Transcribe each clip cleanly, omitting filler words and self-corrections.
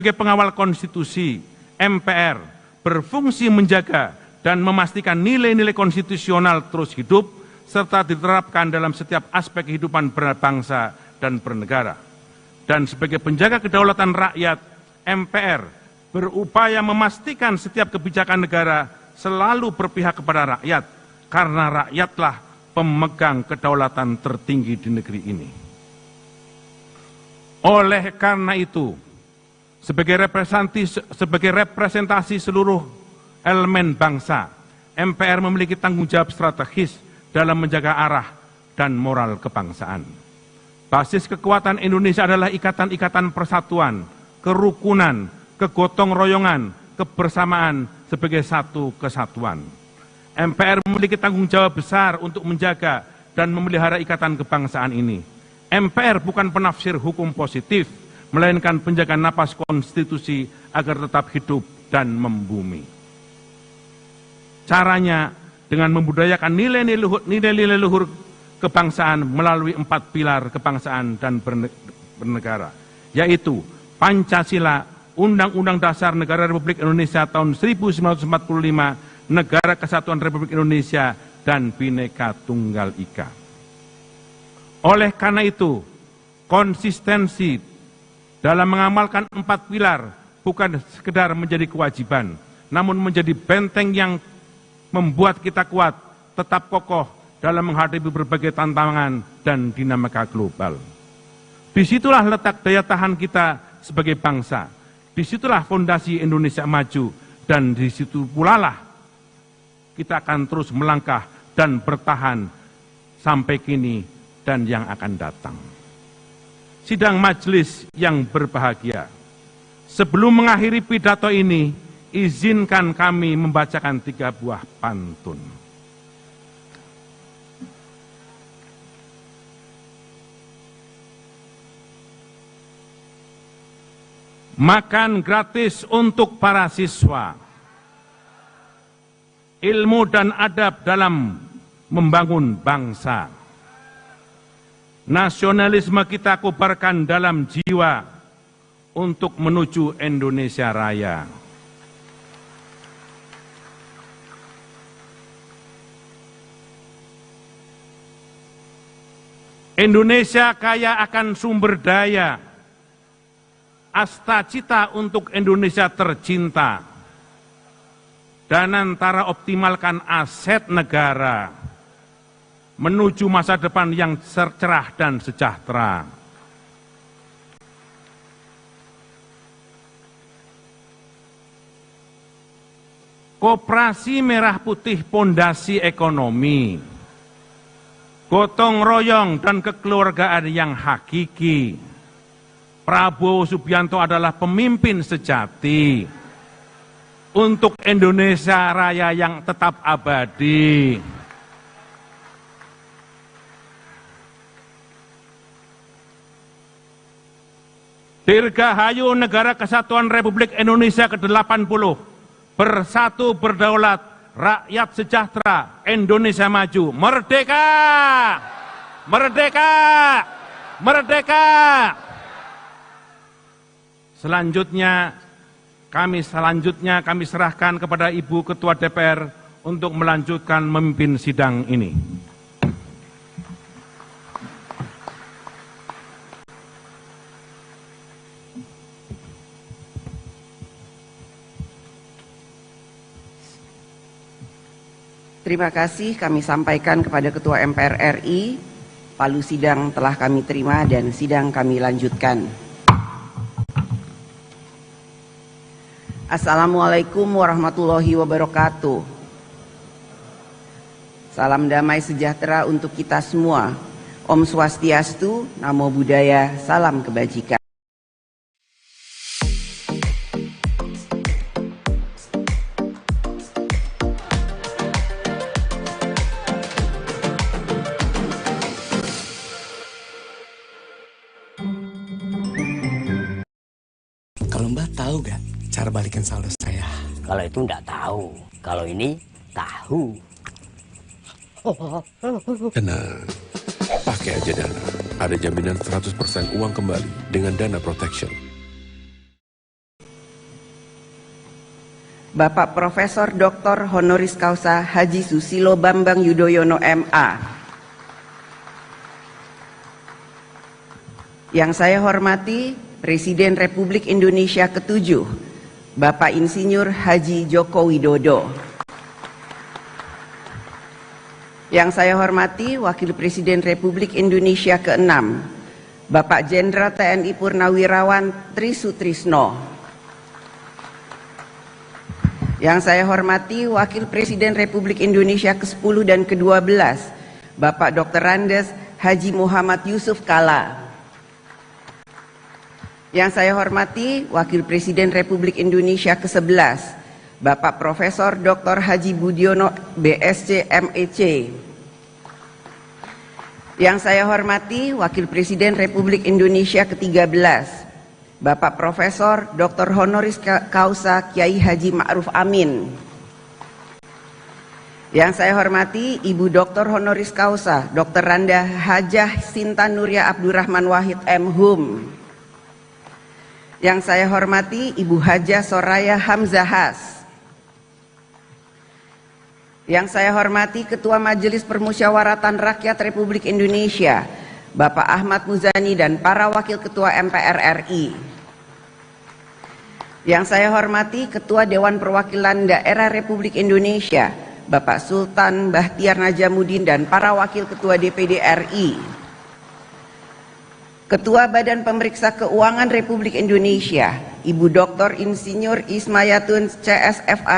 Sebagai pengawal konstitusi, MPR berfungsi menjaga dan memastikan nilai-nilai konstitusional terus hidup serta diterapkan dalam setiap aspek kehidupan berbangsa dan bernegara. Dan sebagai penjaga kedaulatan rakyat, MPR berupaya memastikan setiap kebijakan negara selalu berpihak kepada rakyat, karena rakyatlah pemegang kedaulatan tertinggi di negeri ini. Oleh karena itu, sebagai representasi seluruh elemen bangsa, MPR memiliki tanggung jawab strategis dalam menjaga arah dan moral kebangsaan. Basis kekuatan Indonesia adalah ikatan-ikatan persatuan, kerukunan, kegotong royongan, kebersamaan sebagai satu kesatuan. MPR memiliki tanggung jawab besar untuk menjaga dan memelihara ikatan kebangsaan ini. MPR bukan penafsir hukum positif, melainkan penjaga napas konstitusi agar tetap hidup dan membumi. Caranya dengan membudayakan nilai-nilai luhur kebangsaan melalui 4 pilar kebangsaan dan bernegara, yaitu Pancasila, Undang-Undang Dasar Negara Republik Indonesia tahun 1945, Negara Kesatuan Republik Indonesia, dan Bhinneka Tunggal Ika. Oleh karena itu, konsistensi dalam mengamalkan 4 pilar bukan sekedar menjadi kewajiban, namun menjadi benteng yang membuat kita kuat, tetap kokoh dalam menghadapi berbagai tantangan dan dinamika global. Disitulah letak daya tahan kita sebagai bangsa, disitulah fondasi Indonesia maju, dan disitu pula lah kita akan terus melangkah dan bertahan sampai kini dan yang akan datang. Sidang majelis yang berbahagia, sebelum mengakhiri pidato ini, izinkan kami membacakan 3 buah pantun. Makan gratis untuk para siswa, ilmu dan adab dalam membangun bangsa. Nasionalisme kita kobarkan dalam jiwa untuk menuju Indonesia Raya. Indonesia kaya akan sumber daya, asta cita untuk Indonesia tercinta, dan antara optimalkan aset negara menuju masa depan yang cerah dan sejahtera. Koperasi merah putih pondasi ekonomi, gotong royong dan kekeluargaan yang hakiki. Prabowo Subianto adalah pemimpin sejati untuk Indonesia Raya yang tetap abadi. Dirgahayu Negara Kesatuan Republik Indonesia ke-80, bersatu berdaulat, rakyat sejahtera, Indonesia maju, merdeka! Merdeka! Merdeka! Selanjutnya kami serahkan kepada Ibu Ketua DPR untuk melanjutkan memimpin sidang ini. Terima kasih kami sampaikan kepada Ketua MPR RI, palu sidang telah kami terima dan sidang kami lanjutkan. Assalamualaikum warahmatullahi wabarakatuh. Salam damai sejahtera untuk kita semua. Om Swastiastu, Namo Buddhaya, salam kebajikan. Kalau Mbak tahu gak cara balikin saldo saya? Kalau itu nggak tahu, kalau ini tahu. Tenang, pakai aja Dana. Ada jaminan 100% uang kembali dengan Dana Protection. Bapak Profesor Dr. Honoris Causa Haji Susilo Bambang Yudhoyono MA. Yang saya hormati Presiden Republik Indonesia ke-7, Bapak Insinyur Haji Joko Widodo. Yang saya hormati Wakil Presiden Republik Indonesia ke-6, Bapak Jenderal TNI Purnawirawan Tri Sutrisno. Yang saya hormati Wakil Presiden Republik Indonesia ke-10 dan ke-12, Bapak Dr. Andes Haji Muhammad Yusuf Kalla. Yang saya hormati Wakil Presiden Republik Indonesia ke-11, Bapak Profesor Dr. Haji Budiono BSc MEC. Yang saya hormati Wakil Presiden Republik Indonesia ke-13, Bapak Profesor Dr. Honoris Causa Kiai Haji Ma'ruf Amin. Yang saya hormati Ibu Dr. Honoris Causa Dr. Randa Hajah Sinta Nuria Abdurrahman Wahid M.Hum. Yang saya hormati Ibu Hajah Soraya Hamzahas. Yang saya hormati Ketua Majelis Permusyawaratan Rakyat Republik Indonesia, Bapak Ahmad Muzani dan para Wakil Ketua MPR RI. Yang saya hormati Ketua Dewan Perwakilan Daerah Republik Indonesia, Bapak Sultan Bahtiar Najamuddin dan para Wakil Ketua DPD RI. Ketua Badan Pemeriksa Keuangan Republik Indonesia, Ibu Dr. Insinyur Ismayatun CSFA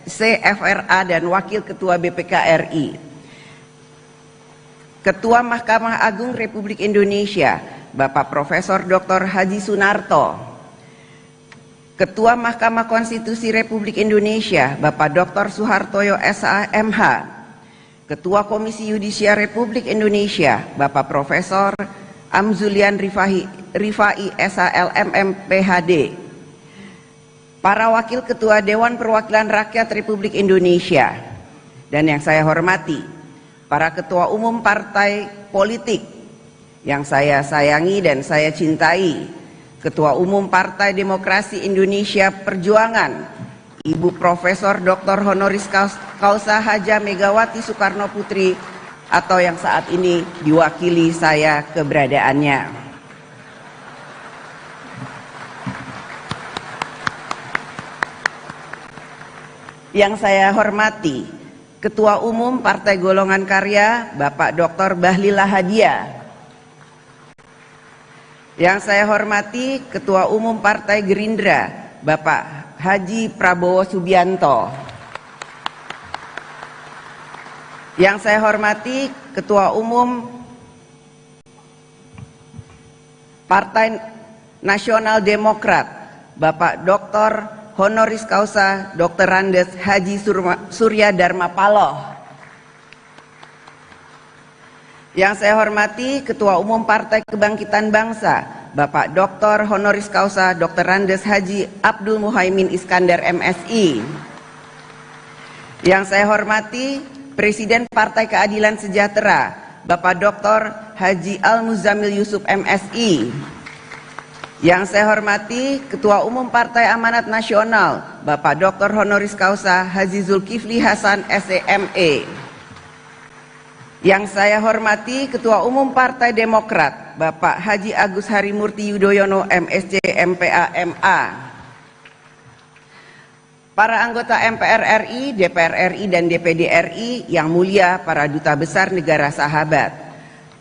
CFRA dan Wakil Ketua BPK RI. Ketua Mahkamah Agung Republik Indonesia, Bapak Profesor Dr. Haji Sunarto. Ketua Mahkamah Konstitusi Republik Indonesia, Bapak Dr. Suhartoyo SAMH. Ketua Komisi Yudisial Republik Indonesia, Bapak Profesor Amzulian Rifai SALMM PhD. Para Wakil Ketua Dewan Perwakilan Rakyat Republik Indonesia, dan yang saya hormati, para Ketua Umum Partai Politik yang saya sayangi dan saya cintai, Ketua Umum Partai Demokrasi Indonesia Perjuangan, Ibu Profesor Dr. Honoris Causa Haja Megawati Soekarno Putri, atau yang saat ini diwakili saya keberadaannya. Yang saya hormati Ketua Umum Partai Golongan Karya, Bapak Dr. Bahlil Lahadiah. Yang saya hormati Ketua Umum Partai Gerindra, Bapak Haji Prabowo Subianto. Yang saya hormati Ketua Umum Partai Nasional Demokrat, Bapak Dr. Honoris Causa Dr. Andes Haji Surya Dharma Paloh. Yang saya hormati Ketua Umum Partai Kebangkitan Bangsa, Bapak Dr. Honoris Causa Dr. Andes Haji Abdul Muhaimin Iskandar MSI. Yang saya hormati Presiden Partai Keadilan Sejahtera, Bapak Dr. Haji Al-Muzamil Yusuf MSI. Yang saya hormati Ketua Umum Partai Amanat Nasional, Bapak Dr. Honoris Causa Haji Zulkifli Hasan SEME. Yang saya hormati Ketua Umum Partai Demokrat, Bapak Haji Agus Harimurti Yudhoyono MSc MPA MA. Para anggota MPR RI, DPR RI dan DPD RI yang mulia, para duta besar negara sahabat.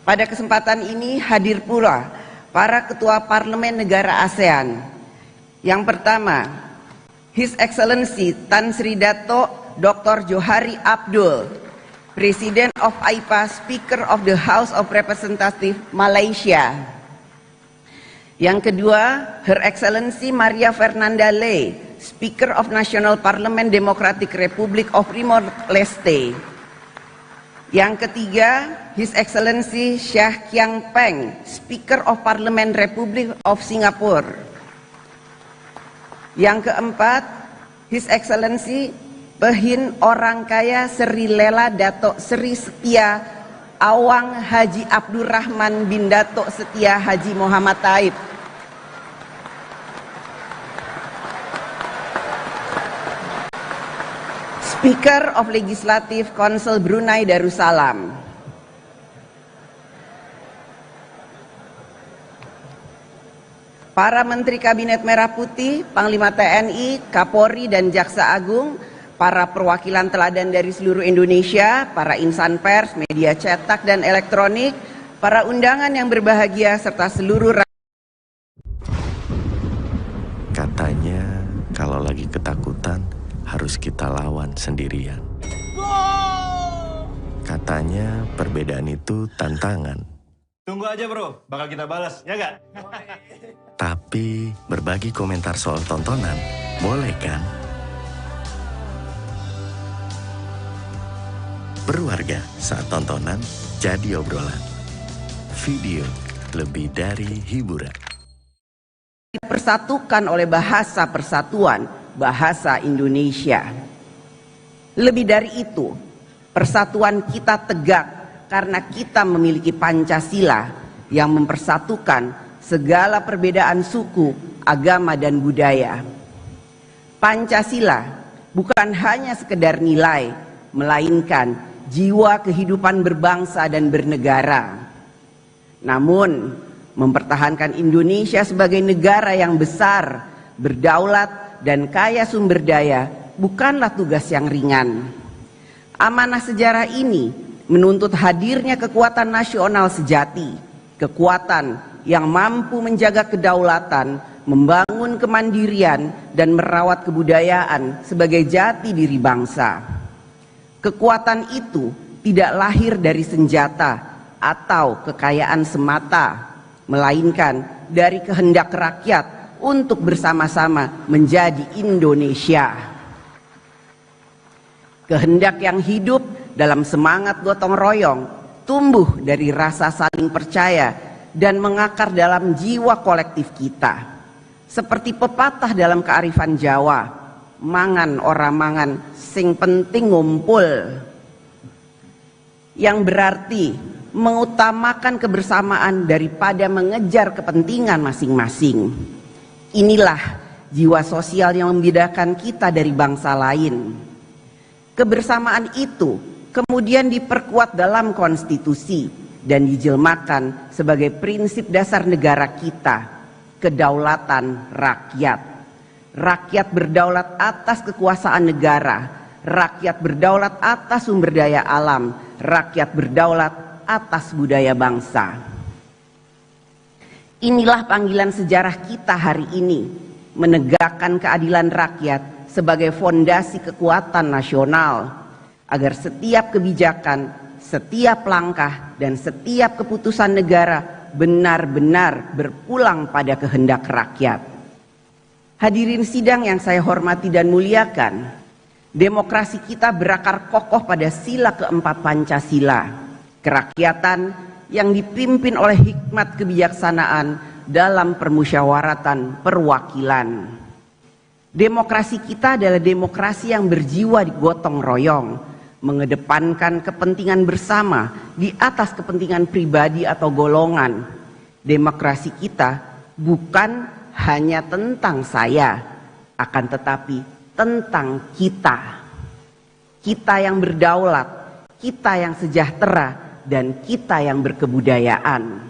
Pada kesempatan ini hadir pula para ketua parlemen negara ASEAN. Yang pertama, His Excellency Tan Sri Dato Dr. Johari Abdul, President of AIPA, Speaker of the House of Representatives Malaysia. Yang kedua, Her Excellency Maria Fernanda Lei, Speaker of National Parliament Democratic Republic of Timor Leste. Yang ketiga, His Excellency Syah Kiang Peng, Speaker of Parliament Republic of Singapore. Yang keempat, His Excellency Pehin Orang Kaya Seri Lela Dato Seri Setia Awang Haji Abdurrahman bin Dato Setia Haji Muhammad Taib. Speaker of Legislative Council Brunei Darussalam, para Menteri Kabinet Merah Putih, Panglima TNI, Kapolri, dan Jaksa Agung, para perwakilan teladan dari seluruh Indonesia, para insan pers, media cetak dan elektronik, para undangan yang berbahagia, serta seluruh rakyat. Katanya kalau lagi ketakutan harus kita lawan sendirian. Katanya perbedaan itu tantangan. Tunggu aja bro, bakal kita balas, ya gak? Tapi berbagi komentar soal tontonan, boleh kan? Berwarga saat tontonan jadi obrolan. Video lebih dari hiburan. Dipersatukan oleh bahasa persatuan, bahasa Indonesia. Lebih dari itu, persatuan kita tegak karena kita memiliki Pancasila yang mempersatukan segala perbedaan suku, agama, dan budaya. Pancasila bukan hanya sekedar nilai, melainkan jiwa kehidupan berbangsa dan bernegara. Namun, mempertahankan Indonesia sebagai negara yang besar, berdaulat, dan kaya sumber daya bukanlah tugas yang ringan. Amanah sejarah ini menuntut hadirnya kekuatan nasional sejati, kekuatan yang mampu menjaga kedaulatan, membangun kemandirian, dan merawat kebudayaan sebagai jati diri bangsa. Kekuatan itu tidak lahir dari senjata atau kekayaan semata, melainkan dari kehendak rakyat untuk bersama-sama menjadi Indonesia. Kehendak yang hidup dalam semangat gotong royong, tumbuh dari rasa saling percaya, dan mengakar dalam jiwa kolektif kita. Seperti pepatah dalam kearifan Jawa, mangan ora mangan sing penting ngumpul, yang berarti mengutamakan kebersamaan daripada mengejar kepentingan masing-masing. Inilah jiwa sosial yang membedakan kita dari bangsa lain. Kebersamaan itu kemudian diperkuat dalam konstitusi dan dijelmakan sebagai prinsip dasar negara kita, kedaulatan rakyat. Rakyat berdaulat atas kekuasaan negara, rakyat berdaulat atas sumber daya alam, rakyat berdaulat atas budaya bangsa. Inilah panggilan sejarah kita hari ini, menegakkan keadilan rakyat sebagai fondasi kekuatan nasional, agar setiap kebijakan, setiap langkah, dan setiap keputusan negara benar-benar berpulang pada kehendak rakyat. Hadirin sidang yang saya hormati dan muliakan, demokrasi kita berakar kokoh pada sila keempat Pancasila, kerakyatan yang dipimpin oleh hikmat kebijaksanaan dalam permusyawaratan perwakilan. Demokrasi kita adalah demokrasi yang berjiwa gotong royong, mengedepankan kepentingan bersama di atas kepentingan pribadi atau golongan. Demokrasi kita bukan hanya tentang saya, akan tetapi tentang kita. Kita yang berdaulat, kita yang sejahtera, dan kita yang berkebudayaan.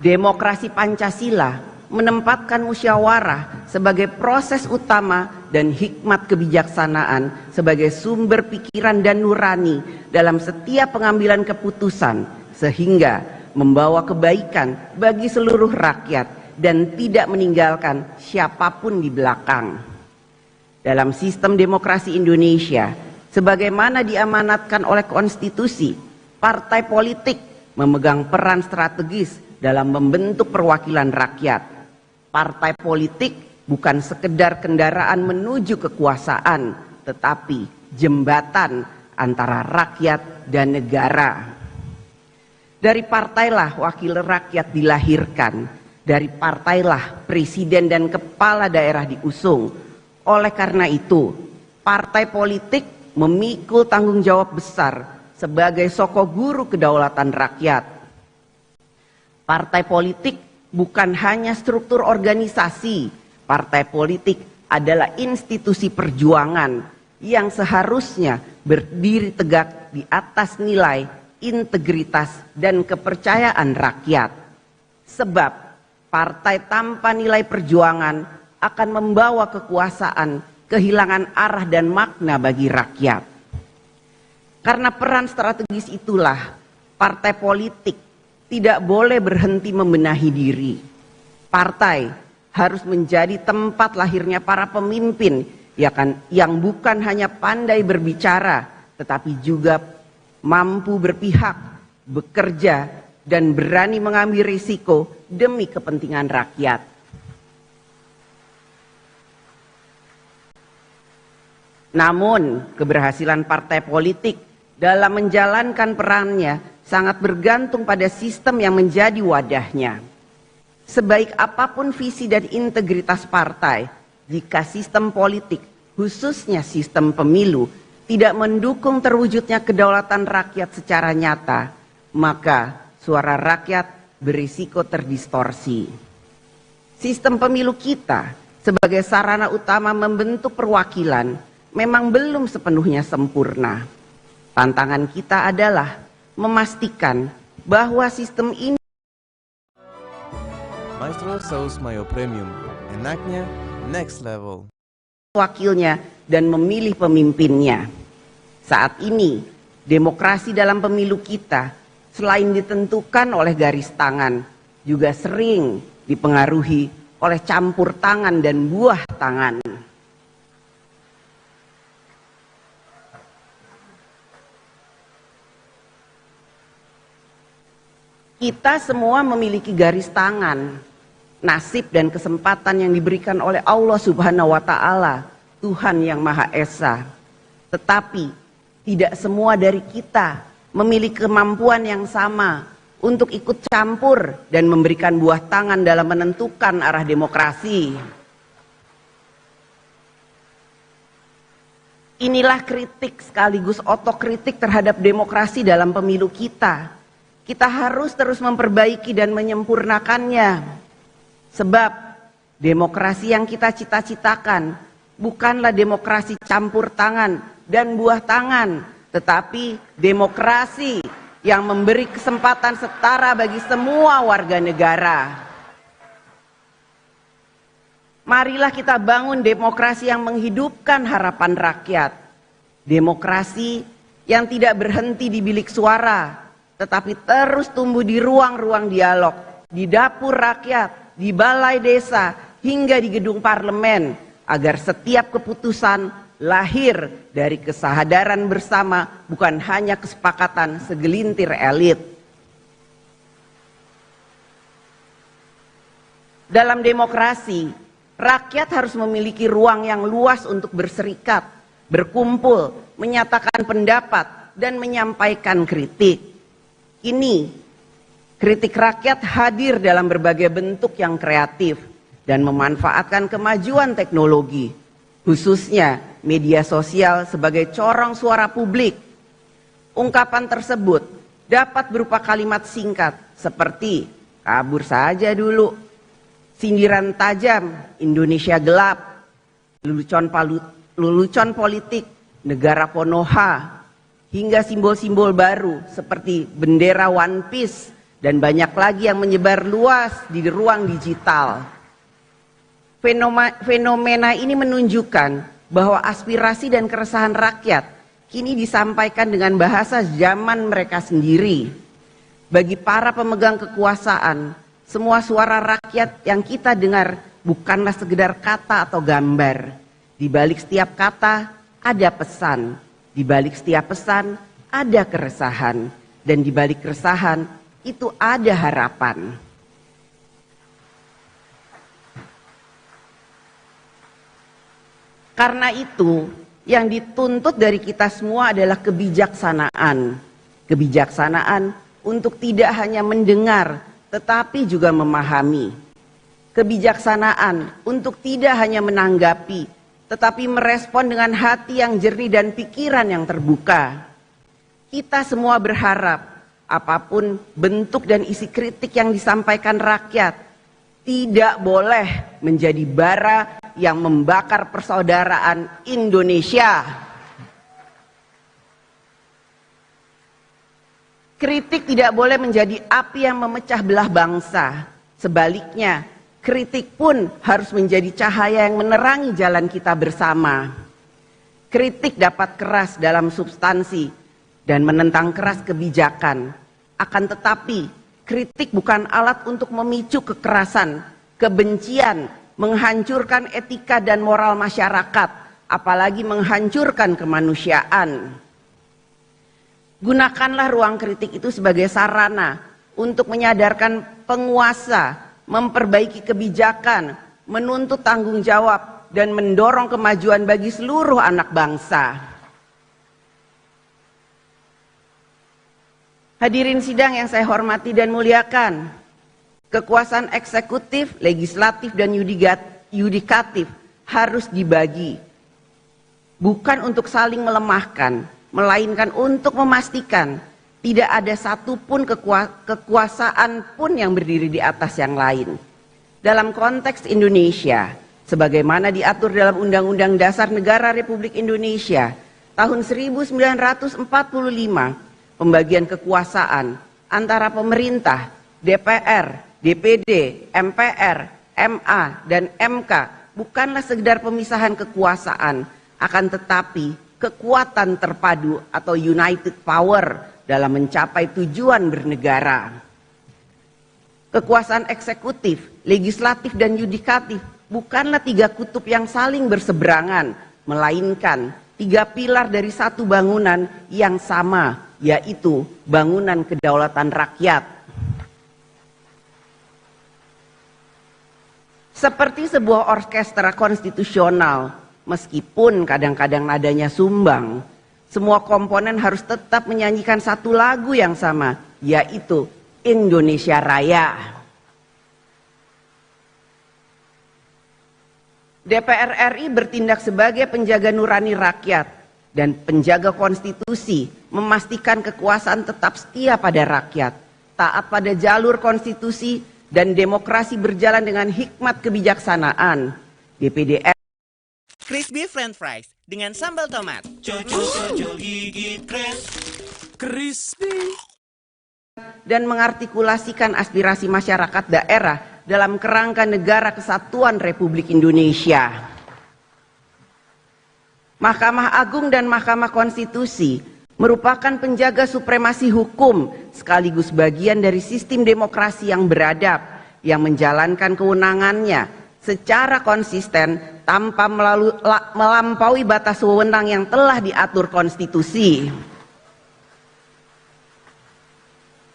Demokrasi Pancasila menempatkan musyawarah sebagai proses utama dan hikmat kebijaksanaan sebagai sumber pikiran dan nurani dalam setiap pengambilan keputusan, sehingga membawa kebaikan bagi seluruh rakyat dan tidak meninggalkan siapapun di belakang. Dalam sistem demokrasi Indonesia, sebagaimana diamanatkan oleh konstitusi, partai politik memegang peran strategis dalam membentuk perwakilan rakyat. Partai politik bukan sekedar kendaraan menuju kekuasaan, tetapi jembatan antara rakyat dan negara. Dari partailah wakil rakyat dilahirkan, dari partailah presiden dan kepala daerah diusung. Oleh karena itu, partai politik memikul tanggung jawab besar sebagai soko guru kedaulatan rakyat. Partai politik bukan hanya struktur organisasi, Partai politik adalah institusi perjuangan yang seharusnya berdiri tegak di atas nilai, integritas, dan kepercayaan rakyat. Sebab partai tanpa nilai perjuangan akan membawa kekuasaan kehilangan arah dan makna bagi rakyat. Karena peran strategis itulah, partai politik tidak boleh berhenti membenahi diri. Partai harus menjadi tempat lahirnya para pemimpin yang bukan hanya pandai berbicara, tetapi juga mampu berpihak, bekerja, dan berani mengambil risiko demi kepentingan rakyat. Namun, keberhasilan partai politik dalam menjalankan perannya sangat bergantung pada sistem yang menjadi wadahnya. Sebaik apapun visi dan integritas partai, jika sistem politik, khususnya sistem pemilu, tidak mendukung terwujudnya kedaulatan rakyat secara nyata, maka suara rakyat berisiko terdistorsi. Sistem pemilu kita sebagai sarana utama membentuk perwakilan memang belum sepenuhnya sempurna. Tantangan kita adalah memastikan bahwa sistem ini Maestro Saus Mayo Premium, enaknya next level. Wakilnya dan memilih pemimpinnya. Saat ini, demokrasi dalam pemilu kita selain ditentukan oleh garis tangan, juga sering dipengaruhi oleh campur tangan dan buah tangan. Kita semua memiliki garis tangan, nasib dan kesempatan yang diberikan oleh Allah Subhanahu wa Ta'ala, Tuhan yang Maha Esa. Tetapi tidak semua dari kita memiliki kemampuan yang sama untuk ikut campur dan memberikan buah tangan dalam menentukan arah demokrasi. Inilah kritik sekaligus otokritik terhadap demokrasi dalam pemilu kita. Kita harus terus memperbaiki dan menyempurnakannya. Sebab demokrasi yang kita cita-citakan bukanlah demokrasi campur tangan dan buah tangan, tetapi demokrasi yang memberi kesempatan setara bagi semua warga negara. Marilah kita bangun demokrasi yang menghidupkan harapan rakyat. Demokrasi yang tidak berhenti di bilik suara, tetapi terus tumbuh di ruang-ruang dialog, di dapur rakyat, di balai desa, hingga di gedung parlemen, agar setiap keputusan lahir dari kesadaran bersama, bukan hanya kesepakatan segelintir elit. Dalam demokrasi, rakyat harus memiliki ruang yang luas untuk berserikat, berkumpul, menyatakan pendapat, dan menyampaikan kritik. Ini, kritik rakyat hadir dalam berbagai bentuk yang kreatif dan memanfaatkan kemajuan teknologi, khususnya media sosial sebagai corong suara publik. Ungkapan tersebut dapat berupa kalimat singkat seperti kabur saja dulu, sindiran tajam, Indonesia gelap, lelucon politik, negara Konoha, hingga simbol-simbol baru seperti bendera One Piece dan banyak lagi yang menyebar luas di ruang digital. Fenomena ini menunjukkan bahwa aspirasi dan keresahan rakyat kini disampaikan dengan bahasa zaman mereka sendiri. Bagi para pemegang kekuasaan, semua suara rakyat yang kita dengar bukanlah sekedar kata atau gambar. Di balik setiap kata ada pesan. Di balik setiap pesan ada keresahan, dan di balik keresahan itu ada harapan. Karena itu, yang dituntut dari kita semua adalah kebijaksanaan. Kebijaksanaan untuk tidak hanya mendengar, tetapi juga memahami. Kebijaksanaan untuk tidak hanya menanggapi, tetapi merespon dengan hati yang jernih dan pikiran yang terbuka. Kita semua berharap apapun bentuk dan isi kritik yang disampaikan rakyat, tidak boleh menjadi bara yang membakar persaudaraan Indonesia. Kritik tidak boleh menjadi api yang memecah belah bangsa. Sebaliknya, kritik pun harus menjadi cahaya yang menerangi jalan kita bersama. Kritik dapat keras dalam substansi dan menentang keras kebijakan. Akan tetapi, kritik bukan alat untuk memicu kekerasan, kebencian, menghancurkan etika dan moral masyarakat, apalagi menghancurkan kemanusiaan. Gunakanlah ruang kritik itu sebagai sarana untuk menyadarkan penguasa, memperbaiki kebijakan, menuntut tanggung jawab, dan mendorong kemajuan bagi seluruh anak bangsa. Hadirin sidang yang saya hormati dan muliakan, kekuasaan eksekutif, legislatif, dan yudikatif harus dibagi. Bukan untuk saling melemahkan, melainkan untuk memastikan tidak ada satupun kekuasaan pun yang berdiri di atas yang lain. Dalam konteks Indonesia, sebagaimana diatur dalam Undang-Undang Dasar Negara Republik Indonesia tahun 1945, pembagian kekuasaan antara pemerintah, DPR, DPD, MPR, MA, dan MK bukanlah sekedar pemisahan kekuasaan, akan tetapi kekuatan terpadu atau united power dalam mencapai tujuan bernegara. Kekuasaan eksekutif, legislatif, dan yudikatif bukanlah tiga kutub yang saling berseberangan, melainkan tiga pilar dari satu bangunan yang sama, yaitu bangunan kedaulatan rakyat. Seperti sebuah orkestra konstitusional, meskipun kadang-kadang nadanya sumbang, semua komponen harus tetap menyanyikan satu lagu yang sama, yaitu Indonesia Raya. DPR RI bertindak sebagai penjaga nurani rakyat dan penjaga konstitusi, memastikan kekuasaan tetap setia pada rakyat, taat pada jalur konstitusi, dan demokrasi berjalan dengan hikmat kebijaksanaan. DPD RI Crispy French fries dengan sambal tomat. Cucu gigit crispy. Dan mengartikulasikan aspirasi masyarakat daerah dalam kerangka Negara Kesatuan Republik Indonesia. Mahkamah Agung dan Mahkamah Konstitusi merupakan penjaga supremasi hukum sekaligus bagian dari sistem demokrasi yang beradab yang menjalankan kewenangannya secara konsisten tanpa melampaui batas wewenang yang telah diatur konstitusi.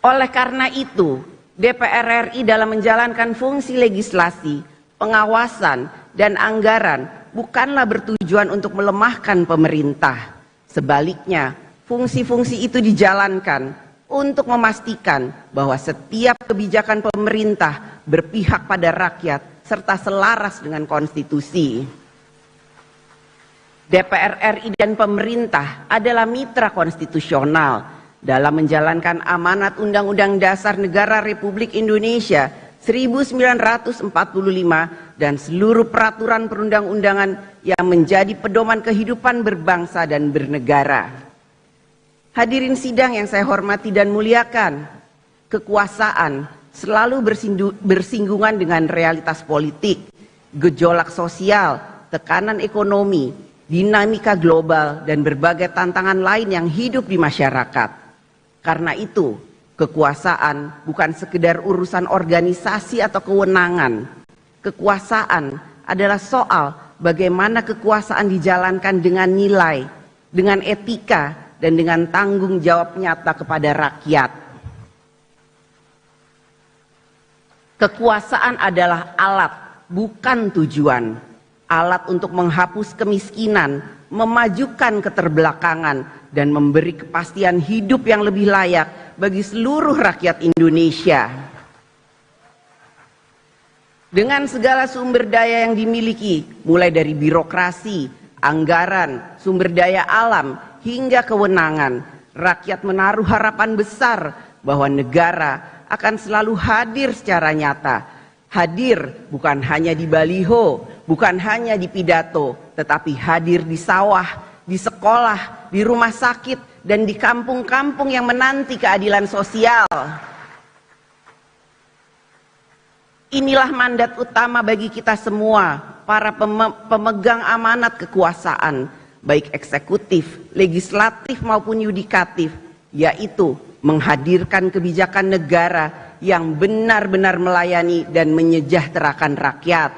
Oleh karena itu, DPR RI dalam menjalankan fungsi legislasi, pengawasan, dan anggaran bukanlah bertujuan untuk melemahkan pemerintah. Sebaliknya, fungsi-fungsi itu dijalankan untuk memastikan bahwa setiap kebijakan pemerintah berpihak pada rakyat serta selaras dengan konstitusi. DPR RI dan pemerintah adalah mitra konstitusional dalam menjalankan amanat Undang-Undang Dasar Negara Republik Indonesia 1945 dan seluruh peraturan perundang-undangan yang menjadi pedoman kehidupan berbangsa dan bernegara. Hadirin sidang yang saya hormati dan muliakan, kekuasaan selalu bersinggungan dengan realitas politik, gejolak sosial, tekanan ekonomi, dinamika global, dan berbagai tantangan lain yang hidup di masyarakat. Karena itu, kekuasaan bukan sekedar urusan organisasi atau kewenangan. Kekuasaan adalah soal bagaimana kekuasaan dijalankan dengan nilai, dengan etika, dan dengan tanggung jawab nyata kepada rakyat. Kekuasaan adalah alat, bukan tujuan. Alat untuk menghapus kemiskinan, memajukan keterbelakangan, dan memberi kepastian hidup yang lebih layak bagi seluruh rakyat Indonesia. Dengan segala sumber daya yang dimiliki, mulai dari birokrasi, anggaran, sumber daya alam, hingga kewenangan, rakyat menaruh harapan besar bahwa negara akan selalu hadir secara nyata, Hadir bukan hanya di baliho, bukan hanya di pidato, tetapi hadir di sawah, di sekolah, di rumah sakit, dan di kampung-kampung yang menanti keadilan sosial. Inilah mandat utama bagi kita semua, para pemegang amanat kekuasaan, baik eksekutif, legislatif maupun yudikatif, yaitu menghadirkan kebijakan negara yang benar-benar melayani dan menyejahterakan rakyat.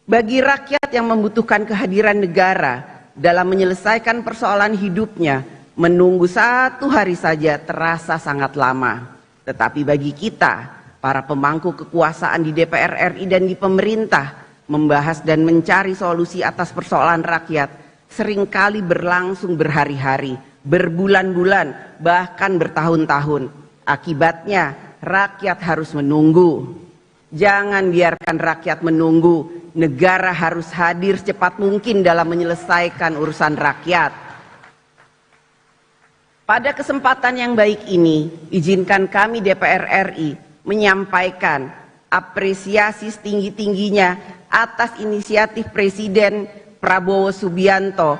Bagi rakyat yang membutuhkan kehadiran negara dalam menyelesaikan persoalan hidupnya, menunggu 1 hari saja terasa sangat lama. Tetapi bagi kita, para pemangku kekuasaan di DPR RI dan di pemerintah, membahas dan mencari solusi atas persoalan rakyat seringkali berlangsung berhari-hari, berbulan-bulan, bahkan bertahun-tahun. Akibatnya rakyat harus menunggu. Jangan biarkan rakyat menunggu. Negara harus hadir secepat mungkin dalam menyelesaikan urusan rakyat. Pada kesempatan yang baik ini, izinkan kami DPR RI menyampaikan apresiasi setinggi-tingginya atas inisiatif Presiden Prabowo Subianto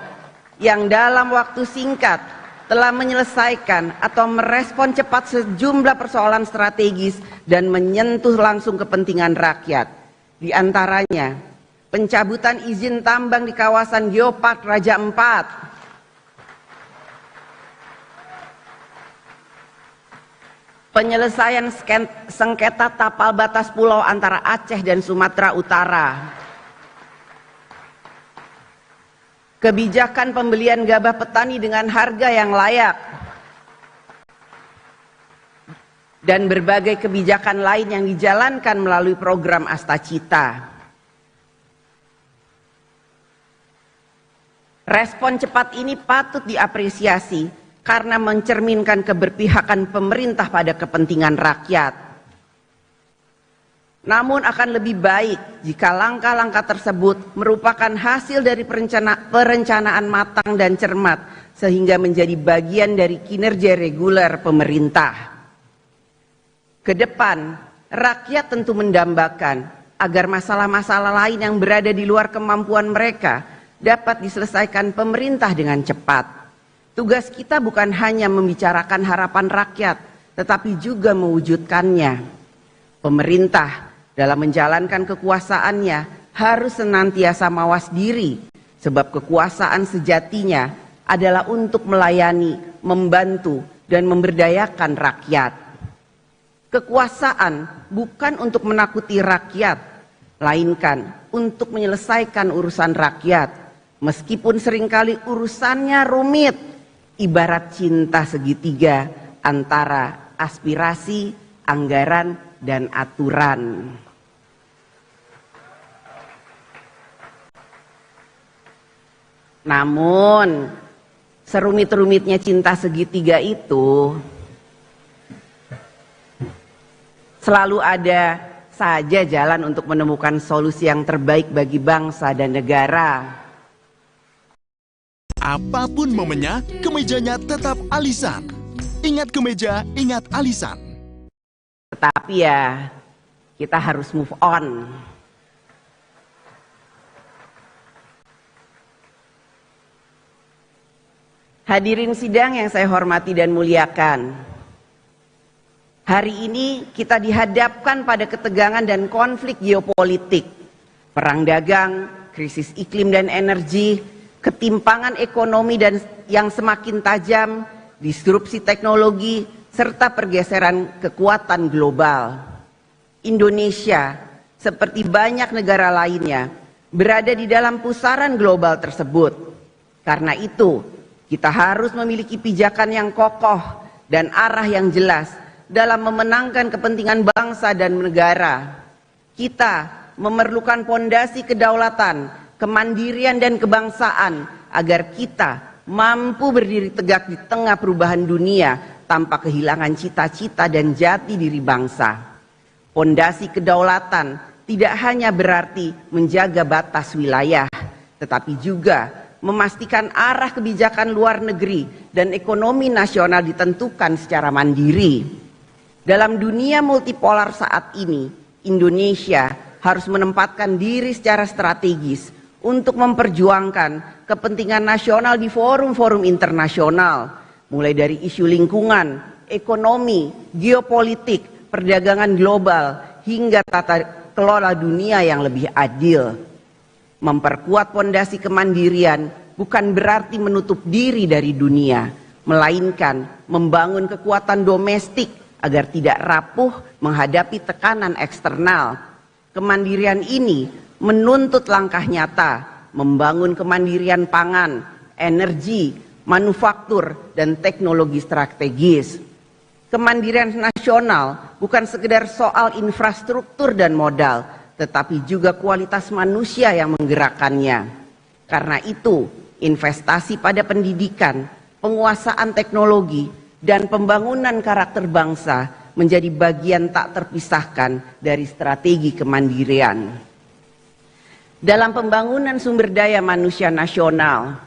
yang dalam waktu singkat telah menyelesaikan atau merespon cepat sejumlah persoalan strategis dan menyentuh langsung kepentingan rakyat. Di antaranya, pencabutan izin tambang di kawasan Geopark Raja Ampat, penyelesaian sengketa tapal batas pulau antara Aceh dan Sumatera Utara, kebijakan pembelian gabah petani dengan harga yang layak, dan berbagai kebijakan lain yang dijalankan melalui program Astacita. Respon cepat ini patut diapresiasi karena mencerminkan keberpihakan pemerintah pada kepentingan rakyat. Namun akan lebih baik jika langkah-langkah tersebut merupakan hasil dari perencanaan matang dan cermat sehingga menjadi bagian dari kinerja reguler pemerintah. Kedepan, rakyat tentu mendambakan agar masalah-masalah lain yang berada di luar kemampuan mereka dapat diselesaikan pemerintah dengan cepat. Tugas kita bukan hanya membicarakan harapan rakyat, tetapi juga mewujudkannya. Pemerintah dalam menjalankan kekuasaannya harus senantiasa mawas diri, sebab kekuasaan sejatinya adalah untuk melayani, membantu, dan memberdayakan rakyat. Kekuasaan bukan untuk menakuti rakyat, melainkan untuk menyelesaikan urusan rakyat. Meskipun seringkali urusannya rumit, ibarat cinta segitiga antara aspirasi, anggaran, dan aturan. Namun, serumit-rumitnya cinta segitiga itu selalu ada saja jalan untuk menemukan solusi yang terbaik bagi bangsa dan negara. Apapun momennya, kemejanya tetap alisan. Ingat kemeja, ingat alisan. Tetapi ya, kita harus move on. Hadirin sidang yang saya hormati dan muliakan. Hari ini kita dihadapkan pada ketegangan dan konflik geopolitik, perang dagang, krisis iklim dan energi, ketimpangan ekonomi dan yang semakin tajam, disrupsi teknologi, serta pergeseran kekuatan global. Indonesia, seperti banyak negara lainnya, berada di dalam pusaran global tersebut. Karena itu, kita harus memiliki pijakan yang kokoh dan arah yang jelas dalam memenangkan kepentingan bangsa dan negara. Kita memerlukan pondasi kedaulatan, kemandirian dan kebangsaan agar kita mampu berdiri tegak di tengah perubahan dunia tanpa kehilangan cita-cita dan jati diri bangsa. Pondasi kedaulatan tidak hanya berarti menjaga batas wilayah, tetapi juga memastikan arah kebijakan luar negeri dan ekonomi nasional ditentukan secara mandiri. Dalam dunia multipolar saat ini, Indonesia harus menempatkan diri secara strategis untuk memperjuangkan kepentingan nasional di forum-forum internasional, mulai dari isu lingkungan, ekonomi, geopolitik, perdagangan global, hingga tata kelola dunia yang lebih adil. Memperkuat pondasi kemandirian bukan berarti menutup diri dari dunia, melainkan membangun kekuatan domestik agar tidak rapuh menghadapi tekanan eksternal. Kemandirian ini menuntut langkah nyata, membangun kemandirian pangan, energi, manufaktur, dan teknologi strategis. Kemandirian nasional bukan sekedar soal infrastruktur dan modal, tetapi juga kualitas manusia yang menggerakkannya. Karena itu, investasi pada pendidikan, penguasaan teknologi, dan pembangunan karakter bangsa menjadi bagian tak terpisahkan dari strategi kemandirian. Dalam pembangunan sumber daya manusia nasional,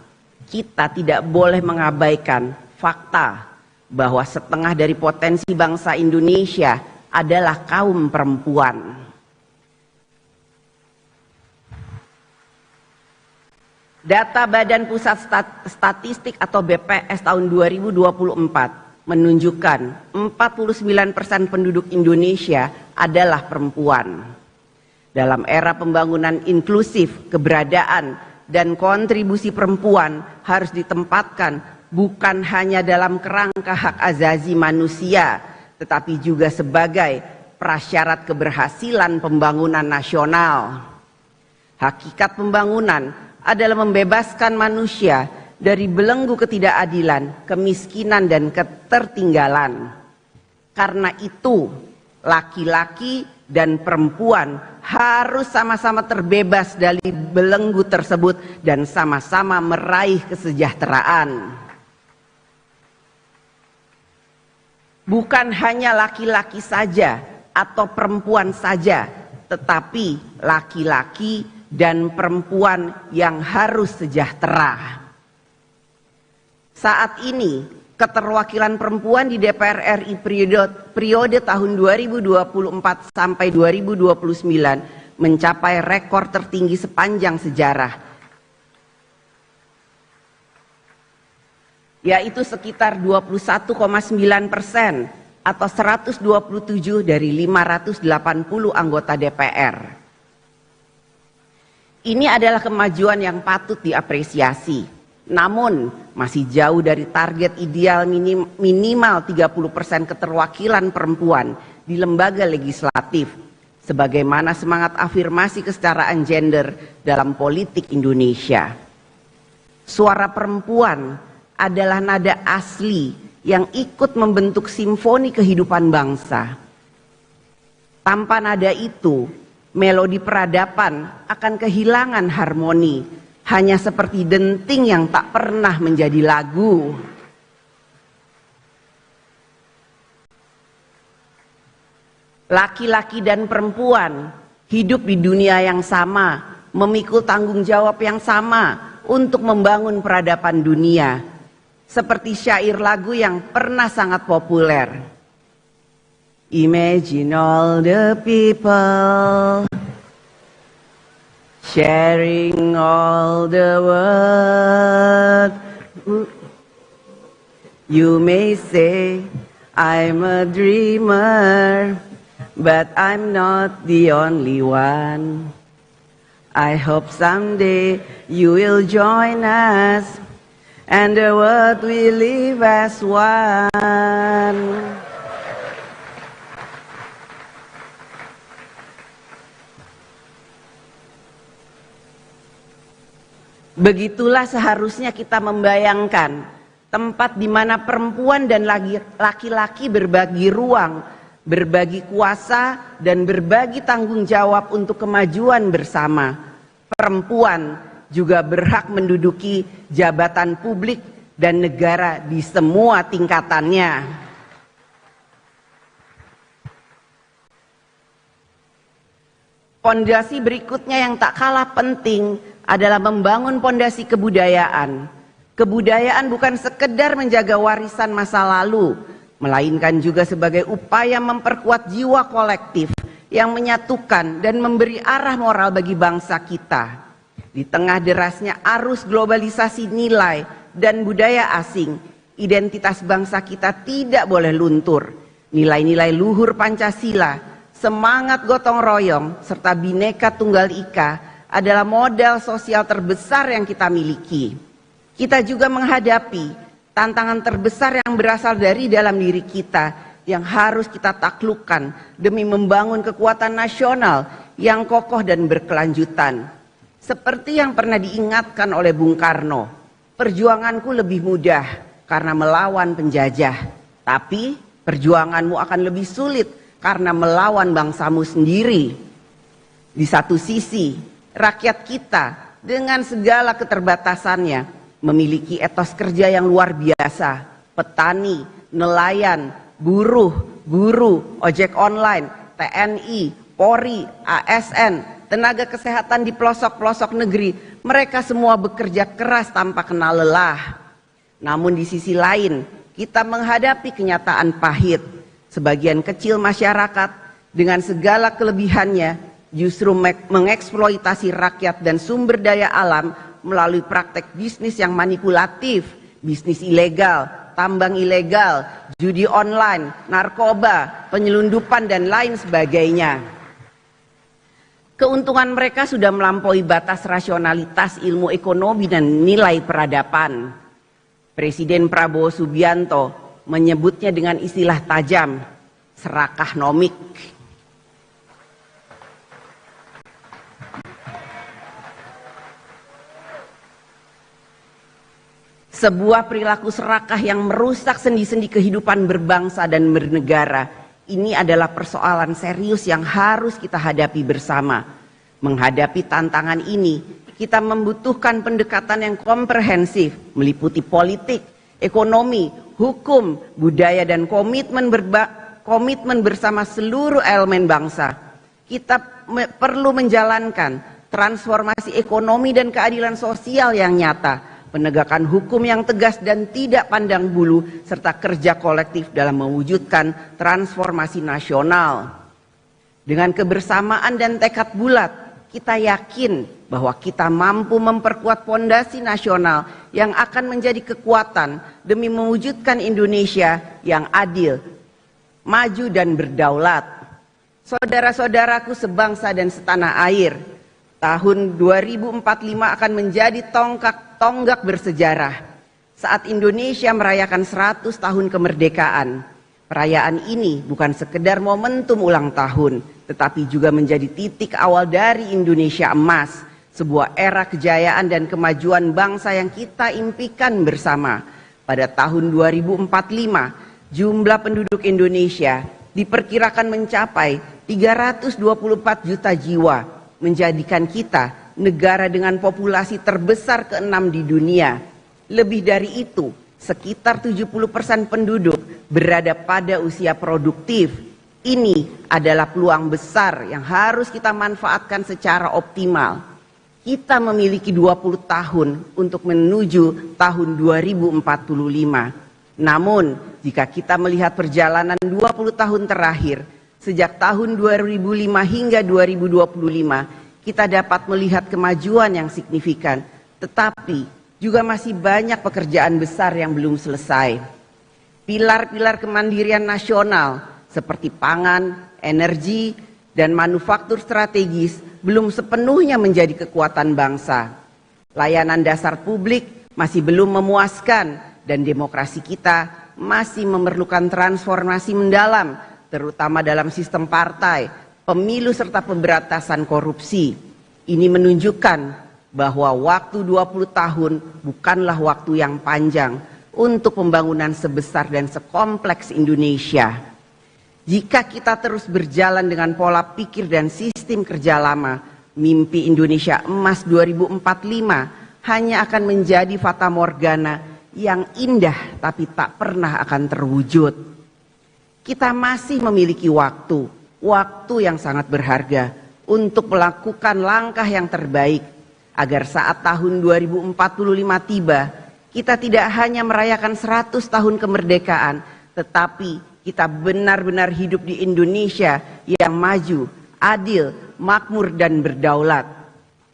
kita tidak boleh mengabaikan fakta bahwa setengah dari potensi bangsa Indonesia adalah kaum perempuan. Data Badan Pusat Statistik atau BPS tahun 2024 menunjukkan 49% penduduk Indonesia adalah perempuan. Dalam era pembangunan inklusif, keberadaan dan kontribusi perempuan harus ditempatkan bukan hanya dalam kerangka hak azazi manusia, tetapi juga sebagai prasyarat keberhasilan pembangunan nasional. Hakikat pembangunan adalah membebaskan manusia dari belenggu ketidakadilan, kemiskinan, dan ketertinggalan. Karena itu, laki-laki dan perempuan harus sama-sama terbebas dari belenggu tersebut dan sama-sama meraih kesejahteraan. Bukan hanya laki-laki saja atau perempuan saja, tetapi laki-laki dan perempuan yang harus sejahtera. Saat ini, keterwakilan perempuan di DPR RI periode tahun 2024 sampai 2029 mencapai rekor tertinggi sepanjang sejarah, yaitu sekitar 21,9% atau 127 dari 580 anggota DPR. Ini adalah kemajuan yang patut diapresiasi. Namun, masih jauh dari target ideal minimal 30% keterwakilan perempuan di lembaga legislatif, sebagaimana semangat afirmasi kesetaraan gender dalam politik Indonesia. Suara perempuan adalah nada asli yang ikut membentuk simfoni kehidupan bangsa. Tanpa nada itu, melodi peradaban akan kehilangan harmoni, hanya seperti denting yang tak pernah menjadi lagu. Laki-laki dan perempuan hidup di dunia yang sama, memikul tanggung jawab yang sama untuk membangun peradaban dunia. Seperti syair lagu yang pernah sangat populer. Imagine all the people sharing all the world. You may say I'm a dreamer, but I'm not the only one. I hope someday you will join us and the world will live as one. Begitulah seharusnya kita membayangkan tempat di mana perempuan dan laki-laki berbagi ruang, berbagi kuasa, dan berbagi tanggung jawab untuk kemajuan bersama. Perempuan juga berhak menduduki jabatan publik dan negara di semua tingkatannya. Pondasi berikutnya yang tak kalah penting adalah membangun pondasi kebudayaan. Kebudayaan bukan sekedar menjaga warisan masa lalu, melainkan juga sebagai upaya memperkuat jiwa kolektif yang menyatukan dan memberi arah moral bagi bangsa kita. Di tengah derasnya arus globalisasi nilai dan budaya asing, identitas bangsa kita tidak boleh luntur. Nilai-nilai luhur Pancasila, semangat gotong royong, serta Bhinneka Tunggal Ika adalah modal sosial terbesar yang kita miliki. Kita juga menghadapi tantangan terbesar yang berasal dari dalam diri kita yang harus kita taklukkan demi membangun kekuatan nasional yang kokoh dan berkelanjutan. Seperti yang pernah diingatkan oleh Bung Karno, perjuanganku lebih mudah karena melawan penjajah, tapi perjuanganmu akan lebih sulit karena melawan bangsamu sendiri. Di satu sisi, rakyat kita dengan segala keterbatasannya memiliki etos kerja yang luar biasa. Petani, nelayan, buruh, guru, ojek online, TNI, Polri, ASN, tenaga kesehatan di pelosok-pelosok negeri, mereka semua bekerja keras tanpa kenal lelah. Namun di sisi lain, kita menghadapi kenyataan pahit. Sebagian kecil masyarakat dengan segala kelebihannya justru mengeksploitasi rakyat dan sumber daya alam melalui praktek bisnis yang manipulatif, bisnis ilegal, tambang ilegal, judi online, narkoba, penyelundupan, dan lain sebagainya. Keuntungan mereka sudah melampaui batas rasionalitas ilmu ekonomi dan nilai peradaban. Presiden Prabowo Subianto menyebutnya dengan istilah tajam, serakah nomik. Sebuah perilaku serakah yang merusak sendi-sendi kehidupan berbangsa dan bernegara. Ini adalah persoalan serius yang harus kita hadapi bersama. Menghadapi tantangan ini, kita membutuhkan pendekatan yang komprehensif, meliputi politik, ekonomi, hukum, budaya, dan komitmen bersama seluruh elemen bangsa. Kita perlu menjalankan transformasi ekonomi dan keadilan sosial yang nyata, penegakan hukum yang tegas dan tidak pandang bulu, serta kerja kolektif dalam mewujudkan transformasi nasional. Dengan kebersamaan dan tekad bulat, kita yakin bahwa kita mampu memperkuat fondasi nasional yang akan menjadi kekuatan demi mewujudkan Indonesia yang adil, maju dan berdaulat. Saudara-saudaraku sebangsa dan setanah air, tahun 2045 akan menjadi tonggak bersejarah saat Indonesia merayakan 100 tahun kemerdekaan. Perayaan ini bukan sekedar momentum ulang tahun, tetapi juga menjadi titik awal dari Indonesia emas, sebuah era kejayaan dan kemajuan bangsa yang kita impikan bersama. Pada tahun 2045, jumlah penduduk Indonesia diperkirakan mencapai 324 juta jiwa, menjadikan kita negara dengan populasi terbesar ke-6 di dunia. Lebih dari itu, sekitar 70% penduduk berada pada usia produktif. Ini adalah peluang besar yang harus kita manfaatkan secara optimal. Kita memiliki 20 tahun untuk menuju tahun 2045. Namun, jika kita melihat perjalanan 20 tahun terakhir, sejak tahun 2005 hingga 2025, kita dapat melihat kemajuan yang signifikan, tetapi juga masih banyak pekerjaan besar yang belum selesai. Pilar-pilar kemandirian nasional seperti pangan, energi, dan manufaktur strategis belum sepenuhnya menjadi kekuatan bangsa. Layanan dasar publik masih belum memuaskan dan demokrasi kita masih memerlukan transformasi mendalam, terutama dalam sistem partai, pemilu serta pemberantasan korupsi. Ini menunjukkan bahwa waktu 20 tahun bukanlah waktu yang panjang untuk pembangunan sebesar dan sekompleks Indonesia. Jika kita terus berjalan dengan pola pikir dan sistem kerja lama, mimpi Indonesia emas 2045 hanya akan menjadi fata morgana yang indah tapi tak pernah akan terwujud. Kita masih memiliki waktu yang sangat berharga untuk melakukan langkah yang terbaik agar saat tahun 2045 tiba, kita tidak hanya merayakan 100 tahun kemerdekaan, tetapi kita benar-benar hidup di Indonesia yang maju, adil, makmur dan berdaulat.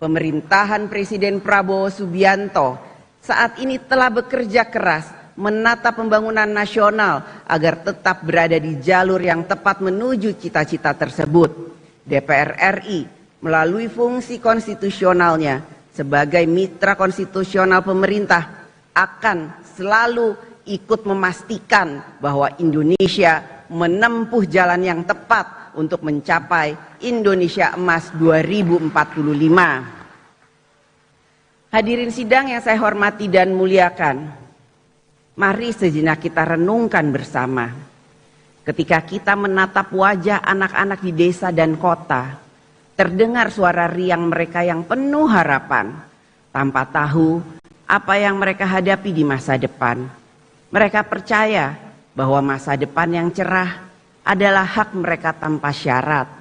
Pemerintahan Presiden Prabowo Subianto saat ini telah bekerja keras menata pembangunan nasional agar tetap berada di jalur yang tepat menuju cita-cita tersebut. DPR RI melalui fungsi konstitusionalnya sebagai mitra konstitusional pemerintah akan selalu ikut memastikan bahwa Indonesia menempuh jalan yang tepat untuk mencapai Indonesia Emas 2045. Hadirin sidang yang saya hormati dan muliakan, mari sejenak kita renungkan bersama. Ketika kita menatap wajah anak-anak di desa dan kota, terdengar suara riang mereka yang penuh harapan, tanpa tahu apa yang mereka hadapi di masa depan. Mereka percaya bahwa masa depan yang cerah adalah hak mereka tanpa syarat.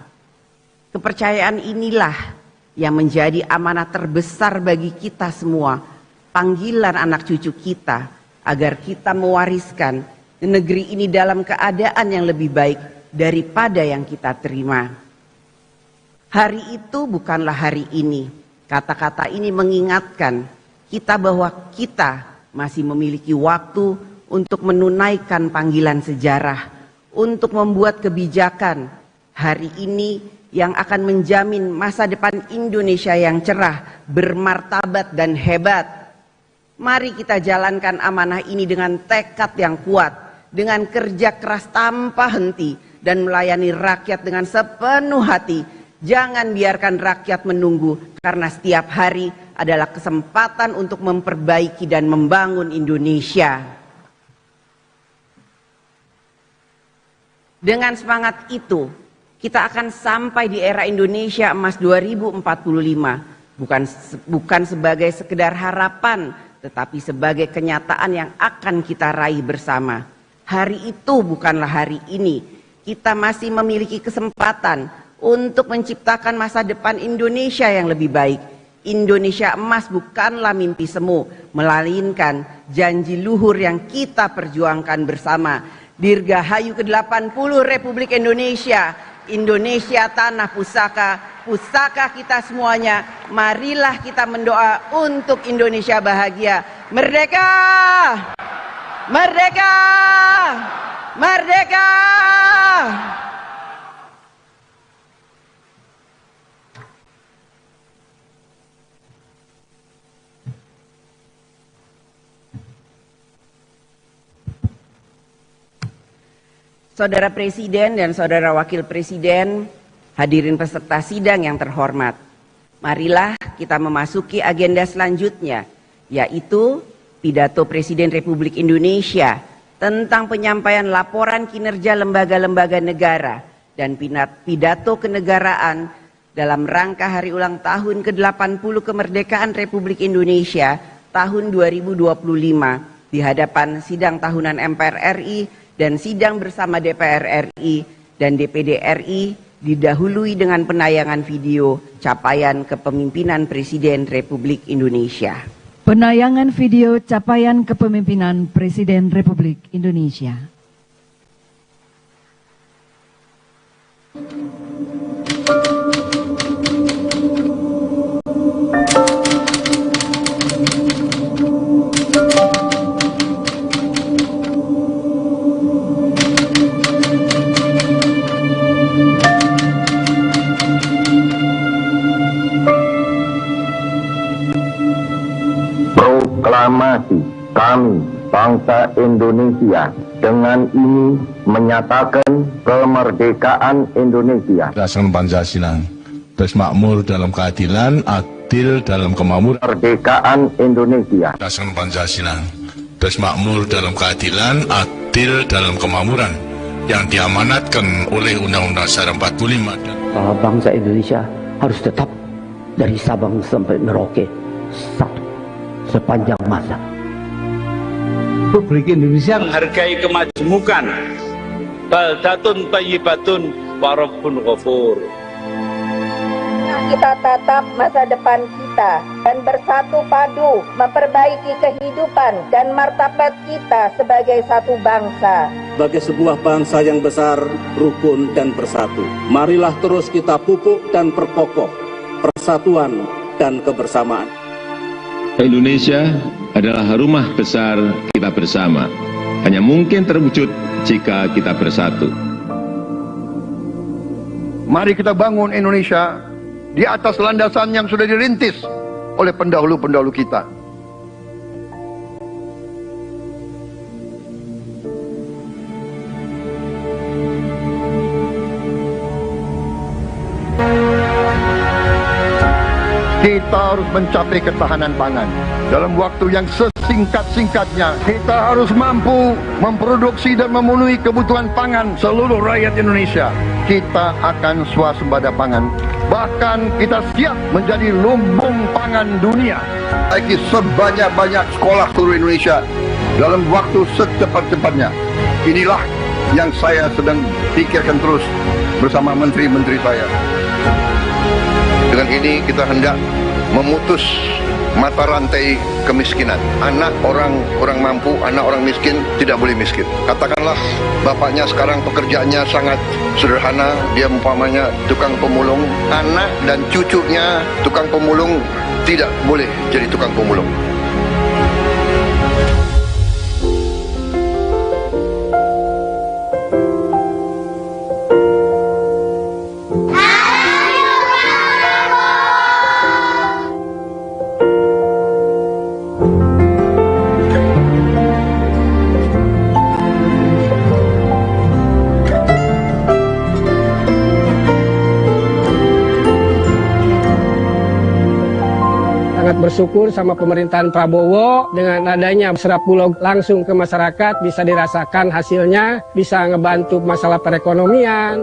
Kepercayaan inilah yang menjadi amanah terbesar bagi kita semua, panggilan anak cucu kita, agar kita mewariskan negeri ini dalam keadaan yang lebih baik daripada yang kita terima. Hari itu bukanlah hari ini. Kata-kata ini mengingatkan kita bahwa kita masih memiliki waktu untuk menunaikan panggilan sejarah, untuk membuat kebijakan hari ini yang akan menjamin masa depan Indonesia yang cerah, bermartabat dan hebat. Mari kita jalankan amanah ini dengan tekad yang kuat, dengan kerja keras tanpa henti, dan melayani rakyat dengan sepenuh hati. Jangan biarkan rakyat menunggu, karena setiap hari adalah kesempatan untuk memperbaiki dan membangun Indonesia. Dengan semangat itu, kita akan sampai di era Indonesia Emas 2045, bukan sebagai sekedar harapan, tetapi sebagai kenyataan yang akan kita raih bersama. Hari itu bukanlah hari ini. Kita masih memiliki kesempatan untuk menciptakan masa depan Indonesia yang lebih baik. Indonesia Emas bukanlah mimpi semu, melainkan janji luhur yang kita perjuangkan bersama. Dirgahayu ke-80 Republik Indonesia. Indonesia tanah pusaka, pusaka kita semuanya. Marilah kita mendoa untuk Indonesia bahagia. Merdeka! Merdeka! Merdeka! Saudara Presiden dan Saudara Wakil Presiden, hadirin peserta sidang yang terhormat, marilah kita memasuki agenda selanjutnya, yaitu pidato Presiden Republik Indonesia tentang penyampaian laporan kinerja lembaga-lembaga negara dan pidato kenegaraan dalam rangka hari ulang tahun ke-80 kemerdekaan Republik Indonesia tahun 2025 di hadapan sidang tahunan MPR RI dan sidang bersama DPR RI dan DPD RI, didahului dengan penayangan video capaian kepemimpinan Presiden Republik Indonesia. Penayangan video capaian kepemimpinan Presiden Republik Indonesia. Proklamasi kami bangsa Indonesia dengan ini menyatakan kemerdekaan Indonesia. Berdasarkan Pancasila, bermakmur dalam keadilan, adil dalam kemakmuran. Kemerdekaan Indonesia. Berdasarkan Pancasila, bermakmur dalam keadilan, adil dalam kemakmuran yang diamanatkan oleh Undang-Undang Dasar 45. Bangsa Indonesia harus tetap dari Sabang sampai Merauke satu sepanjang masa. Republik Indonesia menghargai kemajemukan, baldatun thayyibatun wa rabbun ghafur. Kita tatap masa depan kita dan bersatu padu memperbaiki kehidupan dan martabat kita sebagai satu bangsa. sebagai sebuah bangsa yang besar, rukun, dan bersatu. Marilah terus kita pupuk dan perkokoh persatuan dan kebersamaan. Indonesia adalah rumah besar kita bersama. Hanya mungkin terwujud jika kita bersatu. Mari kita bangun Indonesia di atas landasan yang sudah dirintis oleh pendahulu-pendahulu kita. Kita harus mencapai ketahanan pangan dalam waktu yang sesingkat-singkatnya. Kita harus mampu memproduksi dan memenuhi kebutuhan pangan seluruh rakyat Indonesia. Kita akan swasembada pangan. Bahkan kita siap menjadi lumbung pangan dunia. Lagi sebanyak-banyak sekolah seluruh Indonesia dalam waktu secepat-cepatnya. Inilah yang saya sedang pikirkan terus bersama menteri-menteri saya. Dengan ini kita hendak memutus mata rantai kemiskinan. Anak orang mampu, anak orang miskin tidak boleh miskin. Katakanlah bapaknya sekarang pekerjaannya sangat sederhana, dia umpamanya tukang pemulung, anak dan cucunya tukang pemulung tidak boleh jadi tukang pemulung. Bersyukur sama pemerintahan Prabowo dengan adanya serap bulog langsung ke masyarakat, bisa dirasakan hasilnya, bisa ngebantu masalah perekonomian.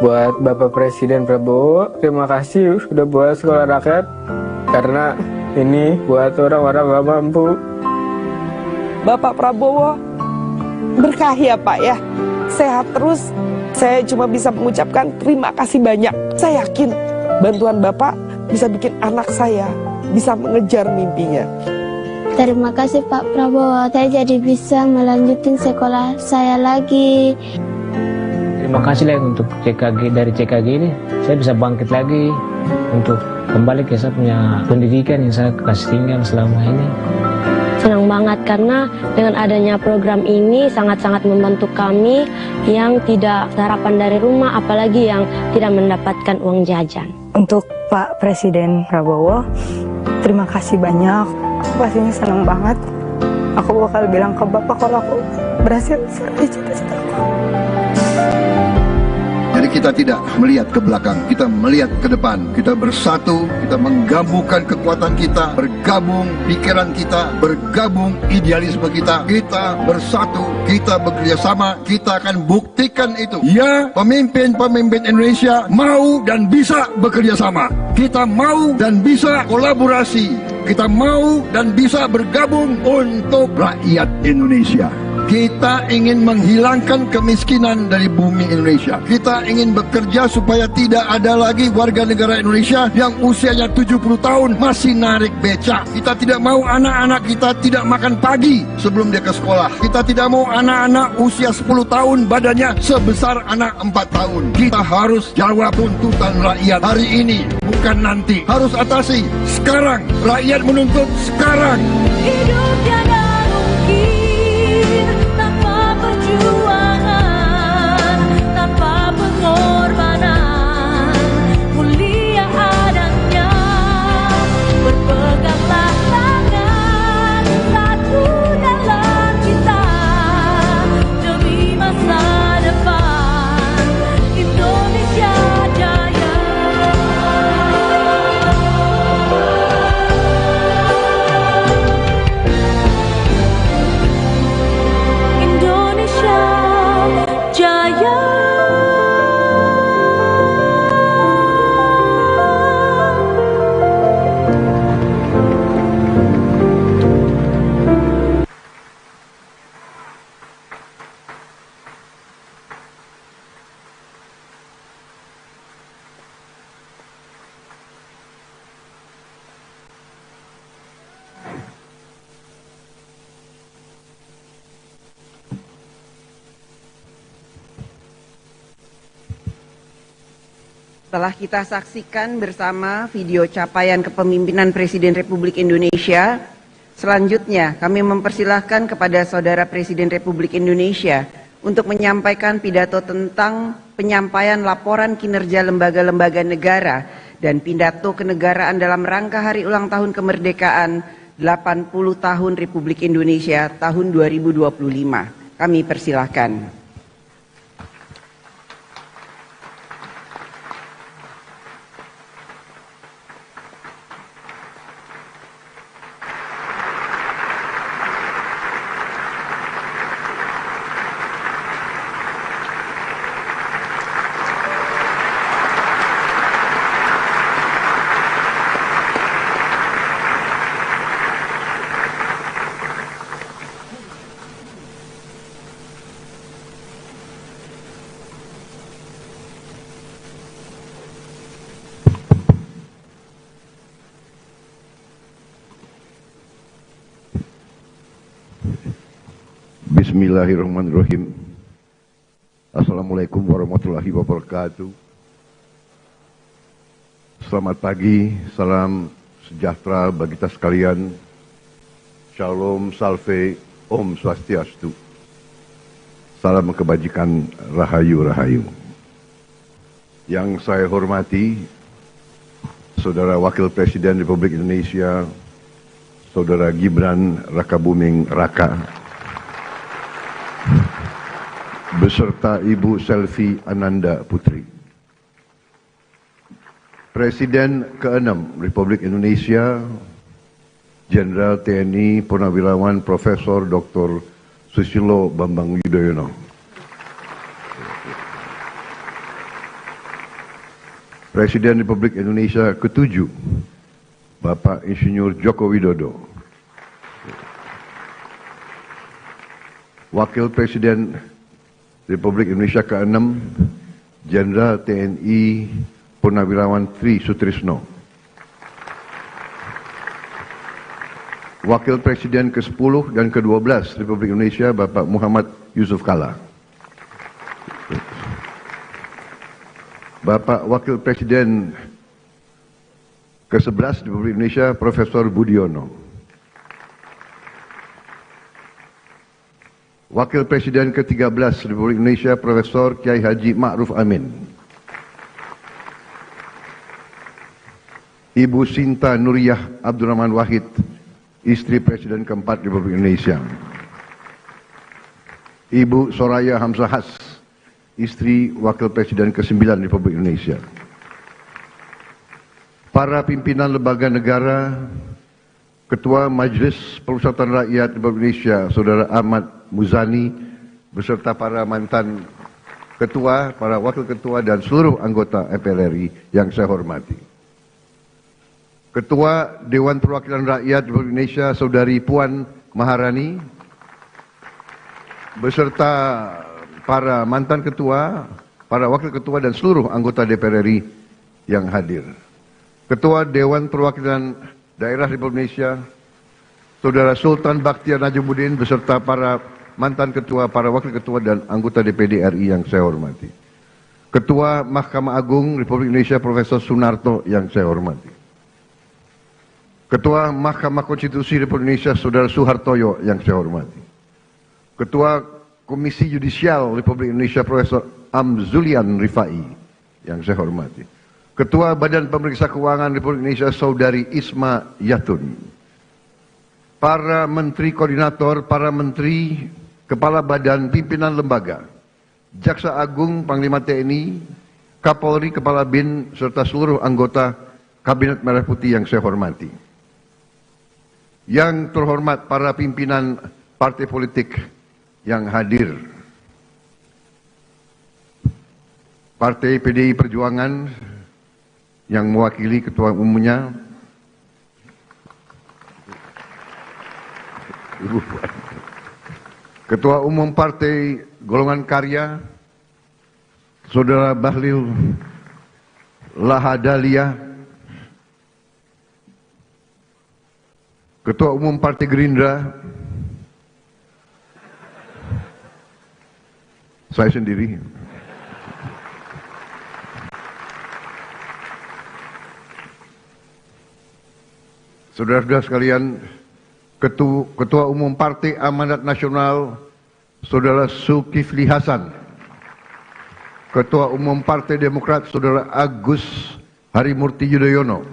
Buat Bapak Presiden Prabowo, terima kasih sudah buat sekolah rakyat, karena ini buat orang-orang gak mampu. Bapak Prabowo berkahi ya Pak ya, sehat terus. Saya cuma bisa mengucapkan terima kasih banyak. Saya yakin bantuan Bapak bisa bikin anak saya bisa mengejar mimpinya. Terima kasih Pak Prabowo, saya jadi bisa melanjutkan sekolah saya lagi. Terima kasih lah untuk CKG, dari CKG ini saya bisa bangkit lagi untuk kembali ke saya punya pendidikan yang saya kasih tinggal selama ini. Senang banget karena dengan adanya program ini sangat-sangat membantu kami yang tidak sarapan dari rumah, apalagi yang tidak mendapatkan uang jajan. Untuk Pak Presiden Prabowo, terima kasih banyak. Aku pastinya senang banget. Aku bakal bilang ke Bapak kalau aku berhasil meraih cita-cita aku. Jadi kita tidak melihat ke belakang, kita melihat ke depan. Kita bersatu, kita menggabungkan kekuatan kita, bergabung pikiran kita, bergabung idealisme kita. Kita bersatu, kita bekerja sama, kita akan buktikan itu. Ya, pemimpin-pemimpin Indonesia mau dan bisa bekerja sama. Kita mau dan bisa kolaborasi. Kita mau dan bisa bergabung untuk rakyat Indonesia. Kita ingin menghilangkan kemiskinan dari bumi Indonesia. Kita ingin bekerja supaya tidak ada lagi warga negara Indonesia yang usianya 70 tahun masih narik becak. Kita tidak mau anak-anak kita tidak makan pagi sebelum dia ke sekolah. Kita tidak mau anak-anak usia 10 tahun badannya sebesar anak 4 tahun. Kita harus jawab tuntutan rakyat hari ini, bukan nanti. Harus atasi sekarang. Rakyat menuntut sekarang. Hidup tiada mungkin tanpa perjuangan, tanpa pengorbanan, mulia adanya. Berpeganglah tangan satu dalam kita demi masa depan Indonesia Jaya. Setelah kita saksikan bersama video capaian kepemimpinan Presiden Republik Indonesia, selanjutnya kami mempersilahkan kepada Saudara Presiden Republik Indonesia untuk menyampaikan pidato tentang penyampaian laporan kinerja lembaga-lembaga negara dan pidato kenegaraan dalam rangka hari ulang tahun kemerdekaan 80 tahun Republik Indonesia tahun 2025. Kami persilahkan. Bismillahirrahmanirrahim. Assalamualaikum warahmatullahi wabarakatuh. Selamat pagi, salam sejahtera bagi kita sekalian. Shalom, salve, om swastiastu. Salam kebajikan, rahayu, rahayu. Yang saya hormati, Saudara Wakil Presiden Republik Indonesia, Saudara Gibran Rakabuming Raka, beserta Ibu Selvi Ananda Putri. Presiden ke-6 Republik Indonesia, Jenderal TNI Purnawirawan Profesor Dr. Susilo Bambang Yudhoyono. Presiden Republik Indonesia ke-7, Bapak Insinyur Joko Widodo. Wakil Presiden Republik Indonesia ke-6, Jenderal TNI Purnawirawan Tri Sutrisno. Wakil Presiden ke-10 dan ke-12 Republik Indonesia, Bapak Muhammad Yusuf Kalla. Bapak Wakil Presiden ke-11 Republik Indonesia, Profesor Budiono. Wakil Presiden ke-13 Republik Indonesia, Profesor Kiai Haji Ma'ruf Amin. Ibu Sinta Nuriyah Abdurrahman Wahid, istri Presiden ke-4 Republik Indonesia. Ibu Soraya Hamzahas, istri Wakil Presiden ke-9 Republik Indonesia. Para pimpinan lembaga negara, Ketua Majelis Permusyawaratan Rakyat Republik Indonesia, Saudara Ahmad Muzani, beserta para mantan ketua, para wakil ketua, dan seluruh anggota MPR RI yang saya hormati. Ketua Dewan Perwakilan Rakyat Republik Indonesia, Saudari Puan Maharani, beserta para mantan ketua, para wakil ketua, dan seluruh anggota DPR RI yang hadir. Ketua Dewan Perwakilan Daerah Republik Indonesia, Saudara Sultan Bakhtiar Najumuddin, beserta para mantan ketua, para wakil ketua, dan anggota DPD RI yang saya hormati. Ketua Mahkamah Agung Republik Indonesia, Profesor Sunarto, yang saya hormati. Ketua Mahkamah Konstitusi Republik Indonesia, Saudara Suhartoyo, yang saya hormati. Ketua Komisi Yudisial Republik Indonesia, Profesor Amzulian Rifai, yang saya hormati. Ketua Badan Pemeriksa Keuangan Republik Indonesia, Saudari Isma Yatun. Para Menteri Koordinator, para Menteri, Kepala Badan, Pimpinan Lembaga, Jaksa Agung, Panglima TNI, Kapolri, Kepala BIN, serta seluruh anggota Kabinet Merah Putih yang saya hormati. Yang terhormat para pimpinan partai politik yang hadir. Partai PDI Perjuangan yang mewakili ketua umumnya, Ibu Puan. Ketua Umum Partai Golongan Karya, Saudara Bahlil Lahadalia. Ketua Umum Partai Gerindra, saya sendiri. saudara-saudara sekalian, Ketua Umum Partai Amanat Nasional, Saudara Zulkifli Hasan, Ketua Umum Partai Demokrat, Saudara Agus Harimurti Yudhoyono,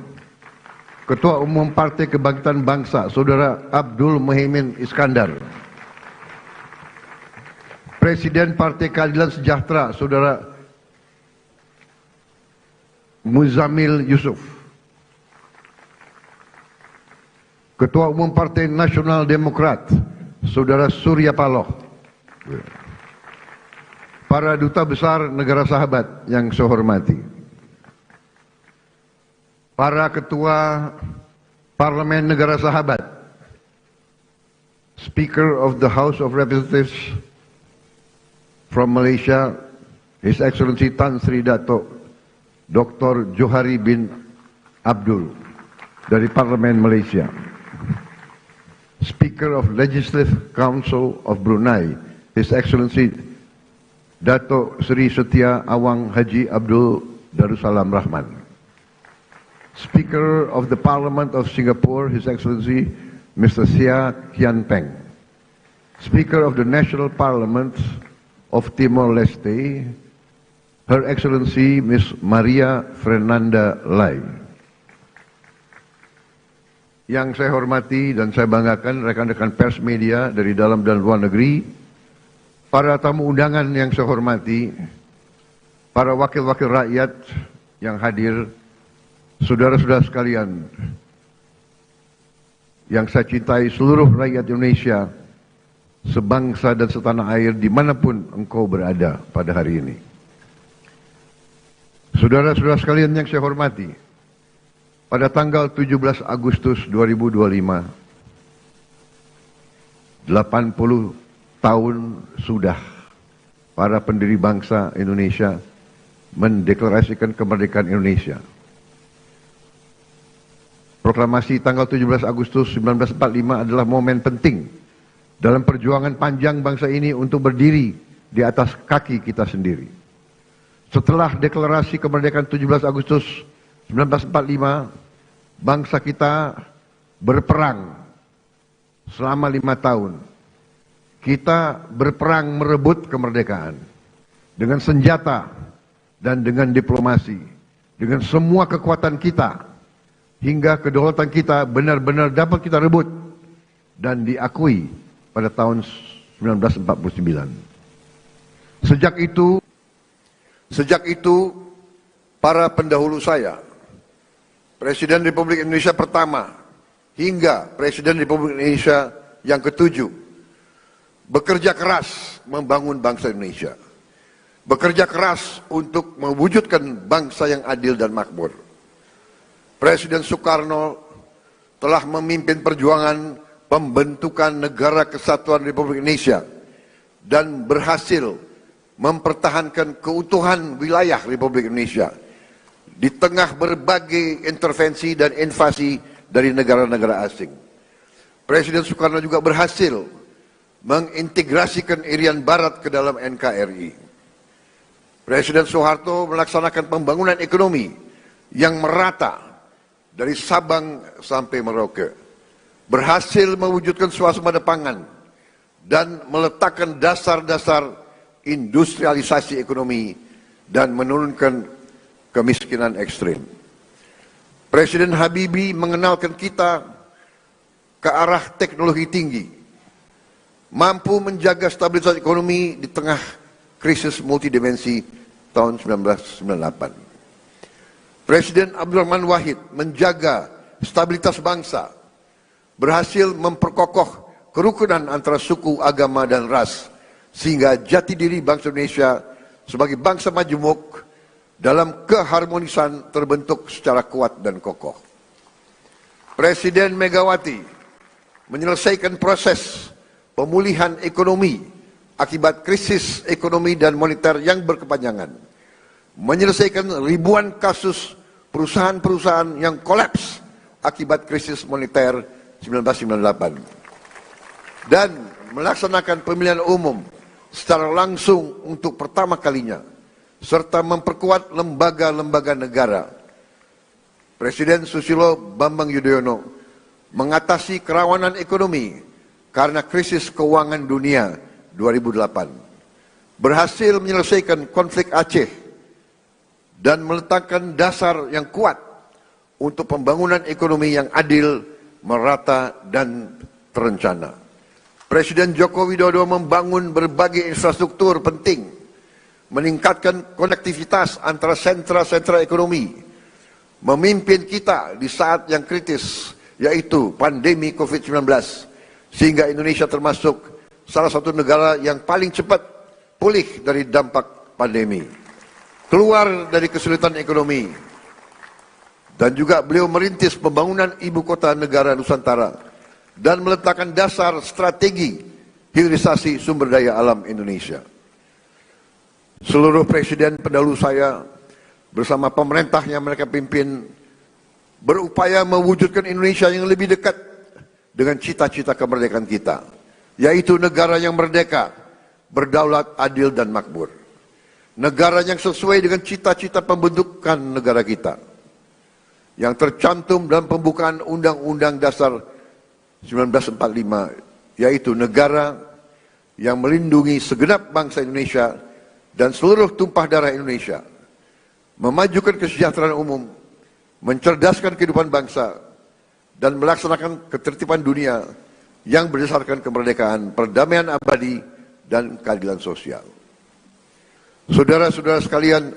Ketua Umum Partai Kebangkitan Bangsa, Saudara Abdul Muhaimin Iskandar, Presiden Partai Keadilan Sejahtera, Saudara Muzamil Yusuf, Ketua Umum Partai Nasional Demokrat, Saudara Surya Paloh, para duta besar negara sahabat yang saya hormati, para ketua Parlemen negara sahabat, Speaker of the House of Representatives from Malaysia, His Excellency Tan Sri Dato' Dr. Johari bin Abdul dari Parlemen Malaysia, Speaker of Legislative Council of Brunei, His Excellency Dato' Sri Setia Awang Haji Abdul Darussalam Rahman, Speaker of the Parliament of Singapore, His Excellency Mr. Sia Kian Peng, Speaker of the National Parliament of Timor-Leste, Her Excellency Miss Maria Fernanda Lai. Yang saya hormati dan saya banggakan rekan-rekan pers media dari dalam dan luar negeri, para tamu undangan yang saya hormati, para wakil-wakil rakyat yang hadir, saudara-saudara sekalian yang saya cintai, seluruh rakyat Indonesia, sebangsa dan setanah air dimanapun engkau berada pada hari ini. Saudara-saudara sekalian yang saya hormati, pada tanggal 17 Agustus 2025, 80 tahun sudah para pendiri bangsa Indonesia mendeklarasikan kemerdekaan Indonesia. Proklamasi tanggal 17 Agustus 1945 adalah momen penting dalam perjuangan panjang bangsa ini untuk berdiri di atas kaki kita sendiri. Setelah deklarasi kemerdekaan 17 Agustus 1945, bangsa kita berperang selama 5 tahun. Kita berperang merebut kemerdekaan dengan senjata dan dengan diplomasi, dengan semua kekuatan kita, hingga kedaulatan kita benar-benar dapat kita rebut dan diakui pada tahun 1949. Sejak itu, para pendahulu saya, Presiden Republik Indonesia pertama hingga Presiden Republik Indonesia yang ketujuh, bekerja keras membangun bangsa Indonesia. Bekerja keras untuk mewujudkan bangsa yang adil dan makmur. Presiden Soekarno telah memimpin perjuangan pembentukan Negara Kesatuan Republik Indonesia dan berhasil mempertahankan keutuhan wilayah Republik Indonesia di tengah berbagai intervensi dan invasi dari negara-negara asing. Presiden Soekarno juga berhasil mengintegrasikan Irian Barat ke dalam NKRI. Presiden Soeharto melaksanakan pembangunan ekonomi yang merata dari Sabang sampai Merauke, berhasil mewujudkan swasembada pangan dan meletakkan dasar-dasar industrialisasi ekonomi dan menurunkan kemiskinan ekstrim. Presiden Habibie mengenalkan kita ke arah teknologi tinggi, mampu menjaga stabilitas ekonomi di tengah krisis multidimensi tahun 1998. Presiden Abdurrahman Wahid menjaga stabilitas bangsa, berhasil memperkokoh kerukunan antara suku, agama, dan ras, sehingga jati diri bangsa Indonesia sebagai bangsa majemuk dalam keharmonisan terbentuk secara kuat dan kokoh. Presiden Megawati menyelesaikan proses pemulihan ekonomi akibat krisis ekonomi dan moneter yang berkepanjangan, menyelesaikan ribuan kasus perusahaan-perusahaan yang kolaps akibat krisis moneter 1998, dan melaksanakan pemilihan umum secara langsung untuk pertama kalinya, serta memperkuat lembaga-lembaga negara. Presiden Susilo Bambang Yudhoyono mengatasi kerawanan ekonomi karena krisis keuangan dunia 2008, berhasil menyelesaikan konflik Aceh, dan meletakkan dasar yang kuat untuk pembangunan ekonomi yang adil, merata, dan terencana. Presiden Joko Widodo membangun berbagai infrastruktur penting, meningkatkan konektivitas antara sentra-sentra ekonomi, memimpin kita di saat yang kritis, yaitu pandemi COVID-19, sehingga Indonesia termasuk salah satu negara yang paling cepat pulih dari dampak pandemi, keluar dari kesulitan ekonomi. Dan juga beliau merintis pembangunan ibu kota negara Nusantara dan meletakkan dasar strategi hilirisasi sumber daya alam Indonesia. Seluruh presiden pendahulu saya bersama pemerintah yang mereka pimpin berupaya mewujudkan Indonesia yang lebih dekat dengan cita-cita kemerdekaan kita, yaitu negara yang merdeka, berdaulat, adil, dan makmur. Negara yang sesuai dengan cita-cita pembentukan negara kita, yang tercantum dalam pembukaan Undang-Undang Dasar 1945, yaitu negara yang melindungi segenap bangsa Indonesia dan seluruh tumpah darah Indonesia, memajukan kesejahteraan umum, mencerdaskan kehidupan bangsa, dan melaksanakan ketertiban dunia yang berdasarkan kemerdekaan, perdamaian abadi, dan keadilan sosial. Saudara-saudara sekalian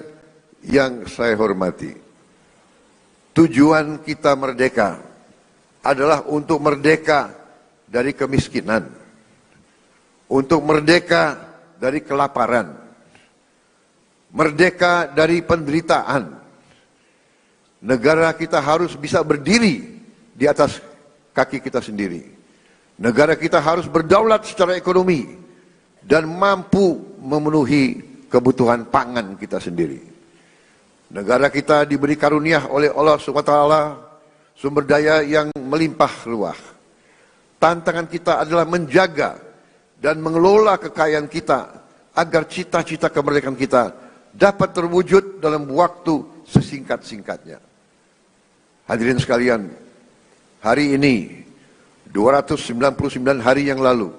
yang saya hormati, tujuan kita merdeka adalah untuk merdeka dari kemiskinan, untuk merdeka dari kelaparan, merdeka dari penderitaan. Negara kita harus bisa berdiri di atas kaki kita sendiri. Negara kita harus berdaulat secara ekonomi dan mampu memenuhi kebutuhan pangan kita sendiri. Negara kita diberi karunia oleh Allah SWT sumber daya yang melimpah ruah. Tantangan kita adalah menjaga dan mengelola kekayaan kita agar cita-cita kemerdekaan kita dapat terwujud dalam waktu sesingkat-singkatnya. Hadirin sekalian, hari ini 299 hari yang lalu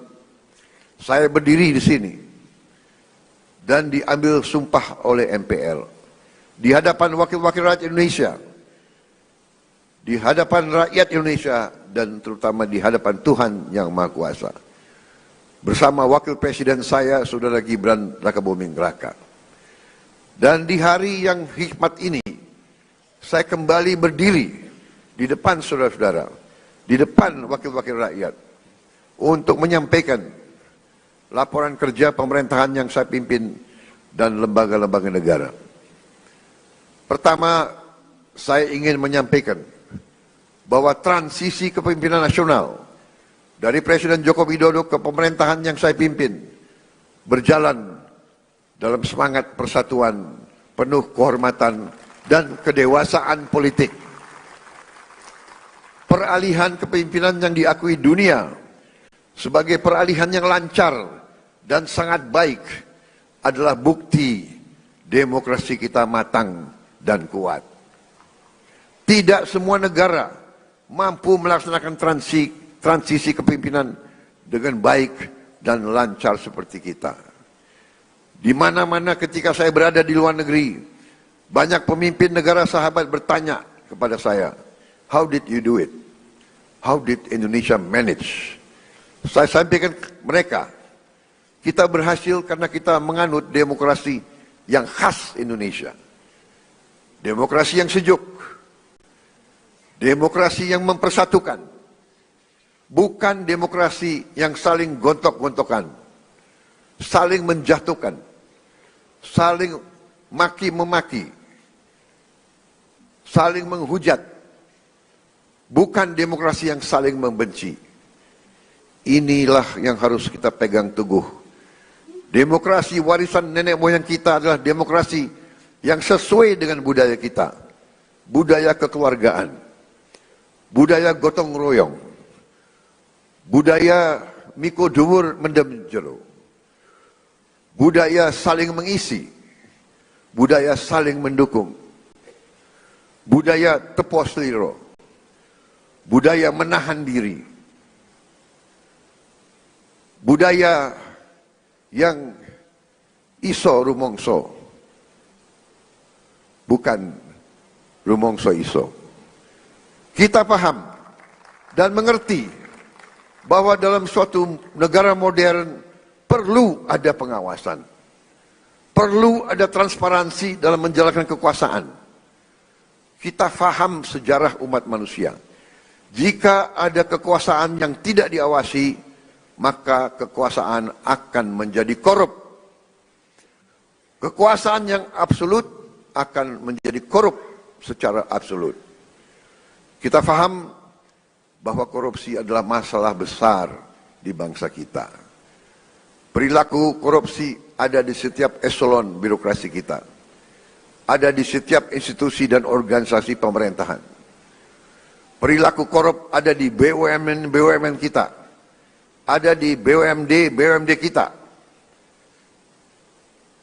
saya berdiri di sini dan diambil sumpah oleh MPR di hadapan wakil-wakil rakyat Indonesia, di hadapan rakyat Indonesia, dan terutama di hadapan Tuhan Yang Maha Kuasa, bersama wakil presiden saya, Saudara Gibran Rakabuming Raka. Dan di hari yang hikmat ini, saya kembali berdiri di depan saudara-saudara, di depan wakil-wakil rakyat, untuk menyampaikan laporan kerja pemerintahan yang saya pimpin dan lembaga-lembaga negara. Pertama, saya ingin menyampaikan bahwa transisi kepemimpinan nasional dari Presiden Joko Widodo ke pemerintahan yang saya pimpin berjalan dalam semangat persatuan, penuh kehormatan dan kedewasaan politik. Peralihan kepemimpinan yang diakui dunia sebagai peralihan yang lancar dan sangat baik adalah bukti demokrasi kita matang dan kuat. Tidak semua negara mampu melaksanakan transisi kepemimpinan dengan baik dan lancar seperti kita. Di mana-mana ketika saya berada di luar negeri, banyak pemimpin negara sahabat bertanya kepada saya, "How did you do it? How did Indonesia manage?" Saya sampaikan ke mereka, kita berhasil karena kita menganut demokrasi yang khas Indonesia. Demokrasi yang sejuk, demokrasi yang mempersatukan, bukan demokrasi yang saling gontok-gontokan, saling menjatuhkan, saling maki-memaki, saling menghujat, bukan demokrasi yang saling membenci. Inilah yang harus kita pegang teguh. Demokrasi warisan nenek moyang kita adalah demokrasi yang sesuai dengan budaya kita, budaya kekeluargaan, budaya gotong royong, budaya miko dhuwur mendem jero, budaya saling mengisi, budaya saling mendukung, budaya tepo sliro, budaya menahan diri, budaya yang iso rumongso, bukan rumongso iso. Kita paham dan mengerti bahwa dalam suatu negara modern perlu ada pengawasan, perlu ada transparansi dalam menjalankan kekuasaan. Kita faham sejarah umat manusia. Jika ada kekuasaan yang tidak diawasi, maka kekuasaan akan menjadi korup. Kekuasaan yang absolut akan menjadi korup secara absolut. Kita faham bahwa korupsi adalah masalah besar di bangsa kita. Perilaku korupsi ada di setiap eselon birokrasi kita. Ada di setiap institusi dan organisasi pemerintahan. Perilaku korup ada di BUMN kita. Ada di BUMD kita.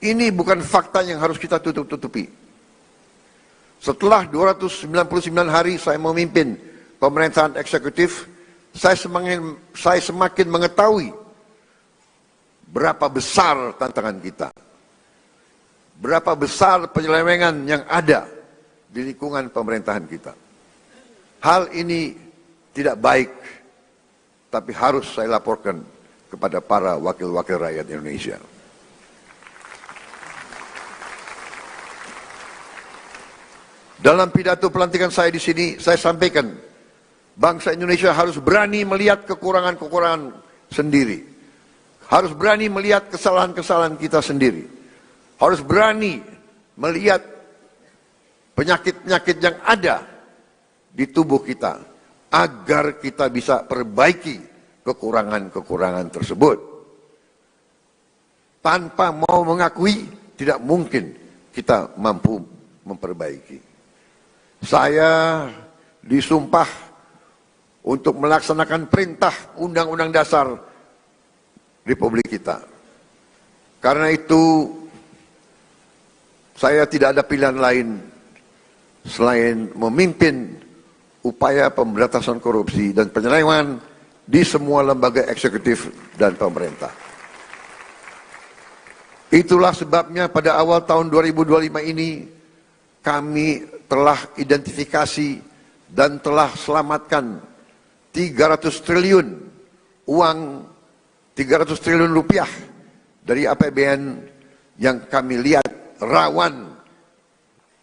Ini bukan fakta yang harus kita tutup-tutupi. Setelah 299 hari saya memimpin pemerintahan eksekutif, saya semakin mengetahui berapa besar tantangan kita. Berapa besar penyelewengan yang ada di lingkungan pemerintahan kita. Hal ini tidak baik, tapi harus saya laporkan kepada para wakil-wakil rakyat Indonesia. Dalam pidato pelantikan saya di sini, saya sampaikan, bangsa Indonesia harus berani melihat kekurangan-kekurangan sendiri. Harus berani melihat kesalahan-kesalahan kita sendiri. Harus berani melihat penyakit-penyakit yang ada di tubuh kita, agar kita bisa perbaiki kekurangan-kekurangan tersebut. Tanpa mau mengakui, tidak mungkin kita mampu memperbaiki. Saya disumpah untuk melaksanakan perintah Undang-Undang Dasar Republik kita. Karena itu, saya tidak ada pilihan lain selain memimpin upaya pemberantasan korupsi dan penyelewengan di semua lembaga eksekutif dan pemerintah. Itulah sebabnya pada awal tahun 2025 ini kami telah identifikasi dan telah selamatkan 300 triliun uang, 300 triliun rupiah dari APBN yang kami lihat rawan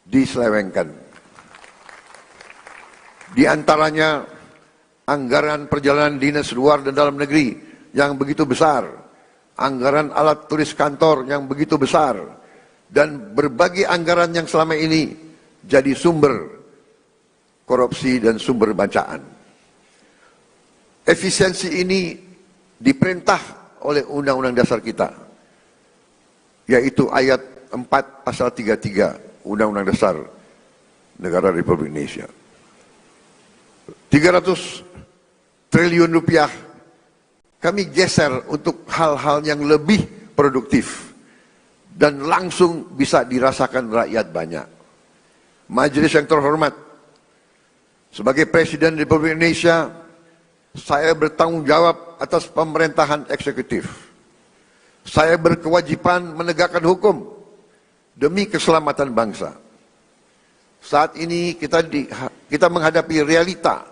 diselewengkan. Di antaranya anggaran perjalanan dinas luar dan dalam negeri yang begitu besar, anggaran alat tulis kantor yang begitu besar, dan berbagai anggaran yang selama ini jadi sumber korupsi dan sumber bacaan. Efisiensi ini diperintah oleh Undang-Undang Dasar kita, yaitu ayat 4 pasal 33 Undang-Undang Dasar Negara Republik Indonesia. 300 triliun rupiah kami geser untuk hal-hal yang lebih produktif dan langsung bisa dirasakan rakyat banyak. Majelis yang terhormat, sebagai Presiden Republik Indonesia, saya bertanggung jawab atas pemerintahan eksekutif. Saya berkewajiban menegakkan hukum demi keselamatan bangsa. Saat ini kita menghadapi realita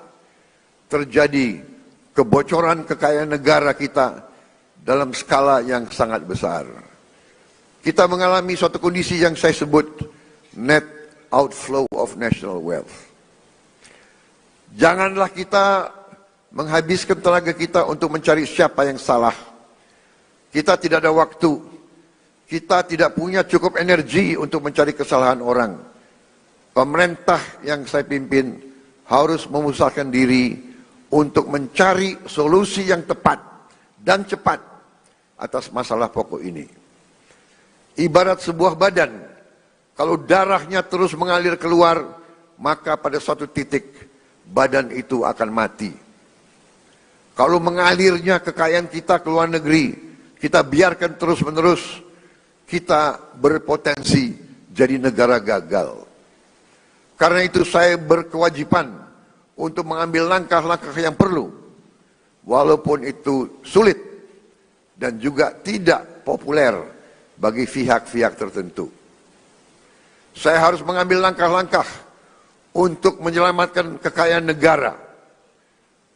terjadi kebocoran kekayaan negara kita dalam skala yang sangat besar. Kita mengalami suatu kondisi yang saya sebut net outflow of national wealth. Janganlah kita menghabiskan tenaga kita untuk mencari siapa yang salah. Kita tidak ada waktu. Kita tidak punya cukup energi untuk mencari kesalahan orang. Pemerintah yang saya pimpin harus memusatkan diri untuk mencari solusi yang tepat dan cepat atas masalah pokok ini. Ibarat sebuah badan, kalau darahnya terus mengalir keluar, maka pada suatu titik badan itu akan mati. Kalau mengalirnya kekayaan kita ke luar negeri, kita biarkan terus-menerus, kita berpotensi jadi negara gagal. Karena itu saya berkewajiban untuk mengambil langkah-langkah yang perlu, walaupun itu sulit dan juga tidak populer bagi pihak-pihak tertentu. Saya harus mengambil langkah-langkah untuk menyelamatkan kekayaan negara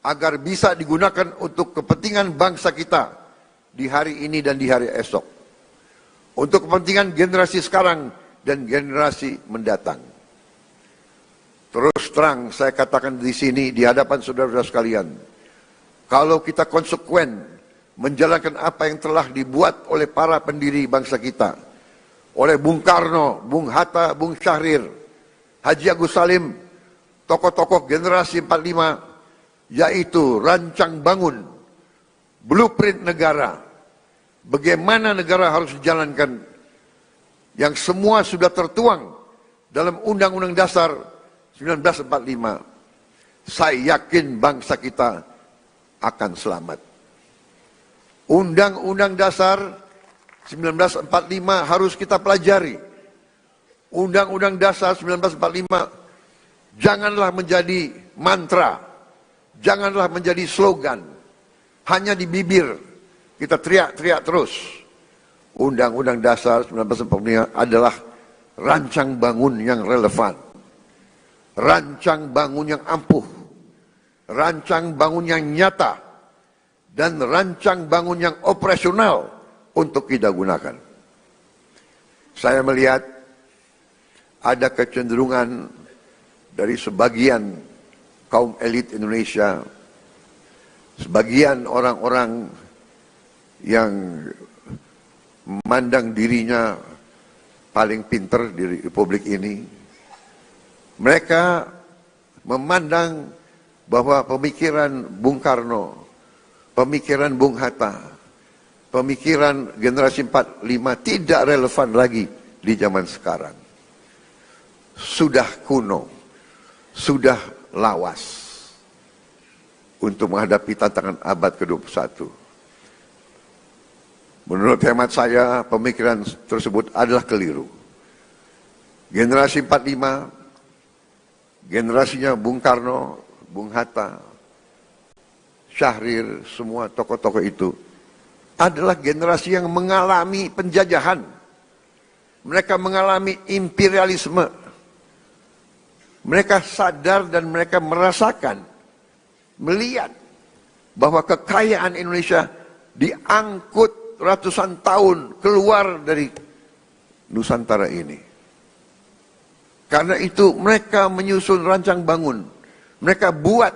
agar bisa digunakan untuk kepentingan bangsa kita di hari ini dan di hari esok, untuk kepentingan generasi sekarang dan generasi mendatang. Terus terang saya katakan di sini di hadapan saudara-saudara sekalian, kalau kita konsekuen menjalankan apa yang telah dibuat oleh para pendiri bangsa kita, oleh Bung Karno, Bung Hatta, Bung Syahrir, Haji Agus Salim, tokoh-tokoh generasi 45, yaitu rancang bangun, blueprint negara, bagaimana negara harus dijalankan, yang semua sudah tertuang dalam Undang-Undang Dasar 1945, saya yakin bangsa kita akan selamat. Undang-Undang Dasar 1945 harus kita pelajari. Undang-Undang Dasar 1945 janganlah menjadi mantra, janganlah menjadi slogan, hanya di bibir kita teriak-teriak terus. Undang-Undang Dasar 1945 adalah rancang bangun yang relevan, rancang bangun yang ampuh, rancang bangun yang nyata, dan rancang bangun yang operasional untuk kita gunakan. Saya melihat ada kecenderungan dari sebagian kaum elit Indonesia, sebagian orang-orang yang memandang dirinya paling pinter di Republik ini. Mereka memandang bahwa pemikiran Bung Karno, pemikiran Bung Hatta, pemikiran generasi 45 tidak relevan lagi di zaman sekarang. Sudah kuno, sudah lawas untuk menghadapi tantangan abad ke-21. Menurut hemat saya, pemikiran tersebut adalah keliru. Generasi 45, generasinya Bung Karno, Bung Hatta, Syahrir, semua tokoh-tokoh itu adalah generasi yang mengalami penjajahan. Mereka mengalami imperialisme. Mereka sadar dan mereka merasakan, melihat bahwa kekayaan Indonesia diangkut ratusan tahun keluar dari Nusantara ini. Karena itu mereka menyusun rancang bangun. Mereka buat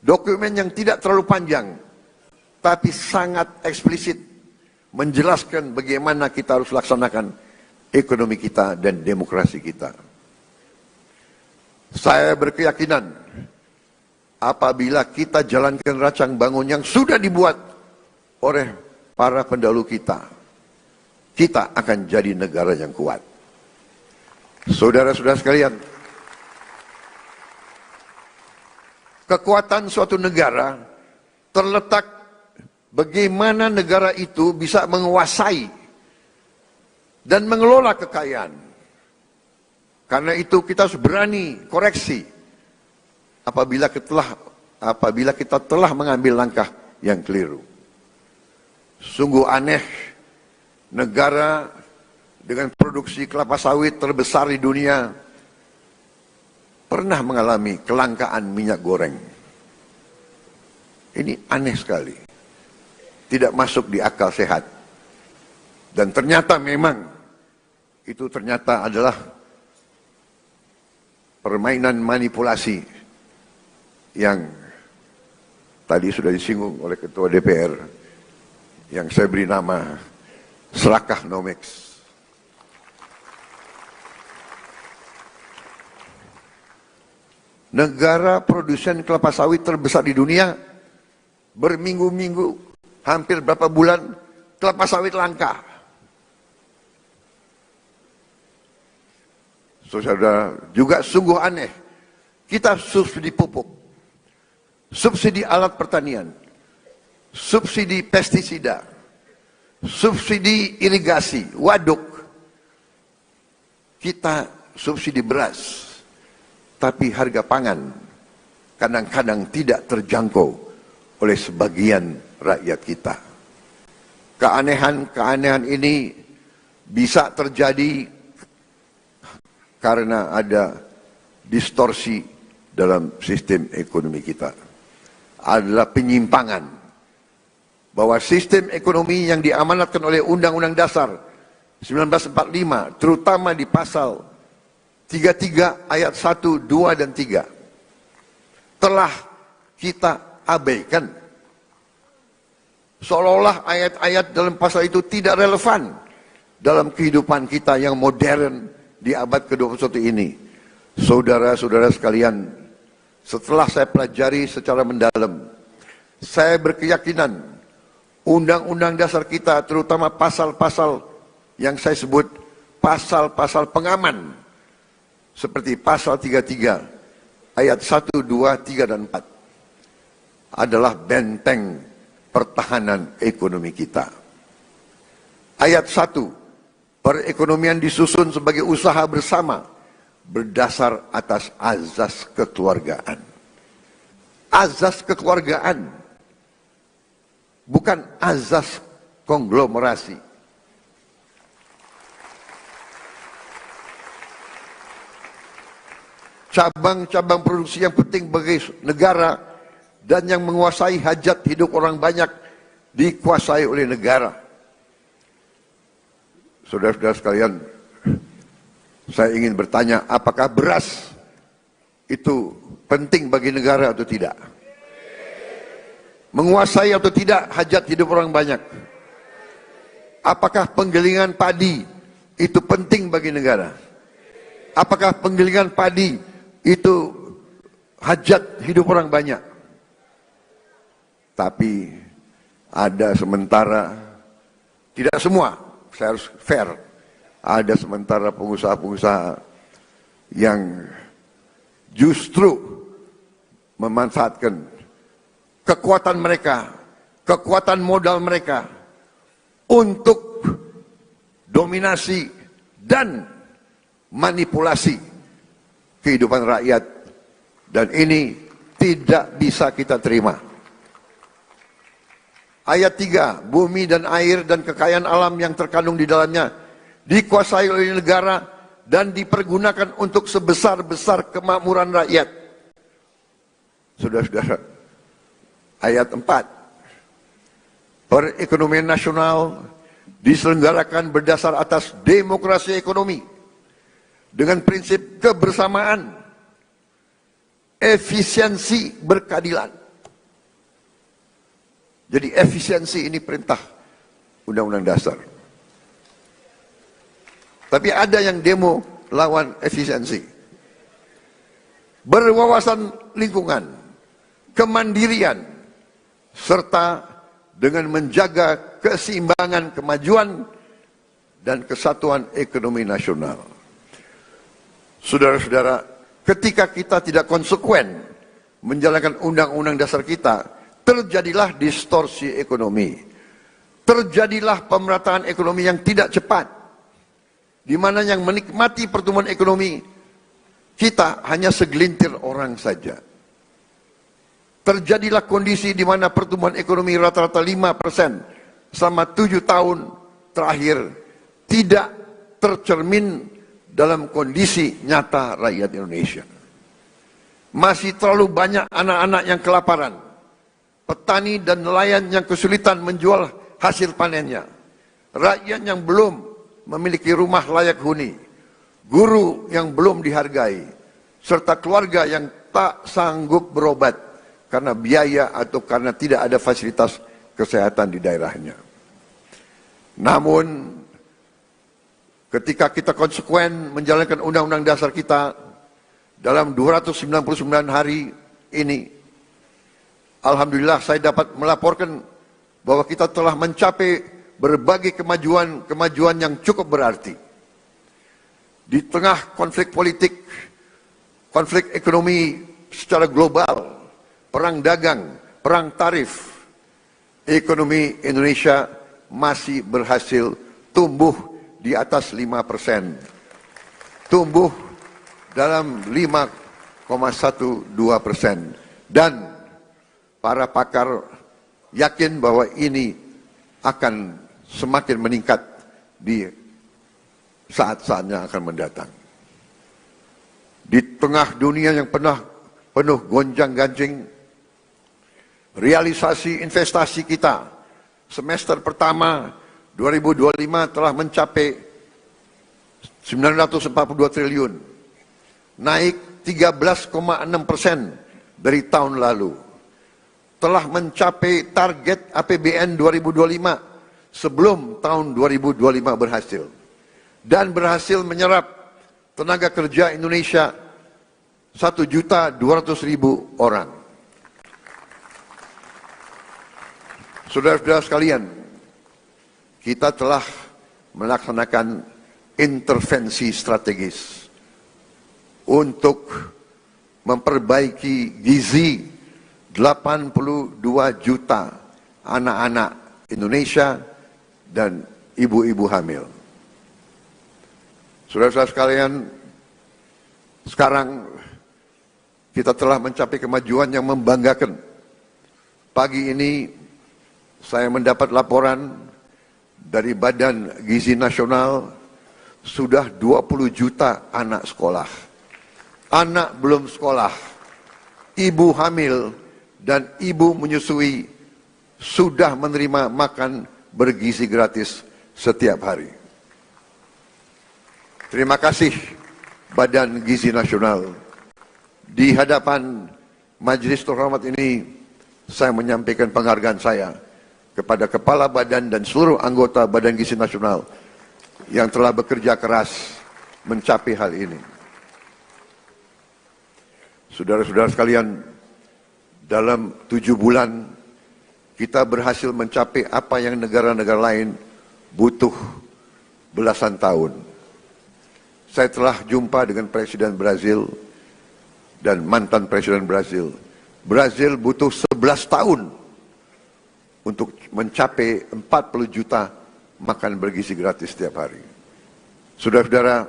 dokumen yang tidak terlalu panjang, tapi sangat eksplisit menjelaskan bagaimana kita harus laksanakan ekonomi kita dan demokrasi kita. Saya berkeyakinan apabila kita jalankan rancang bangun yang sudah dibuat oleh para pendahulu kita, kita akan jadi negara yang kuat. Saudara-saudara sekalian, kekuatan suatu negara terletak bagaimana negara itu bisa menguasai dan mengelola kekayaan. Karena itu kita harus berani koreksi apabila kita telah mengambil langkah yang keliru. Sungguh aneh, negara dengan produksi kelapa sawit terbesar di dunia pernah mengalami kelangkaan minyak goreng. Ini aneh sekali. Tidak masuk di akal sehat. Dan ternyata memang itu ternyata adalah permainan manipulasi yang tadi sudah disinggung oleh Ketua DPR yang saya beri nama Serakahnomics. Negara produsen kelapa sawit terbesar di dunia, berminggu-minggu, hampir berapa bulan, kelapa sawit langka. Saudara, juga sungguh aneh, kita subsidi pupuk, subsidi alat pertanian, subsidi pestisida, subsidi irigasi, waduk, kita subsidi beras, tapi harga pangan kadang-kadang tidak terjangkau oleh sebagian rakyat kita. Keanehan-keanehan ini bisa terjadi karena ada distorsi dalam sistem ekonomi kita. Adalah penyimpangan bahwa sistem ekonomi yang diamanatkan oleh Undang-Undang Dasar 1945, terutama di pasal 33 ayat 1, 2, dan 3, telah kita abaikan. Seolah-olah ayat-ayat dalam pasal itu tidak relevan dalam kehidupan kita yang modern di abad ke-21 ini. Saudara-saudara sekalian, setelah saya pelajari secara mendalam, saya berkeyakinan Undang-Undang Dasar kita, terutama pasal-pasal yang saya sebut pasal-pasal pengaman, seperti pasal 33 ayat 1, 2, 3, dan 4, adalah benteng pertahanan ekonomi kita. Ayat 1, perekonomian disusun sebagai usaha bersama berdasar atas azas kekeluargaan. Azas kekeluargaan, bukan azas konglomerasi. Cabang-cabang produksi yang penting bagi negara dan yang menguasai hajat hidup orang banyak dikuasai oleh negara. Saudara-saudara sekalian, saya ingin bertanya, apakah beras itu penting bagi negara atau tidak? Menguasai atau tidak hajat hidup orang banyak? Apakah penggilingan padi itu penting bagi negara? Apakah penggilingan padi itu hajat hidup orang banyak? Tapi ada sementara, tidak semua, saya harus fair, ada sementara pengusaha-pengusaha yang justru memanfaatkan kekuatan mereka, kekuatan modal mereka untuk dominasi dan manipulasi kehidupan rakyat, dan ini tidak bisa kita terima. Ayat 3, bumi dan air dan kekayaan alam yang terkandung di dalamnya dikuasai oleh negara dan dipergunakan untuk sebesar-besar kemakmuran rakyat. Saudara-saudara, ayat 4, perekonomian nasional diselenggarakan berdasar atas demokrasi ekonomi dengan prinsip kebersamaan, efisiensi, berkeadilan. Jadi efisiensi ini perintah Undang-Undang Dasar. Tapi ada yang demo lawan efisiensi. Berwawasan lingkungan, kemandirian, serta dengan menjaga keseimbangan kemajuan dan kesatuan ekonomi nasional. Saudara-saudara, ketika kita tidak konsekuen menjalankan Undang-Undang Dasar kita, terjadilah distorsi ekonomi. Terjadilah pemerataan ekonomi yang tidak cepat, di mana yang menikmati pertumbuhan ekonomi kita hanya segelintir orang saja. Terjadilah kondisi di mana pertumbuhan ekonomi rata-rata 5% selama 7 tahun terakhir tidak tercermin dalam kondisi nyata rakyat Indonesia. Masih terlalu banyak anak-anak yang kelaparan, petani dan nelayan yang kesulitan menjual hasil panennya, rakyat yang belum memiliki rumah layak huni, guru yang belum dihargai, serta keluarga yang tak sanggup berobat karena biaya atau karena tidak ada fasilitas kesehatan di daerahnya. Namun, ketika kita konsekuen menjalankan Undang-Undang Dasar kita dalam 299 hari ini, alhamdulillah saya dapat melaporkan bahwa kita telah mencapai berbagai kemajuan yang cukup berarti. Di tengah konflik politik, konflik ekonomi secara global, perang dagang, perang tarif, ekonomi Indonesia masih berhasil tumbuh di atas 5%. Tumbuh dalam 5,12%. Dan para pakar yakin bahwa ini akan semakin meningkat di saat-saatnya akan mendatang. Di tengah dunia yang penuh gonjang-ganjing, realisasi investasi kita semester pertama 2025 telah mencapai 942 triliun, naik 13,6% dari tahun lalu. Telah mencapai target APBN 2025 sebelum tahun 2025 berhasil. Dan berhasil menyerap tenaga kerja Indonesia 1.200.000 orang. Saudara-saudara sekalian, kita telah melaksanakan intervensi strategis untuk memperbaiki gizi 82 juta anak-anak Indonesia dan ibu-ibu hamil. Saudara-saudara sekalian, sekarang kita telah mencapai kemajuan yang membanggakan. Pagi ini saya mendapat laporan dari Badan Gizi Nasional, sudah 20 juta anak sekolah. Anak belum sekolah, ibu hamil, dan ibu menyusui sudah menerima makan bergizi gratis setiap hari. Terima kasih Badan Gizi Nasional. Di hadapan majelis terhormat ini, saya menyampaikan penghargaan saya kepada Kepala Badan dan seluruh anggota Badan Gizi Nasional yang telah bekerja keras mencapai hal ini. Saudara-saudara sekalian, dalam 7 bulan kita berhasil mencapai apa yang negara-negara lain butuh belasan tahun. Saya telah jumpa dengan Presiden Brazil dan mantan Presiden Brazil. Brazil butuh 11 tahun untuk mencapai 40 juta makan bergizi gratis setiap hari. Saudara-saudara,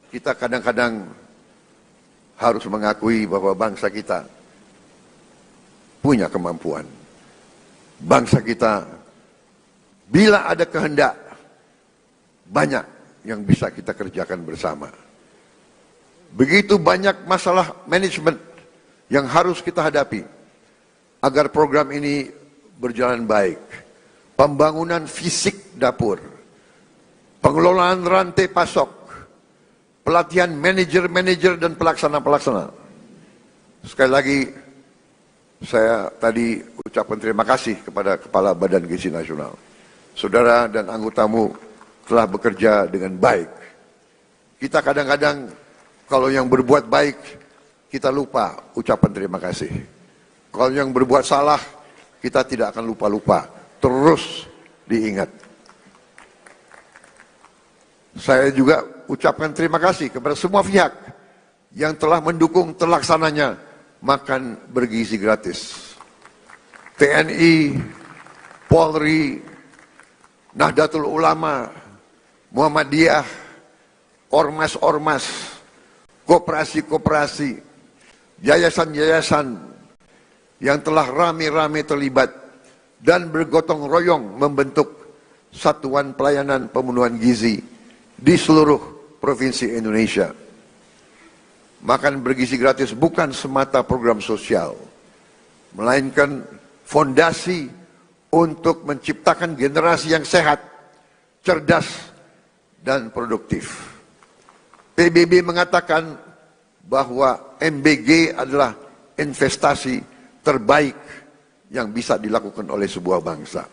kita kadang-kadang harus mengakui bahwa bangsa kita punya kemampuan. Bangsa kita, bila ada kehendak, banyak yang bisa kita kerjakan bersama. Begitu banyak masalah manajemen yang harus kita hadapi agar program ini berjalan baik. Pembangunan fisik dapur, pengelolaan rantai pasok, pelatihan manajer-manajer dan pelaksana-pelaksana. Sekali lagi, saya tadi ucapkan terima kasih kepada Kepala Badan Gizi Nasional. Saudara dan anggotamu telah bekerja dengan baik. Kita kadang-kadang kalau yang berbuat baik, kita lupa ucapan terima kasih. Kalau yang berbuat salah, kita tidak akan lupa-lupa. Terus diingat. Saya juga ucapkan terima kasih kepada semua pihak yang telah mendukung terlaksananya makan bergizi gratis. TNI, Polri, Nahdlatul Ulama, Muhammadiyah, ormas-ormas, koperasi-koperasi, yayasan-yayasan yang telah rame-rame terlibat dan bergotong royong membentuk Satuan Pelayanan Pemenuhan Gizi di seluruh provinsi Indonesia. Makan bergizi gratis bukan semata program sosial, melainkan fondasi untuk menciptakan generasi yang sehat, cerdas, dan produktif. PBB mengatakan bahwa MBG adalah investasi terbaik yang bisa dilakukan oleh sebuah bangsa.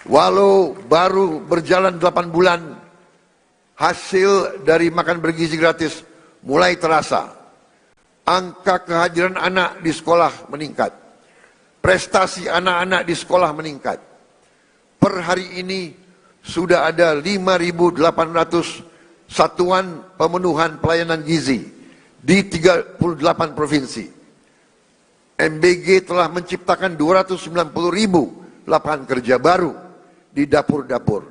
Walau baru berjalan 8 bulan, hasil dari makan bergizi gratis mulai terasa. Angka kehadiran anak di sekolah meningkat. Prestasi anak-anak di sekolah meningkat. Per hari ini sudah ada 5.800 satuan pemenuhan pelayanan gizi di 38 provinsi. MBG telah menciptakan 290.000 lapangan kerja baru di dapur-dapur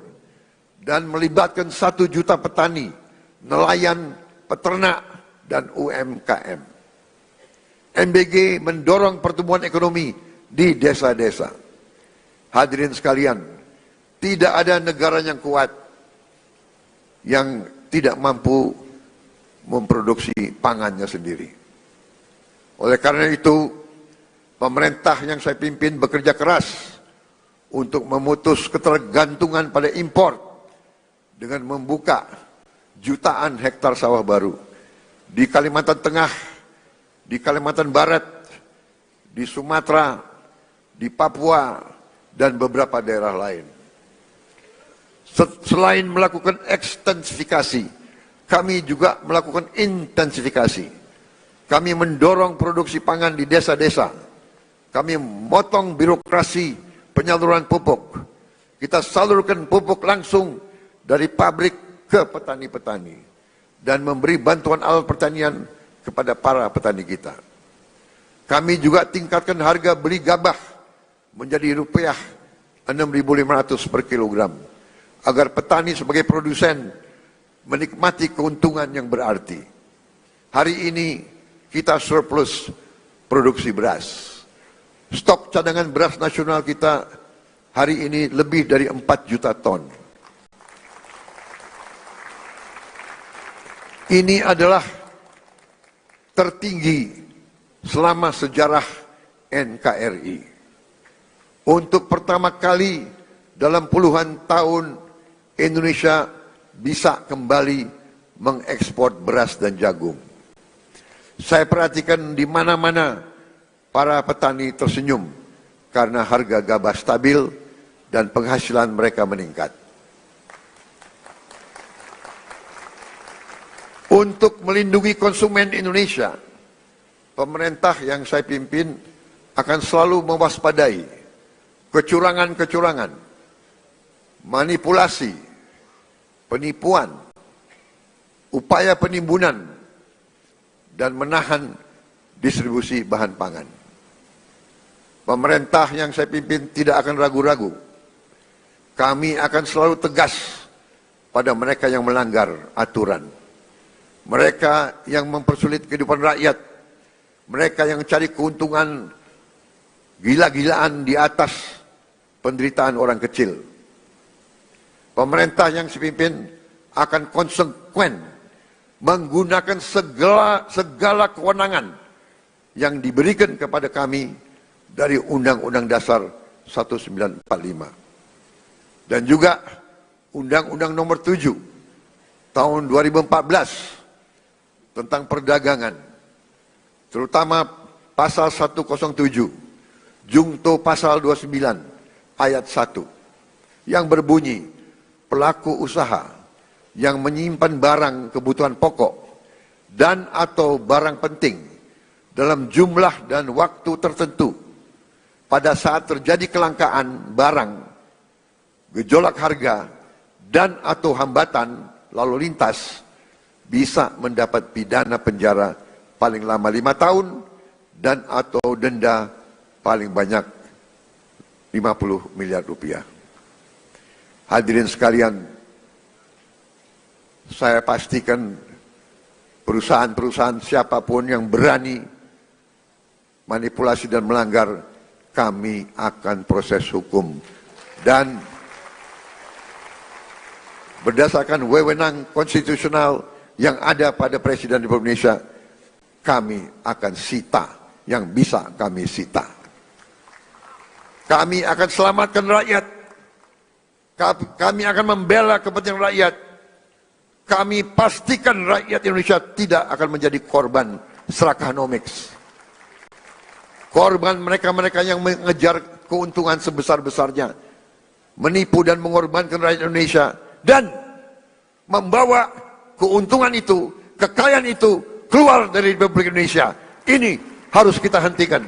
dan melibatkan 1 juta petani, nelayan, peternak, dan UMKM. MBG mendorong pertumbuhan ekonomi di desa-desa. Hadirin sekalian, tidak ada negara yang kuat yang tidak mampu memproduksi pangannya sendiri. Oleh karena itu, pemerintah yang saya pimpin bekerja keras untuk memutus ketergantungan pada impor dengan membuka jutaan hektar sawah baru di Kalimantan Tengah, di Kalimantan Barat, di Sumatera, di Papua, dan beberapa daerah lain. Selain melakukan ekstensifikasi, kami juga melakukan intensifikasi. Kami mendorong produksi pangan di desa-desa. Kami memotong birokrasi penyaluran pupuk. Kita salurkan pupuk langsung dari pabrik ke petani-petani dan memberi bantuan alat pertanian kepada para petani kita. Kami juga tingkatkan harga beli gabah menjadi rupiah 6.500 per kilogram agar petani sebagai produsen menikmati keuntungan yang berarti. Hari ini kita surplus produksi beras. Stok cadangan beras nasional kita hari ini lebih dari 4 juta ton. Ini adalah tertinggi selama sejarah NKRI. Untuk pertama kali dalam puluhan tahun Indonesia bisa kembali mengekspor beras dan jagung. Saya perhatikan di mana-mana para petani tersenyum karena harga gabah stabil dan penghasilan mereka meningkat. Untuk melindungi konsumen Indonesia, pemerintah yang saya pimpin akan selalu mewaspadai kecurangan-kecurangan, manipulasi, penipuan, upaya penimbunan, dan menahan distribusi bahan pangan. Pemerintah yang saya pimpin tidak akan ragu-ragu. Kami akan selalu tegas pada mereka yang melanggar aturan. Mereka yang mempersulit kehidupan rakyat, mereka yang cari keuntungan gila-gilaan di atas penderitaan orang kecil. Pemerintah yang saya pimpin akan konsekuen menggunakan segala kewenangan yang diberikan kepada kami dari Undang-Undang Dasar 1945 dan juga Undang-Undang Nomor 7 tahun 2014 tentang perdagangan, terutama pasal 107, Jungto pasal 29 ayat 1 yang berbunyi pelaku usaha yang menyimpan barang kebutuhan pokok dan atau barang penting dalam jumlah dan waktu tertentu pada saat terjadi kelangkaan barang, gejolak harga, dan atau hambatan lalu lintas bisa mendapat pidana penjara paling lama 5 tahun dan atau denda paling banyak 50 miliar rupiah. Hadirin sekalian, saya pastikan perusahaan-perusahaan siapapun yang berani manipulasi dan melanggar, kami akan proses hukum. Dan berdasarkan wewenang konstitusional yang ada pada Presiden Republik Indonesia, kami akan sita yang bisa kami sita. Kami akan selamatkan rakyat. Kami akan membela kepentingan rakyat. Kami pastikan rakyat Indonesia tidak akan menjadi korban serakanomics. Korban mereka-mereka yang mengejar keuntungan sebesar-besarnya, menipu dan mengorbankan rakyat Indonesia, dan membawa keuntungan itu, kekayaan itu keluar dari Republik Indonesia. Ini harus kita hentikan.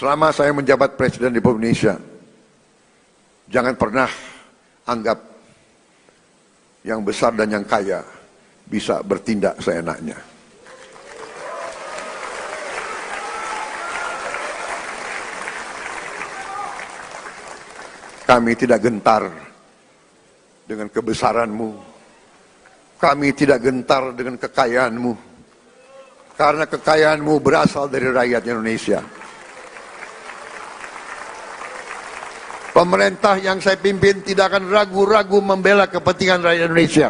Selama saya menjabat Presiden Republik Indonesia, jangan pernah anggap yang besar dan yang kaya bisa bertindak seenaknya. Kami tidak gentar dengan kebesaranmu, Kami tidak gentar dengan kekayaanmu, karena kekayaanmu berasal dari rakyat Indonesia. Pemerintah yang saya pimpin tidak akan ragu-ragu membela kepentingan rakyat Indonesia.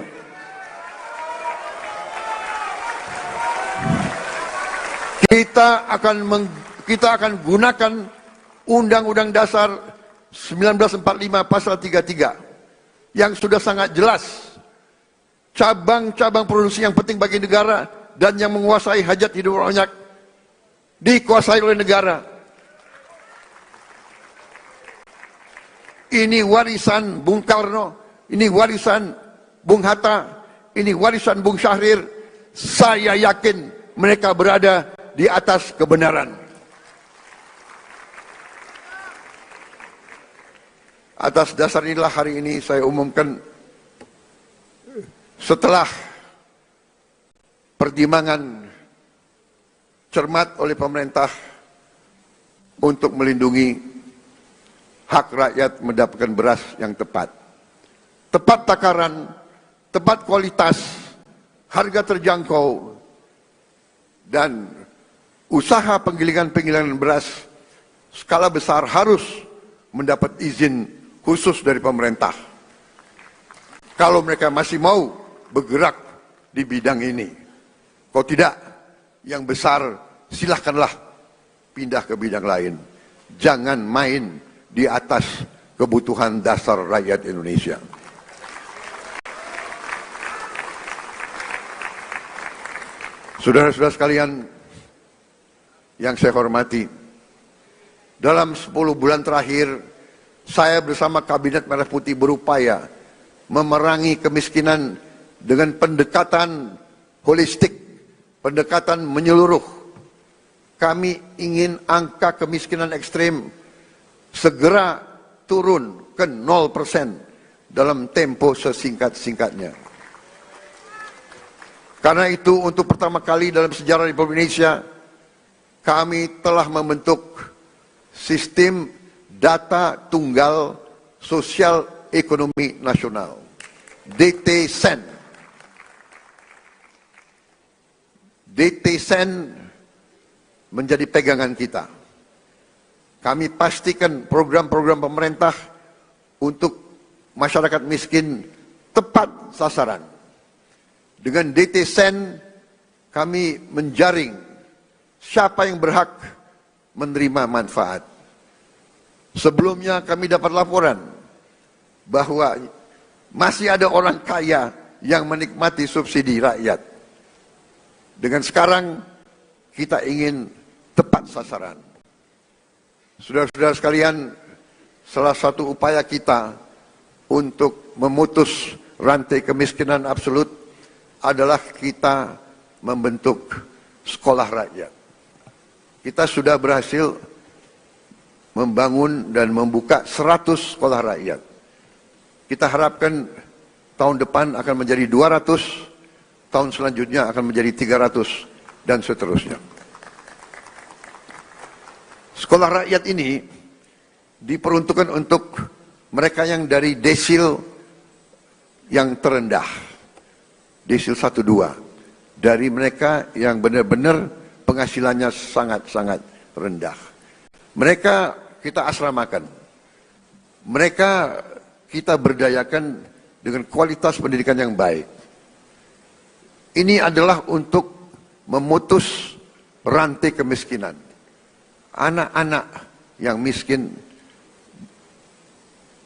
Kita akan gunakan Undang-Undang Dasar 1945 pasal 33 yang sudah sangat jelas. Cabang-cabang produksi yang penting bagi negara dan yang menguasai hajat hidup banyak dikuasai oleh negara. Ini warisan Bung Karno, ini warisan Bung Hatta, ini warisan Bung Syahrir. Saya yakin mereka berada di atas kebenaran. Atas dasar inilah hari ini saya umumkan, setelah pertimbangan cermat oleh pemerintah untuk melindungi hak rakyat mendapatkan beras yang tepat. Tepat takaran, tepat kualitas, harga terjangkau, dan usaha penggilingan beras skala besar harus mendapat izin khusus dari pemerintah. Kalau mereka masih mau bergerak di bidang ini. Kalau tidak, yang besar silahkanlah pindah ke bidang lain. Jangan main di atas kebutuhan dasar rakyat Indonesia. Saudara-saudara sekalian yang saya hormati, dalam 10 bulan terakhir, saya bersama Kabinet Merah Putih berupaya memerangi kemiskinan dengan pendekatan holistik, pendekatan menyeluruh. Kami ingin angka kemiskinan ekstrim segera turun ke 0% dalam tempo sesingkat-singkatnya. Karena itu untuk pertama kali dalam sejarah Republik Indonesia, kami telah membentuk sistem data tunggal sosial ekonomi nasional, DTSEN. DTSEN menjadi pegangan kita. Kami pastikan program-program pemerintah untuk masyarakat miskin tepat sasaran. Dengan DTSEN kami menjaring siapa yang berhak menerima manfaat. Sebelumnya kami dapat laporan bahwa masih ada orang kaya yang menikmati subsidi rakyat. Dengan sekarang kita ingin tepat sasaran. Saudara-saudara sekalian, salah satu upaya kita untuk memutus rantai kemiskinan absolut adalah kita membentuk sekolah rakyat. Kita sudah berhasil membangun dan membuka 100 sekolah rakyat. Kita harapkan tahun depan akan menjadi 200, tahun selanjutnya akan menjadi 300, dan seterusnya. Sekolah rakyat ini diperuntukkan untuk mereka yang dari desil yang terendah, desil 1-2, dari mereka yang benar-benar penghasilannya sangat-sangat rendah. Mereka kita asramakan, mereka kita berdayakan dengan kualitas pendidikan yang baik. Ini adalah untuk memutus rantai kemiskinan. Anak-anak yang miskin,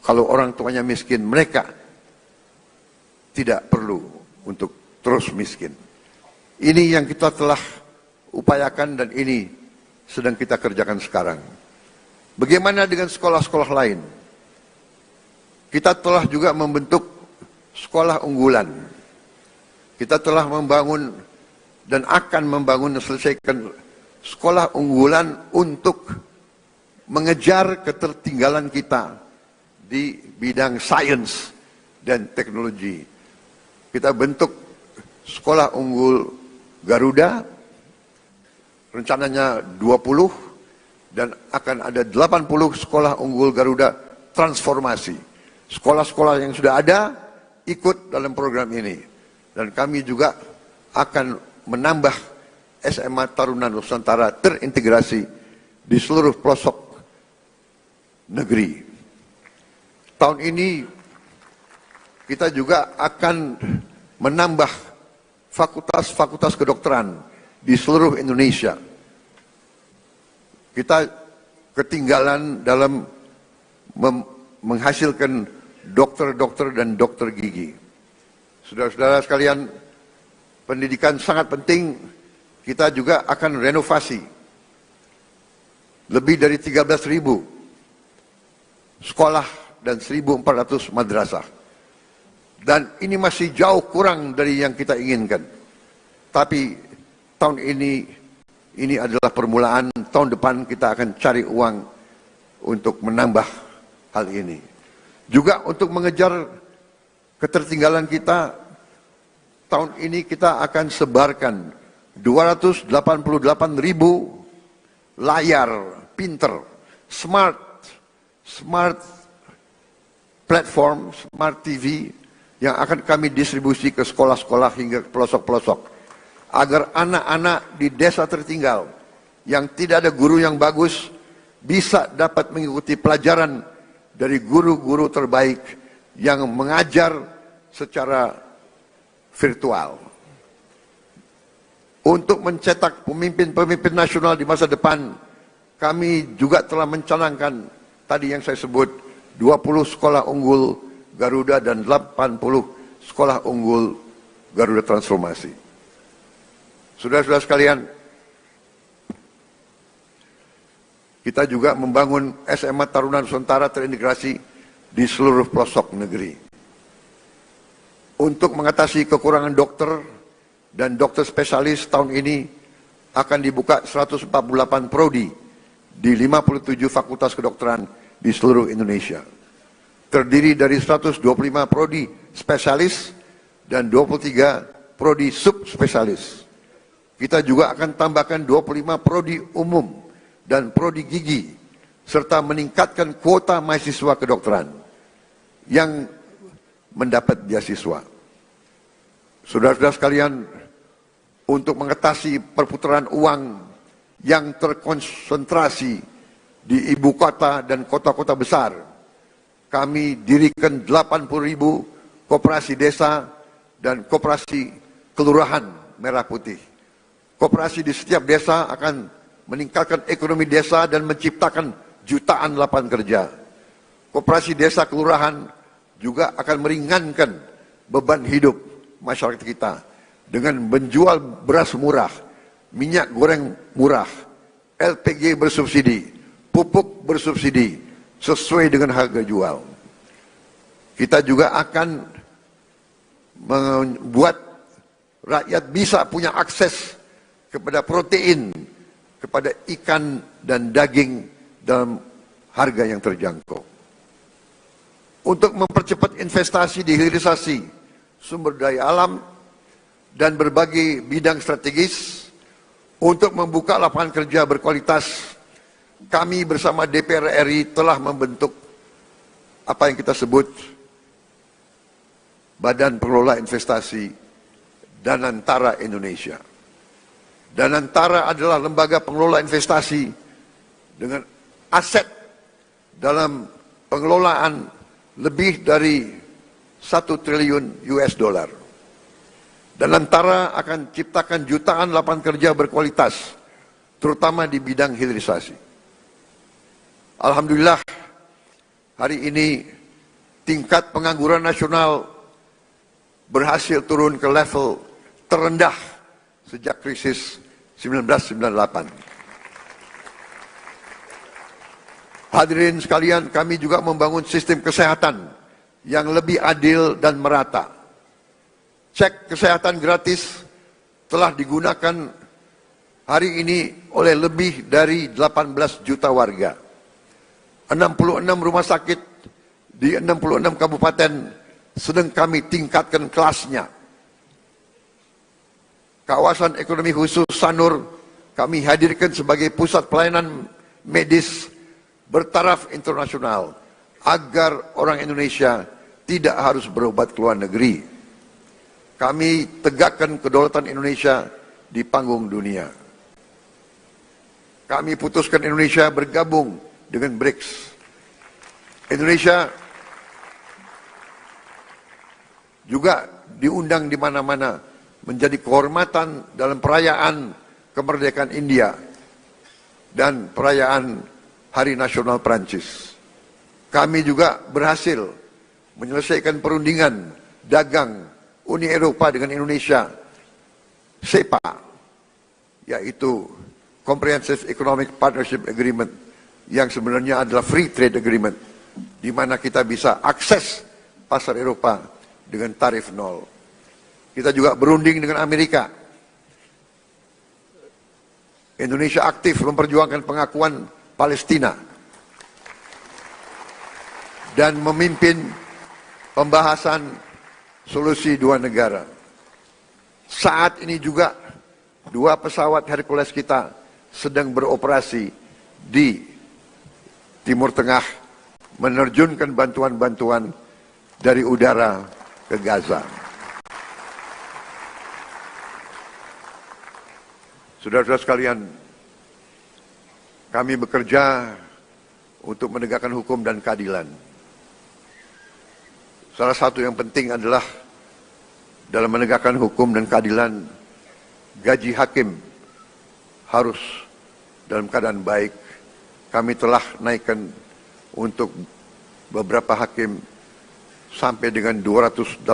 kalau orang tuanya miskin, mereka tidak perlu untuk terus miskin. Ini yang kita telah upayakan dan ini sedang kita kerjakan sekarang. Bagaimana dengan sekolah-sekolah lain? Kita telah juga membentuk sekolah unggulan. Kita telah membangun dan akan membangun dan selesaikan sekolah unggulan untuk mengejar ketertinggalan kita di bidang sains dan teknologi. Kita bentuk sekolah unggul Garuda, rencananya 20, dan akan ada 80 sekolah unggul Garuda transformasi. Sekolah-sekolah yang sudah ada ikut dalam program ini. Dan kami juga akan menambah SMA Taruna Nusantara terintegrasi di seluruh pelosok negeri. Tahun ini kita juga akan menambah fakultas-fakultas kedokteran di seluruh Indonesia. Kita ketinggalan dalam menghasilkan dokter-dokter dan dokter gigi. Saudara-saudara sekalian, pendidikan sangat penting. Kita juga akan renovasi lebih dari 13.000 sekolah dan 1.400 madrasah. Dan ini masih jauh kurang dari yang kita inginkan. Tapi tahun ini adalah permulaan. Tahun depan kita akan cari uang untuk menambah hal ini. Juga untuk mengejar ketertinggalan kita, tahun ini kita akan sebarkan 288.000 layar pinter, smart platform, smart TV yang akan kami distribusi ke sekolah-sekolah hingga ke pelosok-pelosok, agar anak-anak di desa tertinggal yang tidak ada guru yang bagus bisa dapat mengikuti pelajaran dari guru-guru terbaik yang mengajar secara virtual. Untuk mencetak pemimpin-pemimpin nasional di masa depan, kami juga telah mencanangkan tadi yang saya sebut 20 sekolah unggul Garuda dan 80 sekolah unggul Garuda Transformasi. Saudara-saudara sekalian, kita juga membangun SMA Taruna Nusantara terintegrasi di seluruh pelosok negeri. Untuk mengatasi kekurangan dokter dan dokter spesialis, tahun ini akan dibuka 148 prodi di 57 fakultas kedokteran di seluruh Indonesia. Terdiri dari 125 prodi spesialis dan 23 prodi subspesialis. Kita juga akan tambahkan 25 prodi umum dan prodi gigi, serta meningkatkan kuota mahasiswa kedokteran yang mendapat beasiswa. Saudara-saudara sekalian, untuk mengatasi perputaran uang yang terkonsentrasi di ibu kota dan kota-kota besar, kami dirikan 80.000 koperasi desa dan koperasi kelurahan merah putih. Koperasi di setiap desa akan meningkatkan ekonomi desa dan menciptakan jutaan lapangan kerja. Koperasi desa kelurahan juga akan meringankan beban hidup masyarakat kita dengan menjual beras murah, minyak goreng murah, LPG bersubsidi, pupuk bersubsidi sesuai dengan harga jual. Kita juga akan membuat rakyat bisa punya akses kepada protein, kepada ikan dan daging dalam harga yang terjangkau. Untuk mempercepat investasi di hilirisasi sumber daya alam dan berbagai bidang strategis, untuk membuka lapangan kerja berkualitas, kami bersama DPR RI telah membentuk apa yang kita sebut Badan Pengelola Investasi Danantara Indonesia. Danantara adalah lembaga pengelola investasi dengan aset dalam pengelolaan lebih dari 1 triliun US dollar. Danantara akan ciptakan jutaan lapangan kerja berkualitas, terutama di bidang hilirisasi. Alhamdulillah, hari ini tingkat pengangguran nasional berhasil turun ke level terendah sejak krisis 1998. Hadirin sekalian, kami juga membangun sistem kesehatan yang lebih adil dan merata. Cek kesehatan gratis telah digunakan hari ini oleh lebih dari 18 juta warga. 66 rumah sakit di 66 kabupaten sedang kami tingkatkan kelasnya. Kawasan ekonomi khusus Sanur kami hadirkan sebagai pusat pelayanan medis bertaraf internasional agar orang Indonesia tidak harus berobat ke luar negeri. Kami tegakkan kedaulatan Indonesia di panggung dunia. Kami putuskan Indonesia bergabung dengan BRICS. Indonesia juga diundang di mana-mana menjadi kehormatan dalam perayaan kemerdekaan India dan perayaan Hari Nasional Prancis. Kami juga berhasil menyelesaikan perundingan dagang Uni Eropa dengan Indonesia, SEPA, yaitu Comprehensive Economic Partnership Agreement, yang sebenarnya adalah Free Trade Agreement, di mana kita bisa akses pasar Eropa dengan tarif nol. Kita juga berunding dengan Amerika. Indonesia aktif memperjuangkan pengakuan Palestina dan memimpin pembahasan solusi dua negara. Saat ini juga 2 pesawat Hercules kita sedang beroperasi di Timur Tengah, menerjunkan bantuan-bantuan dari udara ke Gaza. Saudara-saudara sekalian, kami bekerja untuk menegakkan hukum dan keadilan. Salah satu yang penting adalah dalam menegakkan hukum dan keadilan, gaji hakim harus dalam keadaan baik. Kami telah naikkan untuk beberapa hakim sampai dengan 280%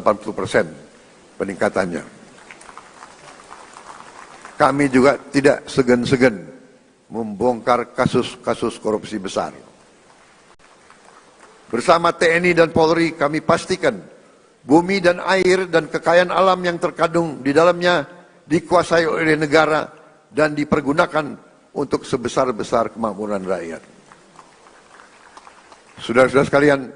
peningkatannya. Kami juga tidak segan-segan membongkar kasus-kasus korupsi besar. Bersama TNI dan Polri kami pastikan bumi dan air dan kekayaan alam yang terkandung di dalamnya dikuasai oleh negara dan dipergunakan untuk sebesar-besar kemakmuran rakyat. Saudara-saudara sekalian,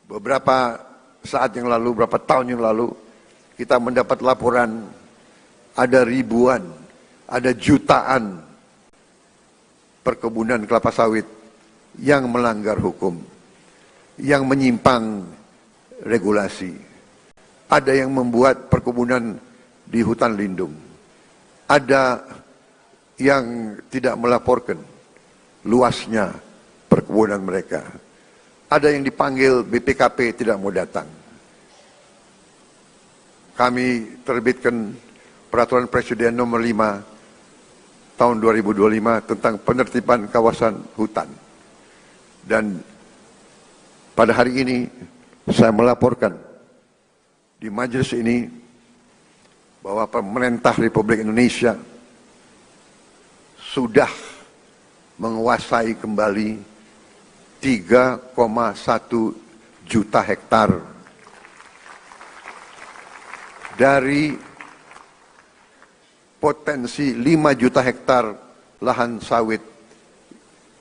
beberapa saat yang lalu, beberapa tahun yang lalu, kita mendapat laporan ada ribuan, ada jutaan perkebunan kelapa sawit yang melanggar hukum, yang menyimpang regulasi. Ada yang membuat perkebunan di hutan lindung. Ada yang tidak melaporkan luasnya perkebunan mereka. Ada yang dipanggil BPKP tidak mau datang. Kami terbitkan Peraturan Presiden nomor 5 tahun 2025 tentang penertiban kawasan hutan. Dan pada hari ini saya melaporkan di majelis ini bahwa pemerintah Republik Indonesia sudah menguasai kembali 3,1 juta hektar dari potensi 5 juta hektar lahan sawit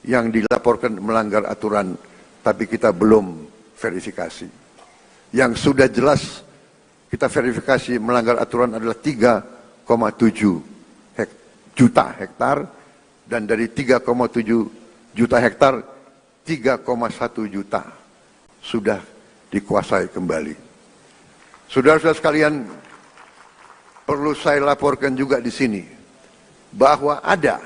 yang dilaporkan melanggar aturan, tapi kita belum verifikasi. Yang sudah jelas kita verifikasi melanggar aturan adalah 3,7 juta hektar, dan dari 3,7 juta hektar, 3,1 juta sudah dikuasai kembali. Saudara-saudara sekalian, perlu saya laporkan juga di sini bahwa ada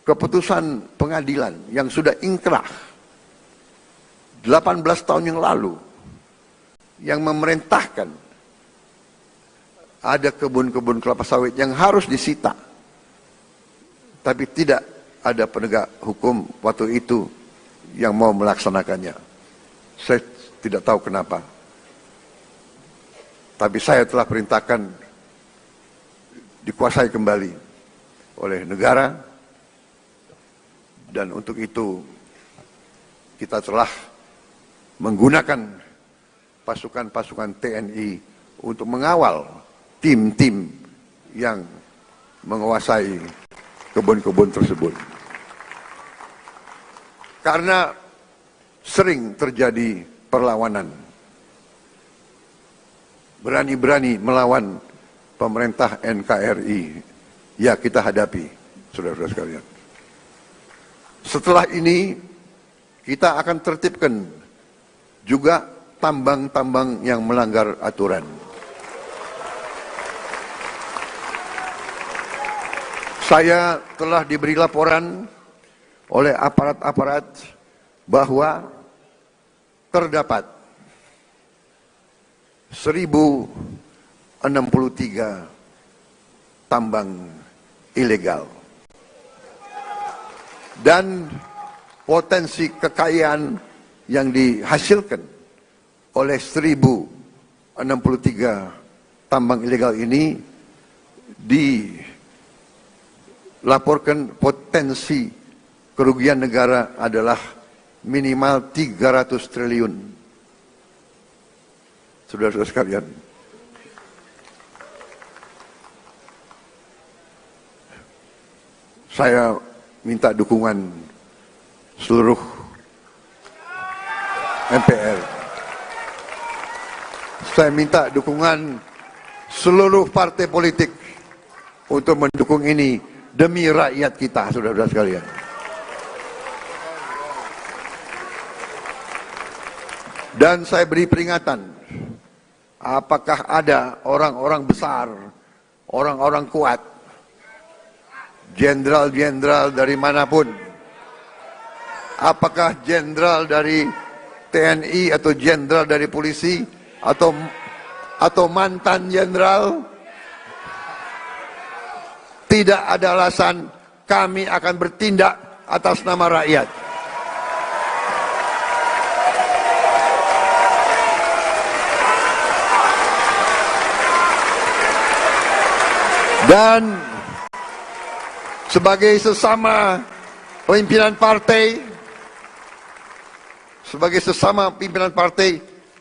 keputusan pengadilan yang sudah ingkrah 18 tahun yang lalu yang memerintahkan ada kebun-kebun kelapa sawit yang harus disita, tapi tidak ada penegak hukum waktu itu yang mau melaksanakannya. Saya tidak tahu kenapa, tapi saya telah perintahkan dikuasai kembali oleh negara. Dan untuk itu kita telah menggunakan pasukan-pasukan TNI untuk mengawal tim-tim yang menguasai kebun-kebun tersebut. Karena sering terjadi perlawanan, berani-berani melawan pemerintah NKRI, ya kita hadapi, saudara-saudara sekalian. Setelah ini kita akan tertibkan juga tambang-tambang yang melanggar aturan. Saya telah diberi laporan oleh aparat-aparat bahwa terdapat 1063 tambang ilegal. Dan potensi kekayaan yang dihasilkan oleh 1063 tambang ilegal ini dilaporkan potensi kerugian negara adalah minimal 300 triliun. Saudara-saudara sekalian, saya minta dukungan seluruh MPR. Saya minta dukungan seluruh partai politik untuk mendukung ini demi rakyat kita, saudara-saudara sekalian. Dan saya beri peringatan, apakah ada orang-orang besar, orang-orang kuat, jenderal-jenderal dari manapun, apakah jenderal dari TNI atau jenderal dari polisi atau mantan jenderal, tidak ada alasan kami akan bertindak atas nama rakyat. Dan sebagai sesama pimpinan partai,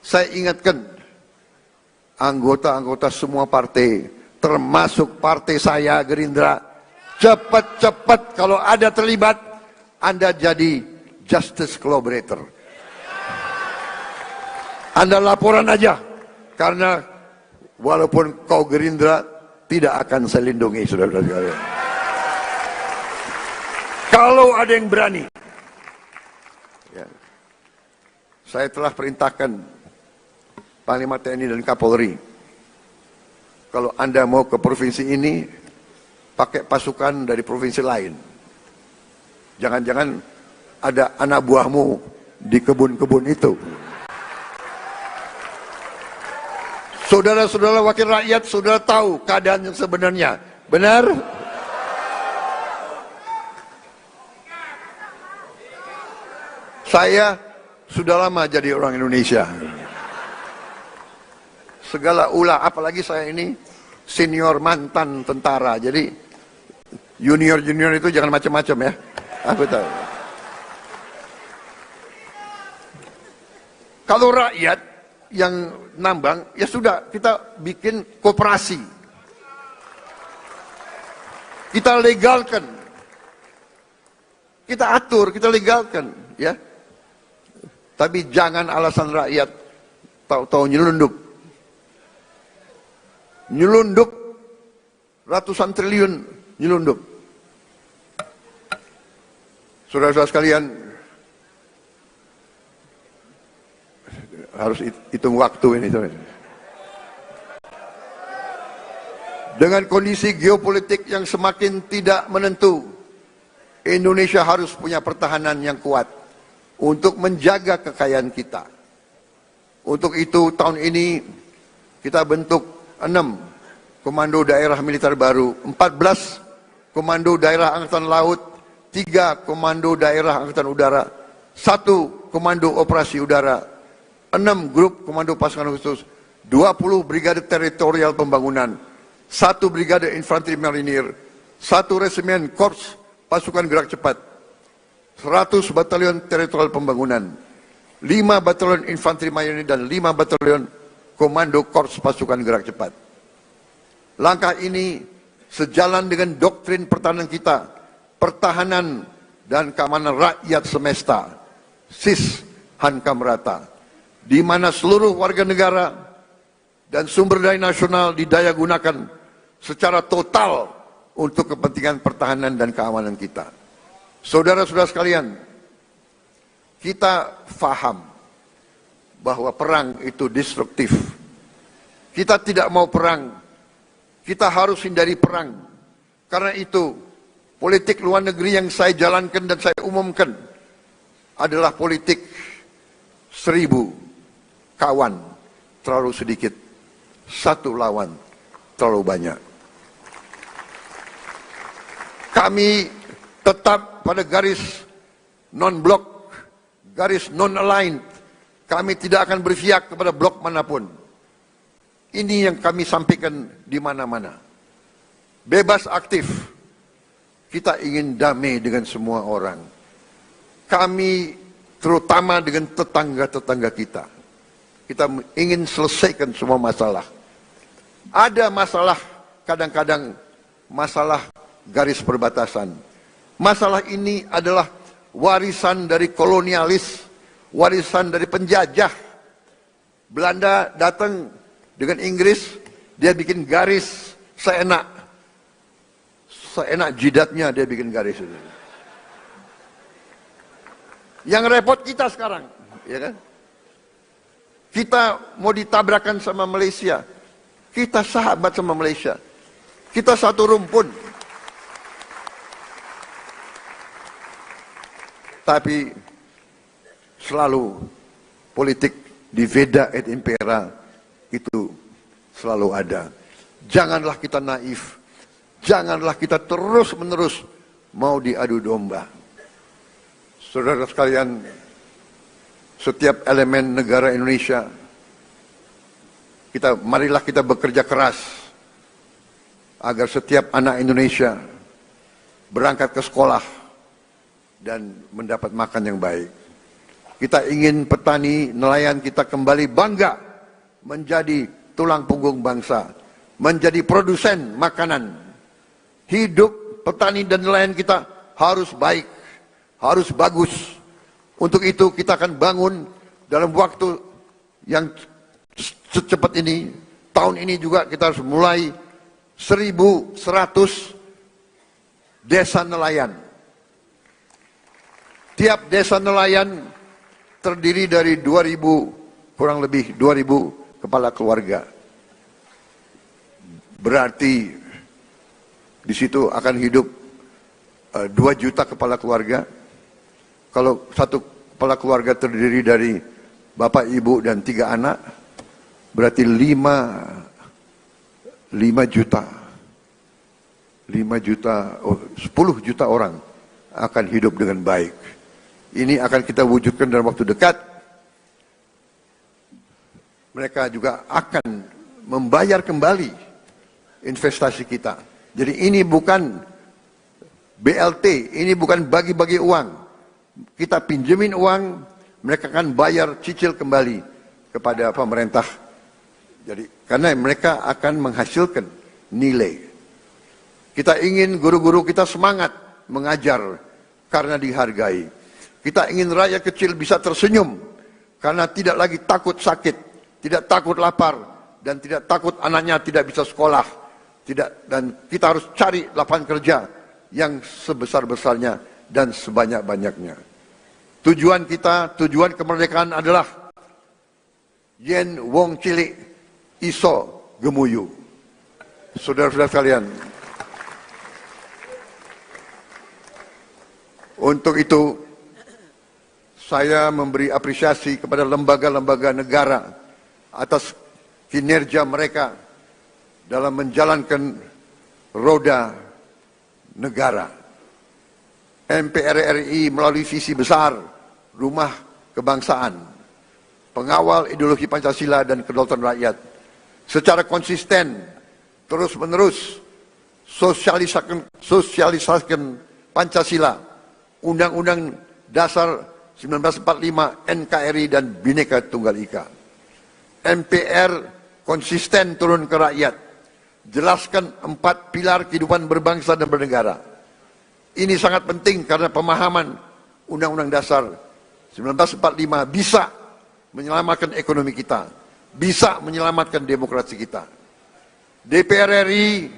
saya ingatkan anggota-anggota semua partai, termasuk partai saya Gerindra, cepat-cepat kalau ada terlibat, Anda jadi justice collaborator. Anda laporan aja, karena walaupun kau Gerindra, tidak akan saya lindungi, saudara-saudara sekalian. Kalau ada yang berani, ya, saya telah perintahkan Panglima TNI dan Kapolri, kalau Anda mau ke provinsi ini, pakai pasukan dari provinsi lain. Jangan-jangan ada anak buahmu di kebun-kebun itu. Saudara-saudara wakil rakyat, saudara tahu keadaan yang sebenarnya. Benar? Saya sudah lama jadi orang Indonesia. Segala ulah, apalagi saya ini senior mantan tentara. Jadi junior-junior itu jangan macam-macam ya. Aku tahu. Kalau rakyat yang nambang, ya sudah, kita bikin koperasi. Kita legalkan. Kita atur, kita legalkan, ya. Tapi jangan alasan rakyat tahu-tahu nyelundup. Nyelundup ratusan triliun, nyelundup. Saudara-saudara sekalian, harus hitung waktu ini. Dengan kondisi geopolitik yang semakin tidak menentu, Indonesia harus punya pertahanan yang kuat untuk menjaga kekayaan kita. Untuk itu tahun ini kita bentuk 6 komando daerah militer baru, 14 komando daerah angkatan laut, 3 komando daerah angkatan udara, 1 komando operasi udara, 6 grup komando pasukan khusus, 20 brigade teritorial pembangunan, 1 brigade infanteri marinir, 1 resimen korps pasukan gerak cepat, 100 batalion teritorial pembangunan, 5 batalion infanteri marinir dan 5 batalion komando korps pasukan gerak cepat. Langkah ini sejalan dengan doktrin pertahanan kita, pertahanan dan keamanan rakyat semesta, SIS Hankam Rata, di mana seluruh warga negara dan sumber daya nasional didaya gunakan secara total untuk kepentingan pertahanan dan keamanan kita. Saudara-saudara sekalian, kita faham bahwa perang itu destruktif. Kita tidak mau perang. Kita harus hindari perang. Karena itu, politik luar negeri yang saya jalankan dan saya umumkan adalah politik 1000 kawan terlalu sedikit, 1 lawan terlalu banyak. Kami tetap pada garis non-blok, garis non-aligned. Kami tidak akan berpihak kepada blok manapun. Ini yang kami sampaikan di mana-mana. Bebas aktif. Kita ingin damai dengan semua orang. Kami terutama dengan tetangga-tetangga kita. Kita ingin selesaikan semua masalah. Ada masalah, kadang-kadang masalah garis perbatasan. Masalah ini adalah warisan dari kolonialis, warisan dari penjajah. Belanda datang dengan Inggris, dia bikin garis seenak jidatnya, dia bikin garis itu. Yang repot kita sekarang, ya kan? Kita mau ditabrakan sama Malaysia. Kita sahabat sama Malaysia. Kita satu rumpun. Tapi selalu politik divida et impera itu selalu ada. Janganlah kita naif. Janganlah kita terus-menerus mau diadu domba. Saudara sekalian, setiap elemen negara Indonesia, marilah kita bekerja keras agar setiap anak Indonesia berangkat ke sekolah dan mendapat makan yang baik. Kita ingin petani, nelayan kita kembali bangga menjadi tulang punggung bangsa, menjadi produsen makanan. Hidup petani dan nelayan kita harus baik, harus bagus. Untuk itu kita akan bangun dalam waktu yang secepat ini. Tahun ini juga kita harus mulai 1.100 desa nelayan. Tiap desa nelayan terdiri dari 2.000, kurang lebih 2.000 kepala keluarga. Berarti di situ akan hidup 2 juta kepala keluarga. Kalau satu kepala keluarga terdiri dari bapak, ibu, dan 3 anak, berarti 5 juta. 10 juta orang akan hidup dengan baik. Ini akan kita wujudkan dalam waktu dekat. Mereka juga akan membayar kembali investasi kita. Jadi ini bukan BLT, ini bukan bagi-bagi uang. Kita pinjemin uang, mereka akan bayar cicil kembali kepada pemerintah. Jadi karena mereka akan menghasilkan nilai. Kita ingin guru-guru kita semangat mengajar karena dihargai. Kita ingin rakyat kecil bisa tersenyum karena tidak lagi takut sakit, tidak takut lapar, dan tidak takut anaknya tidak bisa sekolah. Dan kita harus cari lapangan kerja yang sebesar-besarnya dan sebanyak-banyaknya. Tujuan kita, tujuan kemerdekaan adalah yen wong cilik iso gemuyu. Saudara-saudara sekalian, untuk itu saya memberi apresiasi kepada lembaga-lembaga negara atas kinerja mereka dalam menjalankan roda negara. MPR RI melalui visi besar Rumah Kebangsaan, pengawal ideologi Pancasila dan kedaulatan rakyat, secara konsisten terus-menerus sosialisasikan Pancasila, Undang-Undang Dasar 1945, NKRI, dan Bhinneka Tunggal Ika. MPR konsisten turun ke rakyat, jelaskan 4 pilar kehidupan berbangsa dan bernegara. Ini sangat penting karena pemahaman Undang-Undang Dasar 1945 bisa menyelamatkan ekonomi kita, bisa menyelamatkan demokrasi kita. DPR RI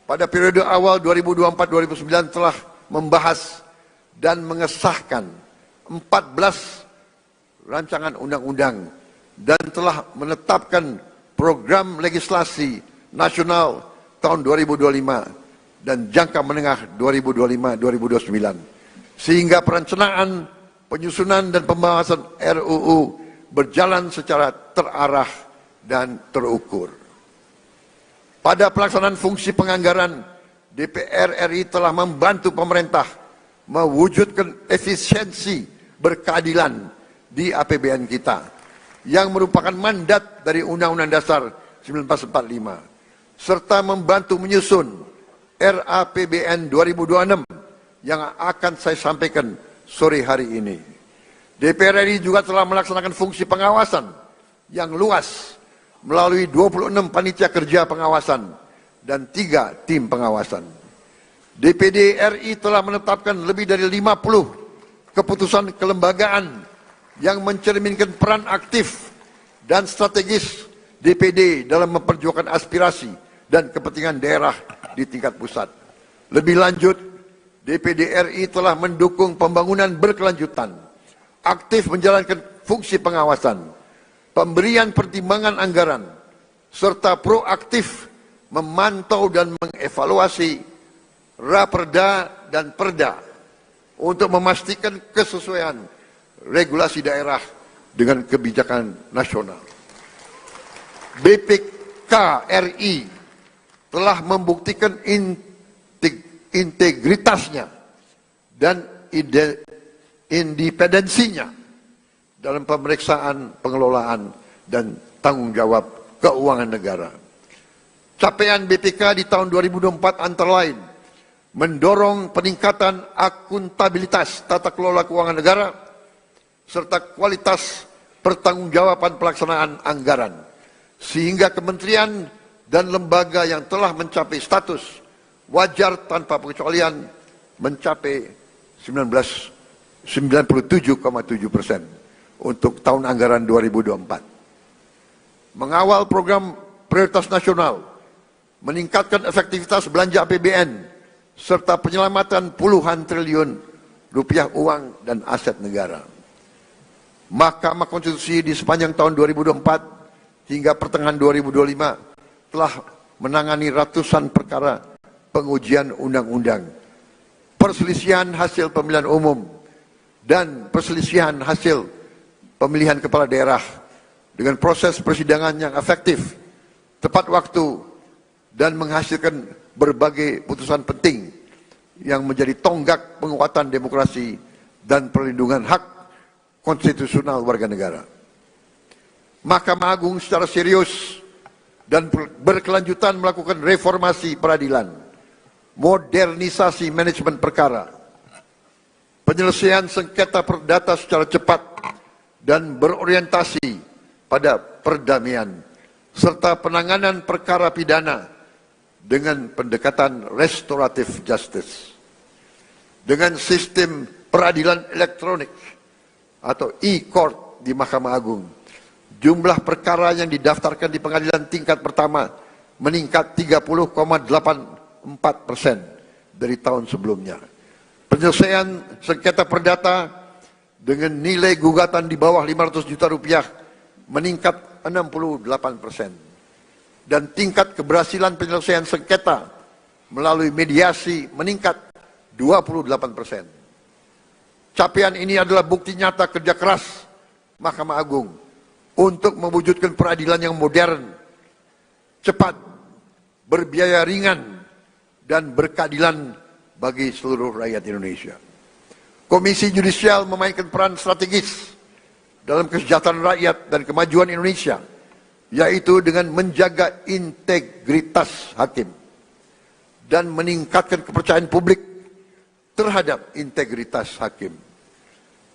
pada periode awal 2024-2029 telah membahas dan mengesahkan 14 rancangan undang-undang dan telah menetapkan program legislasi nasional tahun 2025 dan jangka menengah 2025-2029. Sehingga perencanaan, penyusunan dan pembahasan RUU berjalan secara terarah dan terukur. Pada pelaksanaan fungsi penganggaran, DPR RI telah membantu pemerintah mewujudkan efisiensi berkeadilan di APBN kita yang merupakan mandat dari Undang-Undang Dasar 1945 serta membantu menyusun RAPBN 2026 yang akan saya sampaikan sore hari ini. DPR RI juga telah melaksanakan fungsi pengawasan yang luas melalui 26 panitia kerja pengawasan dan 3 tim pengawasan. DPD RI telah menetapkan lebih dari 50 keputusan kelembagaan yang mencerminkan peran aktif dan strategis DPD dalam memperjuangkan aspirasi dan kepentingan daerah di tingkat pusat. Lebih lanjut, DPD RI telah mendukung pembangunan berkelanjutan, aktif menjalankan fungsi pengawasan, pemberian pertimbangan anggaran, serta proaktif memantau dan mengevaluasi Raperda dan Perda untuk memastikan kesesuaian regulasi daerah dengan kebijakan nasional. BPK RI telah membuktikan integritasnya dan independensinya dalam pemeriksaan pengelolaan dan tanggung jawab keuangan negara. Capaian BPK di tahun 2024 antara lain mendorong peningkatan akuntabilitas tata kelola keuangan negara serta kualitas pertanggungjawaban pelaksanaan anggaran, sehingga kementerian dan lembaga yang telah mencapai status wajar tanpa pengecualian mencapai 97,7% untuk tahun anggaran 2024. Mengawal program prioritas nasional, meningkatkan efektivitas belanja APBN, serta penyelamatan puluhan triliun rupiah uang dan aset negara. Mahkamah Konstitusi di sepanjang tahun 2024 hingga pertengahan 2025 telah menangani ratusan perkara pengujian undang-undang, perselisihan hasil pemilihan umum, dan perselisihan hasil pemilihan kepala daerah dengan proses persidangan yang efektif, tepat waktu, dan menghasilkan berbagai putusan penting yang menjadi tonggak penguatan demokrasi dan perlindungan hak konstitusional warga negara. Mahkamah Agung secara serius dan berkelanjutan melakukan reformasi peradilan, modernisasi manajemen perkara, penyelesaian sengketa perdata secara cepat dan berorientasi pada perdamaian, serta penanganan perkara pidana dengan pendekatan restoratif justice. Dengan sistem peradilan elektronik atau e-court di Mahkamah Agung, jumlah perkara yang didaftarkan di pengadilan tingkat pertama meningkat 30,84% dari tahun sebelumnya. Penyelesaian sengketa perdata dengan nilai gugatan di bawah 500 juta rupiah meningkat 68%. Dan tingkat keberhasilan penyelesaian sengketa melalui mediasi meningkat 28%. Capaian ini adalah bukti nyata kerja keras Mahkamah Agung untuk mewujudkan peradilan yang modern, cepat, berbiaya ringan, dan berkeadilan bagi seluruh rakyat Indonesia. Komisi Yudisial memainkan peran strategis dalam kesejahteraan rakyat dan kemajuan Indonesia, yaitu dengan menjaga integritas hakim dan meningkatkan kepercayaan publik terhadap integritas hakim.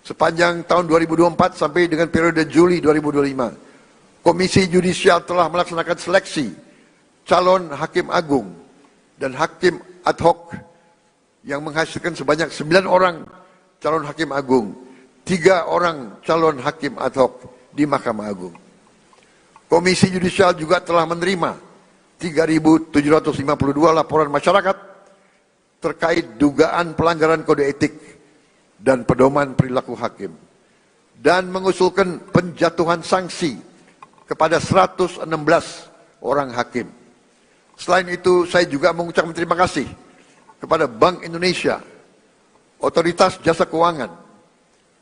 Sepanjang tahun 2024 sampai dengan periode Juli 2025, Komisi Yudisial telah melaksanakan seleksi calon hakim agung dan hakim ad hoc yang menghasilkan sebanyak 9 orang calon hakim agung, 3 orang calon hakim ad hoc di Mahkamah Agung. Komisi Yudisial juga telah menerima 3.752 laporan masyarakat terkait dugaan pelanggaran kode etik dan pedoman perilaku hakim, dan mengusulkan penjatuhan sanksi kepada 116 orang hakim. Selain itu, saya juga mengucapkan terima kasih kepada Bank Indonesia, Otoritas Jasa Keuangan,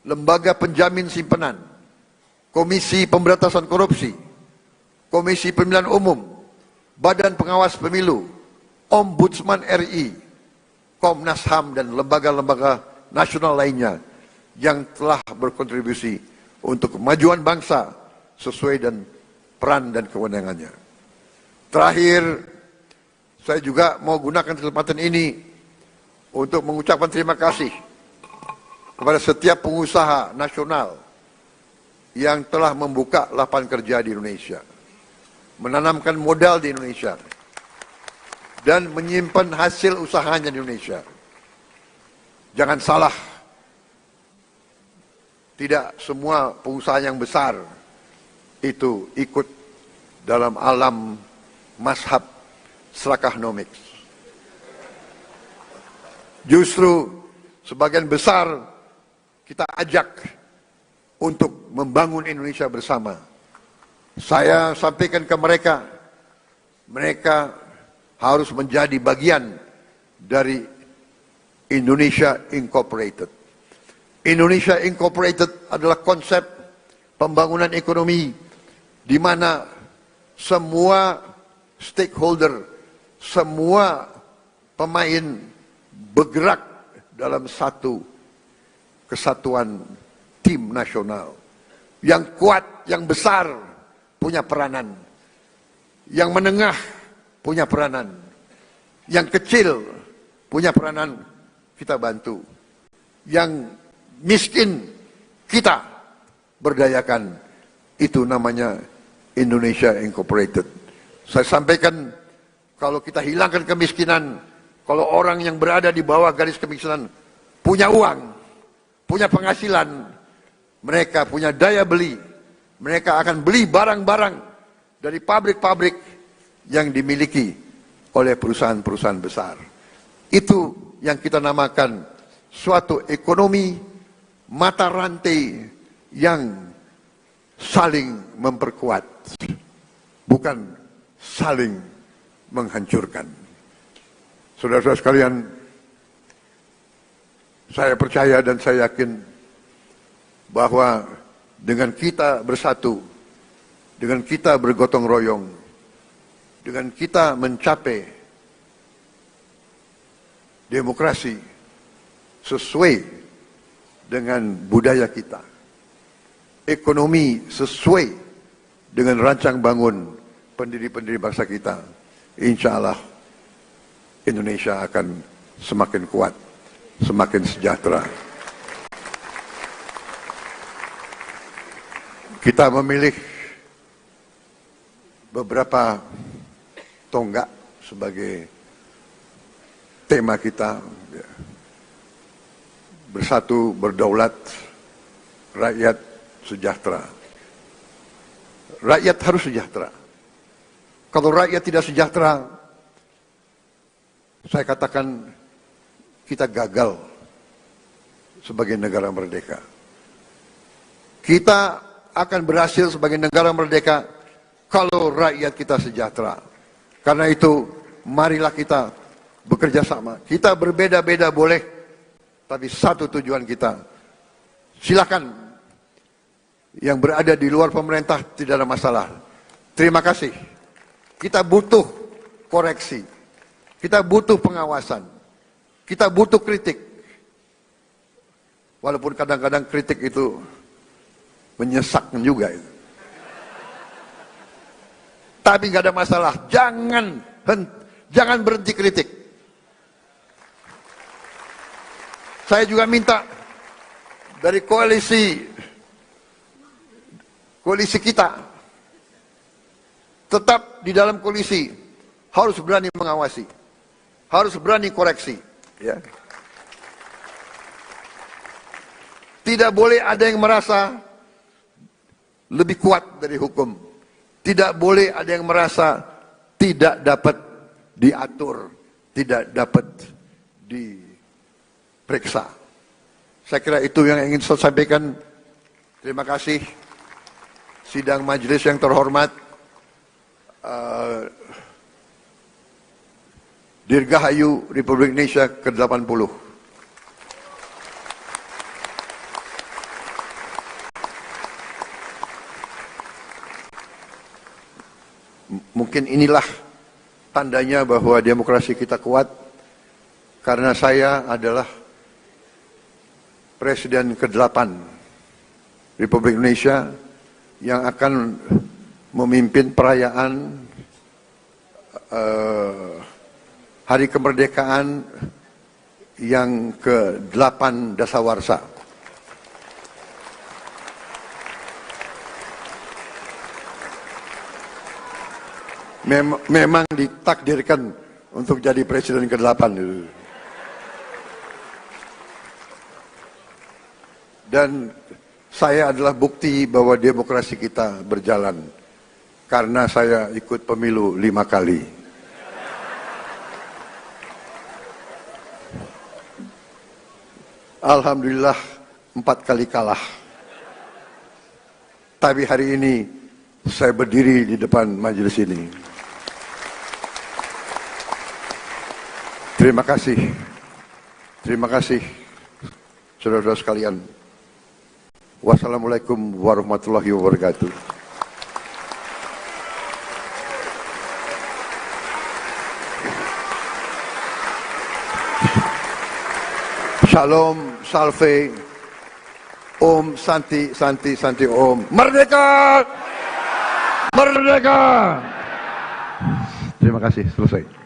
Lembaga Penjamin Simpanan, Komisi Pemberantasan Korupsi, Komisi Pemilihan Umum, Badan Pengawas Pemilu, Ombudsman RI, Komnas HAM, dan lembaga-lembaga nasional lainnya yang telah berkontribusi untuk kemajuan bangsa sesuai dengan peran dan kewenangannya. Terakhir, saya juga mau gunakan kesempatan ini untuk mengucapkan terima kasih kepada setiap pengusaha nasional yang telah membuka lapangan kerja di Indonesia, menanamkan modal di Indonesia, dan menyimpan hasil usahanya di Indonesia. Jangan salah, tidak semua pengusaha yang besar itu ikut dalam alam mazhab Slakahnomics. Justru sebagian besar kita ajak untuk membangun Indonesia bersama. Saya sampaikan ke mereka, mereka harus menjadi bagian dari Indonesia Incorporated. Indonesia Incorporated adalah konsep pembangunan ekonomi di mana semua stakeholder, semua pemain bergerak dalam satu kesatuan tim nasional. Yang kuat, yang besar punya peranan. Yang menengah punya peranan. Yang kecil punya peranan, kita bantu. Yang miskin kita berdayakan. Itu namanya Indonesia Incorporated. Saya sampaikan, kalau kita hilangkan kemiskinan, kalau orang yang berada di bawah garis kemiskinan punya uang, punya penghasilan, mereka punya daya beli, mereka akan beli barang-barang dari pabrik-pabrik yang dimiliki oleh perusahaan-perusahaan besar. Itu yang kita namakan suatu ekonomi mata rantai yang saling memperkuat, bukan saling menghancurkan. Saudara-saudara sekalian, saya percaya dan saya yakin bahwa dengan kita bersatu, dengan kita bergotong royong, dengan kita mencapai demokrasi sesuai dengan budaya kita, ekonomi sesuai dengan rancang bangun pendiri-pendiri bangsa kita, insya Allah Indonesia akan semakin kuat, semakin sejahtera. Kita memilih beberapa tonggak sebagai tema kita. Bersatu, berdaulat, rakyat sejahtera. Rakyat harus sejahtera. Kalau rakyat tidak sejahtera, saya katakan kita gagal sebagai negara merdeka. Kita akan berhasil sebagai negara merdeka kalau rakyat kita sejahtera. Karena itu, marilah kita bekerja sama. Kita berbeda-beda boleh, tapi satu tujuan kita. Silakan yang berada di luar pemerintah tidak ada masalah. Terima kasih. Kita butuh koreksi. Kita butuh pengawasan. Kita butuh kritik. Walaupun kadang-kadang kritik itu menyesakkan juga itu. Tapi nggak ada masalah. Jangan berhenti kritik. Saya juga minta dari koalisi kita tetap di dalam koalisi harus berani mengawasi, harus berani koreksi, ya. Tidak boleh ada yang merasa lebih kuat dari hukum. Tidak boleh ada yang merasa tidak dapat diatur, tidak dapat diperiksa. Saya kira itu yang ingin saya sampaikan. Terima kasih. sidang majelis yang terhormat, Dirgahayu Republik Indonesia ke-80. Mungkin inilah tandanya bahwa demokrasi kita kuat, karena saya adalah Presiden ke-8 Republik Indonesia yang akan memimpin perayaan Hari Kemerdekaan yang ke-8 dasawarsa. Memang ditakdirkan untuk jadi presiden ke-8. Dan saya adalah bukti bahwa demokrasi kita berjalan, karena saya ikut pemilu 5 kali. Alhamdulillah 4 kali kalah. Tapi hari ini saya berdiri di depan majelis ini. Terima kasih. Terima kasih, saudara-saudara sekalian. Wassalamualaikum warahmatullahi wabarakatuh. Shalom, salve, Om, Santi, Santi, Santi, Om. Merdeka! Merdeka! Terima kasih, selesai.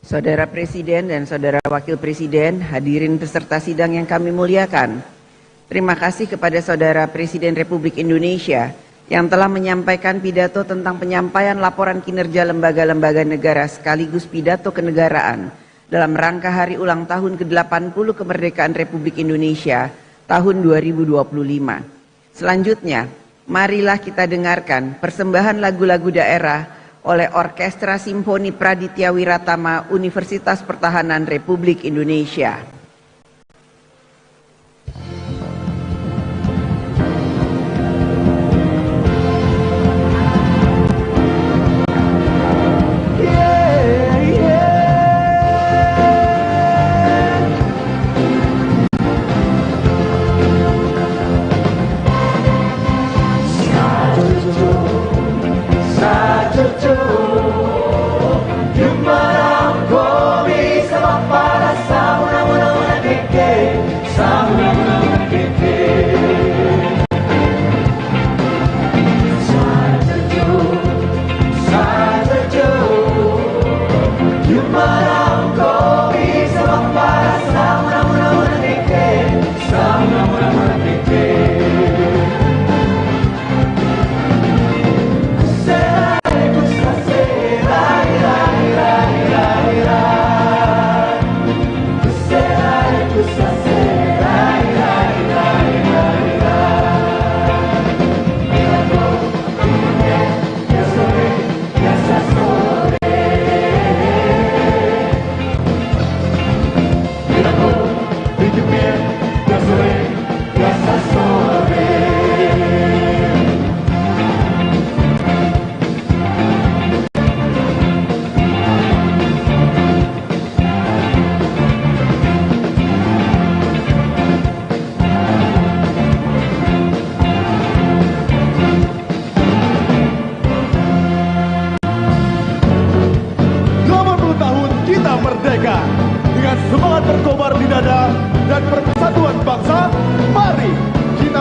Saudara Presiden dan Saudara Wakil Presiden, hadirin peserta sidang yang kami muliakan. Terima kasih kepada Saudara Presiden Republik Indonesia yang telah menyampaikan pidato tentang penyampaian laporan kinerja lembaga-lembaga negara sekaligus pidato kenegaraan dalam rangka hari ulang tahun ke-80 kemerdekaan Republik Indonesia tahun 2025. Selanjutnya, marilah kita dengarkan persembahan lagu-lagu daerah oleh Orkestra Simfoni Praditya Wiratama Universitas Pertahanan Republik Indonesia.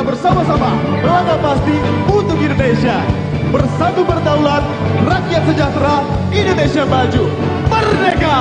bersama-sama melangkah pasti untuk Indonesia. Bersatu berdaulat, rakyat sejahtera, Indonesia maju. Merdeka!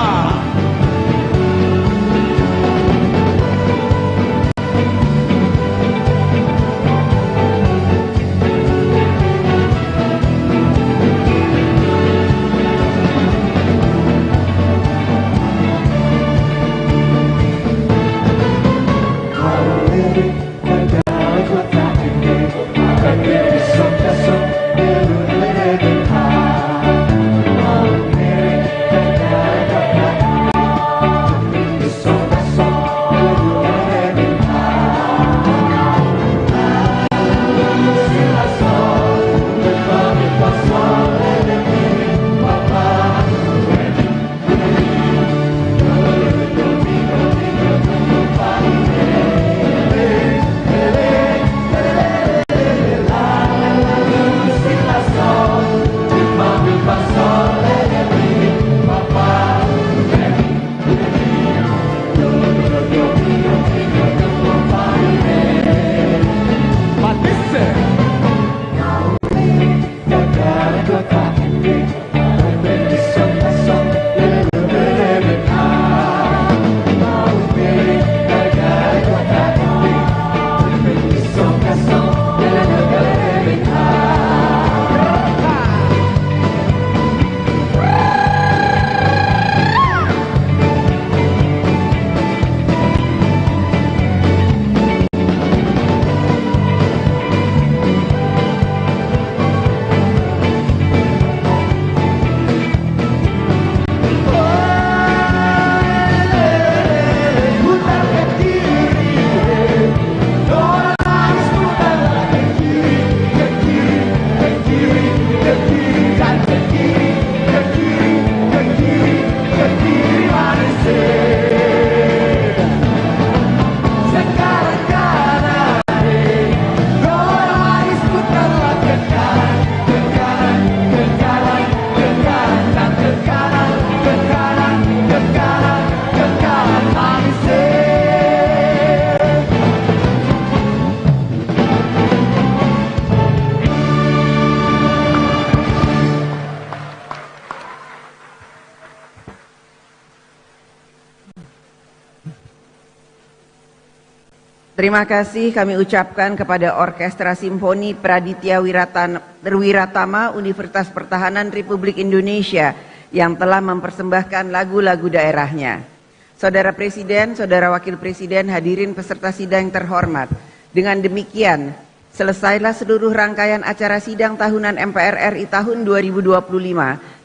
Terima kasih kami ucapkan kepada Orkestra Simfoni Praditya Wiratama Universitas Pertahanan Republik Indonesia yang telah mempersembahkan lagu-lagu daerahnya. Saudara Presiden, Saudara Wakil Presiden, hadirin peserta sidang yang terhormat. Dengan demikian, selesailah seluruh rangkaian acara sidang tahunan MPR RI tahun 2025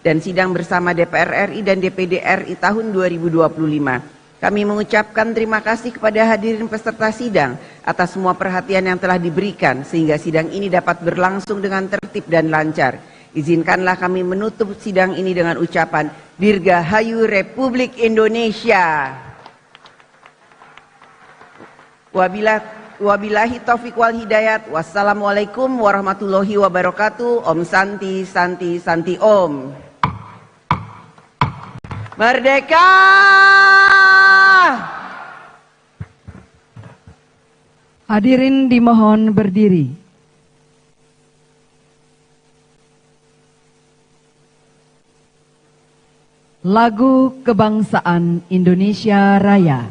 dan sidang bersama DPR RI dan DPD RI tahun 2025. Kami mengucapkan terima kasih kepada hadirin peserta sidang atas semua perhatian yang telah diberikan sehingga sidang ini dapat berlangsung dengan tertib dan lancar. Izinkanlah kami menutup sidang ini dengan ucapan Dirgahayu Republik Indonesia. Wabillahi taufiq wal hidayat. Wassalamualaikum warahmatullahi wabarakatuh. Om Santi Santi Santi Om. Merdeka! Hadirin dimohon berdiri. Lagu Kebangsaan Indonesia Raya.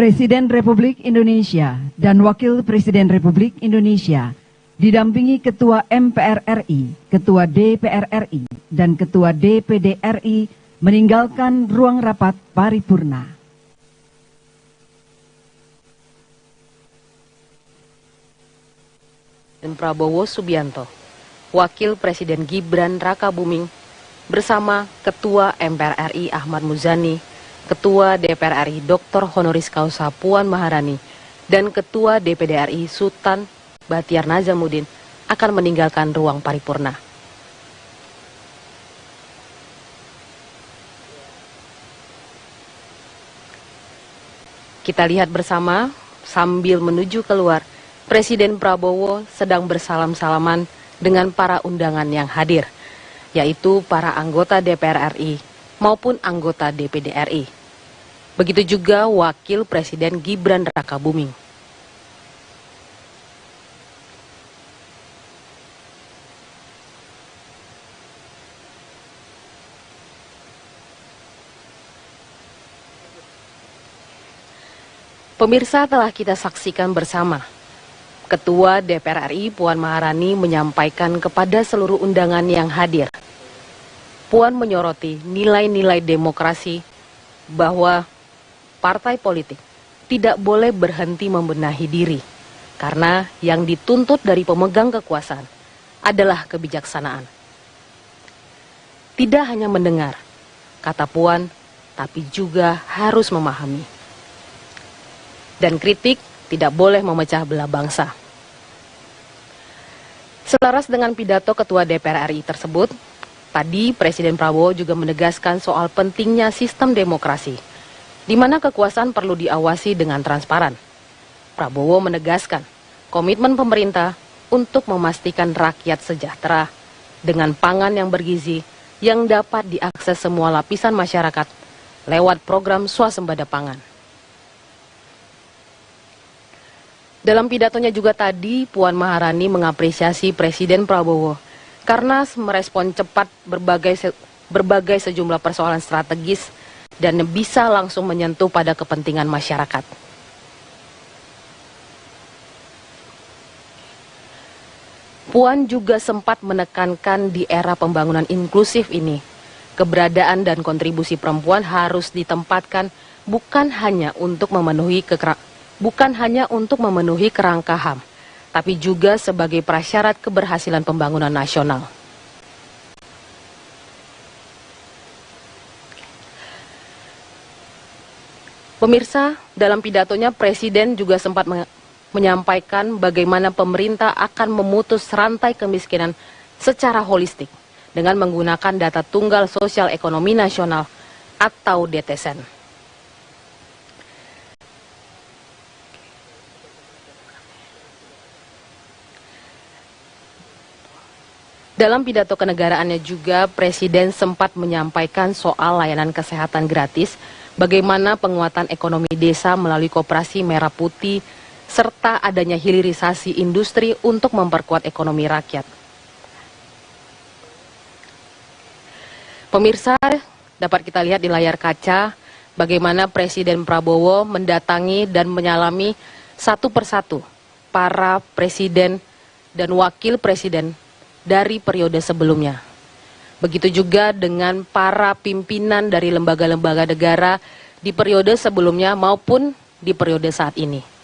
Presiden Republik Indonesia dan Wakil Presiden Republik Indonesia didampingi Ketua MPR RI, Ketua DPR RI, dan Ketua DPD RI meninggalkan ruang rapat paripurna. Dan Prabowo Subianto, Wakil Presiden Gibran Rakabuming, bersama Ketua MPR RI Ahmad Muzani, Ketua DPR RI Dr. Honoris Causa Puan Maharani, dan Ketua DPD RI Sultan Batiar Nazamuddin akan meninggalkan ruang paripurna. Kita lihat bersama sambil menuju keluar, Presiden Prabowo sedang bersalam-salaman dengan para undangan yang hadir, yaitu para anggota DPR RI maupun anggota DPD RI. Begitu juga Wakil Presiden Gibran Rakabuming. Pemirsa, telah kita saksikan bersama. Ketua DPR RI Puan Maharani menyampaikan kepada seluruh undangan yang hadir. Puan menyoroti nilai-nilai demokrasi bahwa partai politik tidak boleh berhenti membenahi diri karena yang dituntut dari pemegang kekuasaan adalah kebijaksanaan. Tidak hanya mendengar, kata Puan, tapi juga harus memahami. Dan kritik tidak boleh memecah belah bangsa. Selaras dengan pidato Ketua DPR RI tersebut, tadi Presiden Prabowo juga menegaskan soal pentingnya sistem demokrasi, di mana kekuasaan perlu diawasi dengan transparan. Prabowo menegaskan komitmen pemerintah untuk memastikan rakyat sejahtera dengan pangan yang bergizi yang dapat diakses semua lapisan masyarakat lewat program swasembada pangan. Dalam pidatonya juga tadi, Puan Maharani mengapresiasi Presiden Prabowo karena merespon cepat berbagai sejumlah persoalan strategis dan bisa langsung menyentuh pada kepentingan masyarakat. Puan juga sempat menekankan di era pembangunan inklusif ini, keberadaan dan kontribusi perempuan harus ditempatkan bukan hanya untuk memenuhi kerangka HAM, tapi juga sebagai prasyarat keberhasilan pembangunan nasional. Pemirsa, dalam pidatonya Presiden juga sempat menyampaikan bagaimana pemerintah akan memutus rantai kemiskinan secara holistik dengan menggunakan data tunggal sosial ekonomi nasional atau DTSN. Dalam pidato kenegaraannya juga, Presiden sempat menyampaikan soal layanan kesehatan gratis, bagaimana penguatan ekonomi desa melalui Koperasi Merah Putih, serta adanya hilirisasi industri untuk memperkuat ekonomi rakyat. Pemirsa, dapat kita lihat di layar kaca bagaimana Presiden Prabowo mendatangi dan menyalami satu persatu para presiden dan wakil presiden dari periode sebelumnya. Begitu juga dengan para pimpinan dari lembaga-lembaga negara di periode sebelumnya maupun di periode saat ini.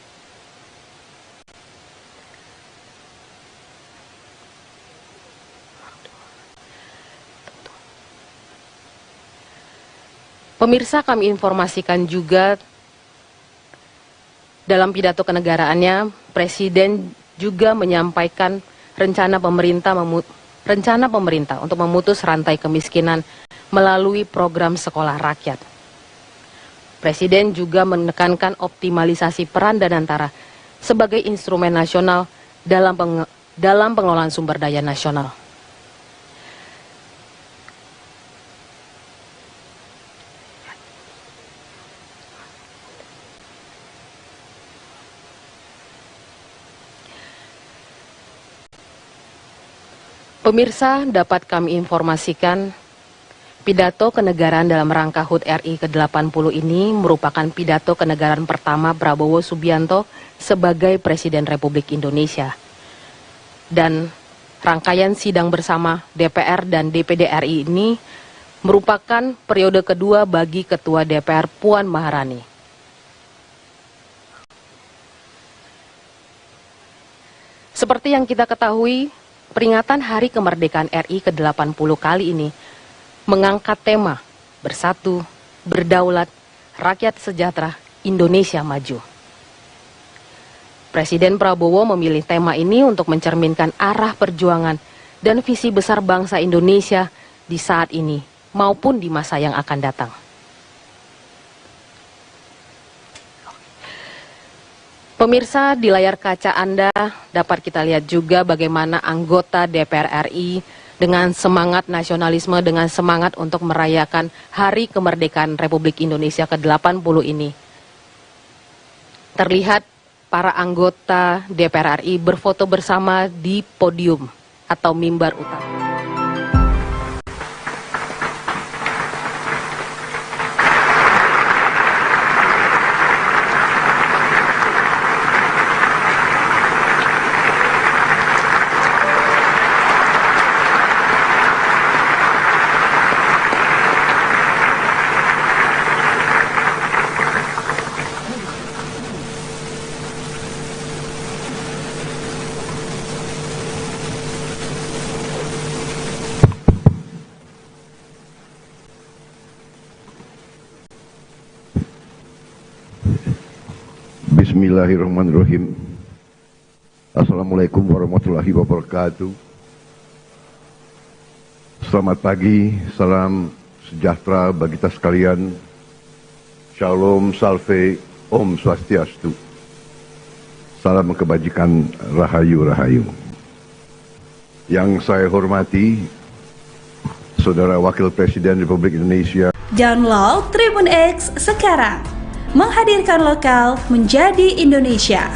Pemirsa, kami informasikan juga dalam pidato kenegaraannya, Presiden juga menyampaikan rencana pemerintah untuk memutus rantai kemiskinan melalui program sekolah rakyat. Presiden juga menekankan optimalisasi peran Danantara sebagai instrumen nasional dalam pengelolaan sumber daya nasional. Pemirsa, dapat kami informasikan pidato kenegaraan dalam rangka HUT RI ke-80 ini merupakan pidato kenegaraan pertama Prabowo Subianto sebagai Presiden Republik Indonesia. Dan rangkaian sidang bersama DPR dan DPD RI ini merupakan periode kedua bagi Ketua DPR Puan Maharani. Seperti yang kita ketahui, peringatan Hari Kemerdekaan RI ke-80 kali ini mengangkat tema Bersatu, Berdaulat, Rakyat Sejahtera, Indonesia Maju. Presiden Prabowo memilih tema ini untuk mencerminkan arah perjuangan dan visi besar bangsa Indonesia di saat ini maupun di masa yang akan datang. Pemirsa, di layar kaca Anda dapat kita lihat juga bagaimana anggota DPR RI dengan semangat nasionalisme, dengan semangat untuk merayakan Hari Kemerdekaan Republik Indonesia ke-80 ini. Terlihat para anggota DPR RI berfoto bersama di podium atau mimbar utama. Bismillahirrahmanirrahim. Assalamualaikum warahmatullahi wabarakatuh. Selamat pagi, salam sejahtera bagi kita sekalian. Shalom, salve, om swastiastu. Salam kebajikan, rahayu-rahayu. Yang saya hormati, Saudara Wakil Presiden Republik Indonesia. Download Tribun X sekarang. Menghadirkan lokal menjadi Indonesia.